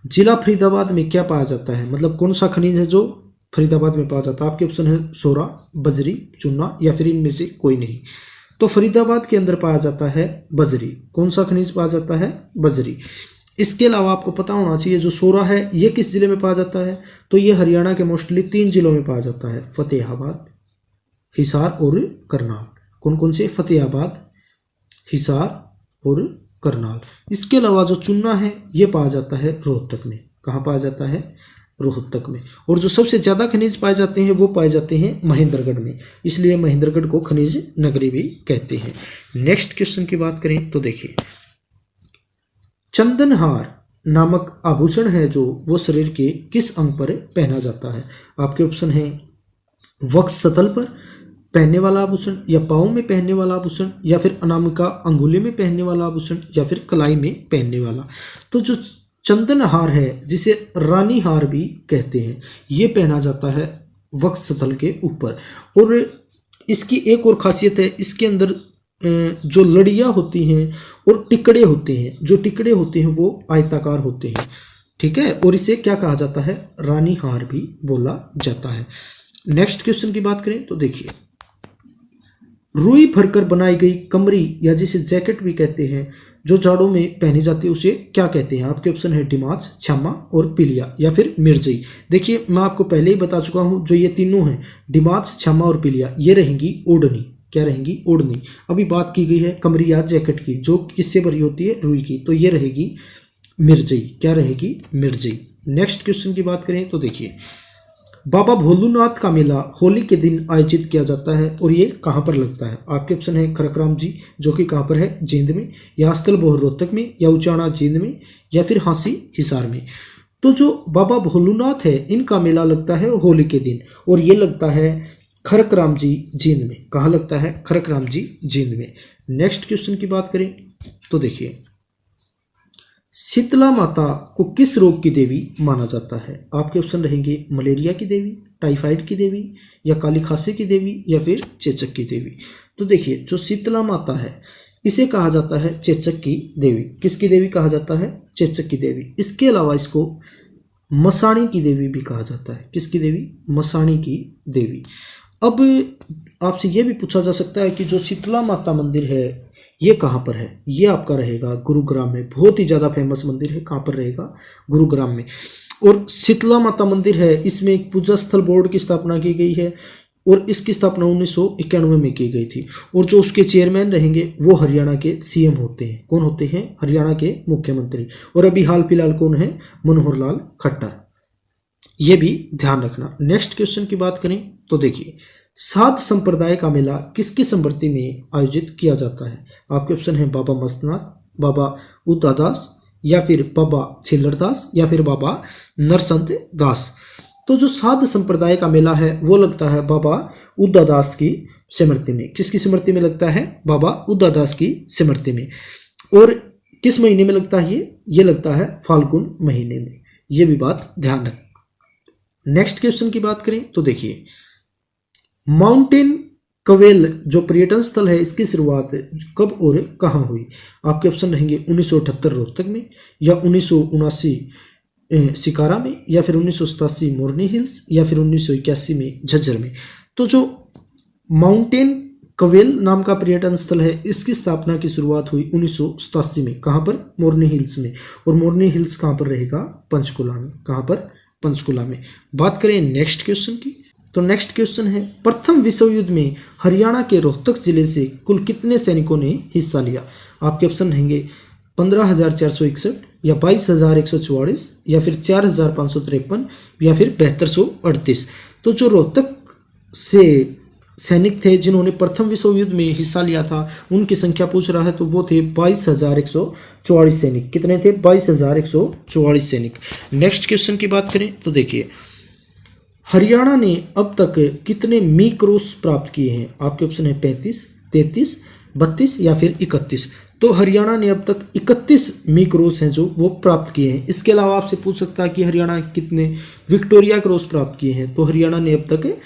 जिला फरीदाबाद में क्या पाया जाता है? मतलब कौन सा खनिज है जो फरीदाबाद में पाया जाता है? आपके ऑप्शन है सोरा, बजरी, चूना या फिर इनमें से कोई नहीं। तो फरीदाबाद के अंदर पाया जाता है बजरी। कौन सा खनिज पाया जाता है? बजरी। इसके अलावा आपको पता होना चाहिए जो सोरा है ये किस जिले में पाया जाता है? तो ये हरियाणा के मोस्टली 3 जिलों में पाया जाता है, फतेहाबाद, हिसार और करनाल। कौन कौन से? फतेहाबाद, हिसार और करनाल। इसके अलावा जो चूना है ये पाया जाता है रोहतक में। कहाँ पाया जाता है? रोहतक में। और जो सबसे ज़्यादा खनिज पाए जाते हैं वो पाए जाते हैं महेंद्रगढ़ में, इसलिए महेंद्रगढ़ को खनिज नगरी भी कहते हैं। नेक्स्ट क्वेश्चन की बात करें तो देखिए, चंदनहार नामक आभूषण है जो वो शरीर के किस अंग पर पहना जाता है? आपके ऑप्शन है वक्षस्थल पर पहनने वाला आभूषण, या पाँव में पहनने वाला आभूषण, या फिर अनामिका अंगुली में पहनने वाला आभूषण, या फिर कलाई में पहनने वाला। तो जो चंदनहार है जिसे रानी हार भी कहते हैं, ये पहना जाता है वक्षस्थल के ऊपर। और इसकी एक और खासियत है, इसके अंदर जो लड़ियाँ होती हैं और टिकड़े होते हैं, जो टिकड़े होते हैं वो आयताकार होते हैं, ठीक है। और इसे क्या कहा जाता है? रानी हार भी बोला जाता है। नेक्स्ट क्वेश्चन की बात करें तो देखिए, रुई भरकर बनाई गई कमरी या जिसे जैकेट भी कहते हैं, जो जाड़ों में पहनी जाती है, उसे क्या कहते हैं? आपके ऑप्शन है डिमाच, छामा और पिलिया या फिर मिर्जई। देखिए, मैं आपको पहले ही बता चुका हूं, जो ये तीनों हैं डिमाच, छामा और पिलिया, ये रहेंगी ओढ़नी। क्या रहेंगी? ओढ़नी। अभी बात की गई है कमरी या जैकेट की, जो किससे बनी होती है? रुई की, तो ये रहेगी मिर्जई। क्या रहेगी? मिर्जई। नेक्स्ट क्वेश्चन की बात करें तो देखिए, बाबा भोलूनाथ का मेला होली के दिन आयोजित किया जाता है और ये कहाँ पर लगता है? आपके ऑप्शन है खरकराम जी, जो कि कहाँ पर है? जींद में, या स्थल बोहर रोहतक में, या उचाना जींद में, या फिर हांसी हिसार में। तो जो बाबा भोलूनाथ है इनका मेला लगता है होली के दिन, और ये लगता है खरकराम जी जींद में। कहाँ लगता है? खरकराम जी जींद में। नेक्स्ट क्वेश्चन की बात करें तो देखिए, शीतला माता को किस रोग की देवी माना जाता है? आपके ऑप्शन रहेंगे मलेरिया की देवी, टाइफाइड की देवी, या काली खांसी की देवी, या फिर चेचक की देवी। तो देखिए, जो शीतला माता है इसे कहा जाता है चेचक की देवी। किसकी देवी कहा जाता है? चेचक की देवी। इसके अलावा इसको मसाणी की देवी भी कहा जाता है। किसकी देवी? मसाणी की देवी। अब आपसे ये भी पूछा जा सकता है कि जो शीतला माता मंदिर है ये कहाँ पर है? ये आपका रहेगा गुरुग्राम में। बहुत ही ज़्यादा फेमस मंदिर है। कहाँ पर रहेगा? गुरुग्राम में। और शीतला माता मंदिर है, इसमें एक पूजा स्थल बोर्ड की स्थापना की गई है और इसकी स्थापना 1991 में की गई थी। और जो उसके चेयरमैन रहेंगे वो हरियाणा के सीएम होते हैं। कौन होते हैं? हरियाणा के मुख्यमंत्री। और अभी हाल फिलहाल कौन है? मनोहर लाल खट्टर। ये भी ध्यान रखना। नेक्स्ट क्वेश्चन की बात करें तो देखिए, साध संप्रदाय का मेला किसकी स्मृति में आयोजित किया जाता है? आपके ऑप्शन है बाबा मस्तनाथ, बाबा उदादास, या फिर बाबा छिल्लरदास, या फिर बाबा नरसंत दास। तो जो साध संप्रदाय का मेला है वो लगता है बाबा उदादास की स्मृति में। किसकी स्मृति में लगता है? बाबा उदादास की स्मृति में। और किस महीने में लगता है ये लगता है फाल्गुन महीने में। ये भी बात ध्यान रख। नेक्स्ट क्वेश्चन की बात करें तो देखिए, माउंटेन कवेल जो पर्यटन स्थल है इसकी शुरुआत कब और कहाँ हुई? आपके ऑप्शन रहेंगे 1978 रोहतक में, या 1979 सिकारा में, या फिर 1987 मोरनी हिल्स, या फिर 1981 में झज्जर में। तो जो माउंटेन कवेल नाम का पर्यटन स्थल है, इसकी स्थापना की शुरुआत हुई 1987 में। कहाँ पर? मोरनी हिल्स में। और मोरनी हिल्स कहाँ पर रहेगा? पंचकुला में। कहाँ पर? पंचकुला में। बात करें नेक्स्ट क्वेश्चन की, तो नेक्स्ट क्वेश्चन है, प्रथम विश्व युद्ध में हरियाणा के रोहतक जिले से कुल कितने सैनिकों ने हिस्सा लिया? आपके ऑप्शन रहेंगे 15,461, या 22,144, या फिर 4,553, या फिर 7238। तो जो रोहतक से सैनिक थे जिन्होंने प्रथम विश्व युद्ध में हिस्सा लिया था, उनकी संख्या पूछ रहा है, तो वो थे 22,144 सैनिक। कितने थे? 22,144 सैनिक। नेक्स्ट क्वेश्चन की बात करें तो देखिए, हरियाणा ने अब तक कितने मी क्रॉस प्राप्त किए हैं? आपके ऑप्शन है 35, 33, 32, या फिर 31। तो हरियाणा ने अब तक 31 मी क्रॉस हैं जो वो प्राप्त किए हैं। इसके अलावा आपसे पूछ सकता है कि हरियाणा कितने विक्टोरिया क्रॉस प्राप्त किए हैं? तो हरियाणा ने अब तक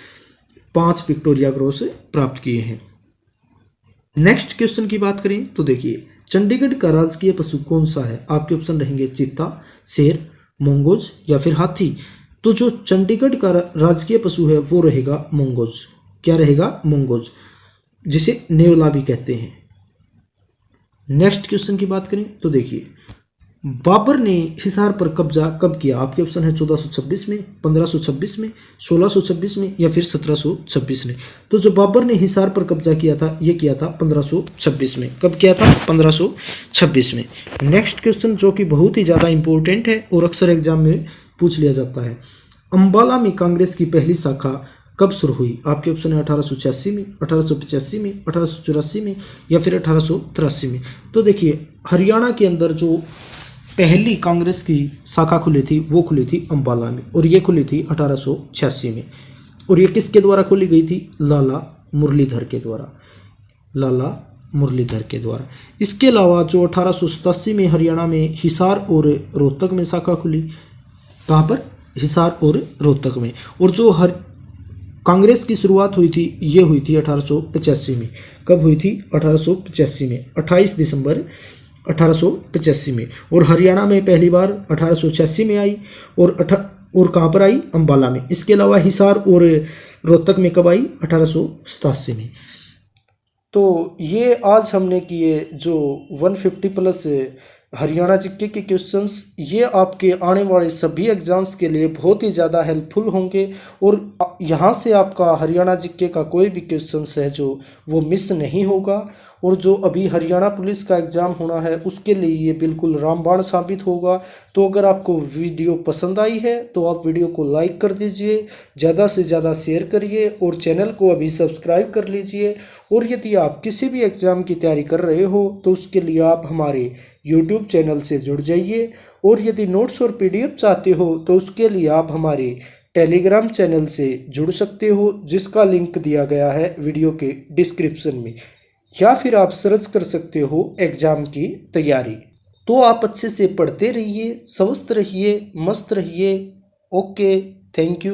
5 विक्टोरिया क्रॉस प्राप्त किए हैं। नेक्स्ट क्वेश्चन की बात करें तो देखिए, चंडीगढ़ का राजकीय पशु कौन सा है? आपके ऑप्शन रहेंगे चीता, शेर, मंगोज, या फिर हाथी। तो जो चंडीगढ़ का राजकीय पशु है वो रहेगा मंगोज। क्या रहेगा? मंगोज, जिसे नेवला भी कहते हैं। नेक्स्ट क्वेश्चन की बात करें तो देखिए, बाबर ने हिसार पर कब्जा कब किया? आपके ऑप्शन है 1426 में, 1526 में, 1626 में, या फिर 1726 में। तो जो बाबर ने हिसार पर कब्जा किया था, ये किया था 1526 में। कब किया था? 1526 में। नेक्स्ट क्वेश्चन जो कि बहुत ही ज़्यादा इंपॉर्टेंट है और अक्सर एग्जाम में पूछ लिया जाता है, अम्बाला में कांग्रेस की पहली शाखा कब शुरू हुई? आपके ऑप्शन है 1886 में, 1885 में, 1884 में, या फिर 1883 में। तो देखिए, हरियाणा के अंदर जो पहली कांग्रेस की शाखा खुली थी वो खुली थी अम्बाला में, और ये खुली थी 1886 में। और ये किसके द्वारा खोली गई थी? लाला मुरलीधर के द्वारा। लाला मुरलीधर के द्वारा। इसके अलावा जो 1887 में हरियाणा में हिसार और रोहतक में शाखा खुली। कहाँ पर? हिसार और रोहतक में। और जो कांग्रेस की शुरुआत हुई थी, ये हुई थी 1885 में। कब हुई थी? 1885 में, 28 दिसंबर 1885 में। और हरियाणा में पहली बार 1886 में आई, और कहाँ पर आई? अम्बाला में। इसके अलावा हिसार और रोहतक में कब आई? 1887 में। तो ये आज हमने किए जो 150 प्लस हरियाणा जीके के क्वेश्चंस, ये आपके आने वाले सभी एग्जाम्स के लिए बहुत ही ज़्यादा हेल्पफुल होंगे। और यहाँ से आपका हरियाणा जीके का कोई भी क्वेश्चंस है जो वो मिस नहीं होगा। और जो अभी हरियाणा पुलिस का एग्ज़ाम होना है उसके लिए ये बिल्कुल रामबाण साबित होगा। तो अगर आपको वीडियो पसंद आई है तो आप वीडियो को लाइक कर दीजिए, ज़्यादा से ज़्यादा शेयर करिए, और चैनल को अभी सब्सक्राइब कर लीजिए। और यदि आप किसी भी एग्ज़ाम की तैयारी कर रहे हो तो उसके लिए आप हमारे यूट्यूब चैनल से जुड़ जाइए। और यदि नोट्स और पीडीएफ चाहते हो तो उसके लिए आप हमारे टेलीग्राम चैनल से जुड़ सकते हो, जिसका लिंक दिया गया है वीडियो के डिस्क्रिप्शन में, या फिर आप सर्च कर सकते हो एग्ज़ाम की तैयारी। तो आप अच्छे से पढ़ते रहिए, स्वस्थ रहिए, मस्त रहिए। Okay, thank you.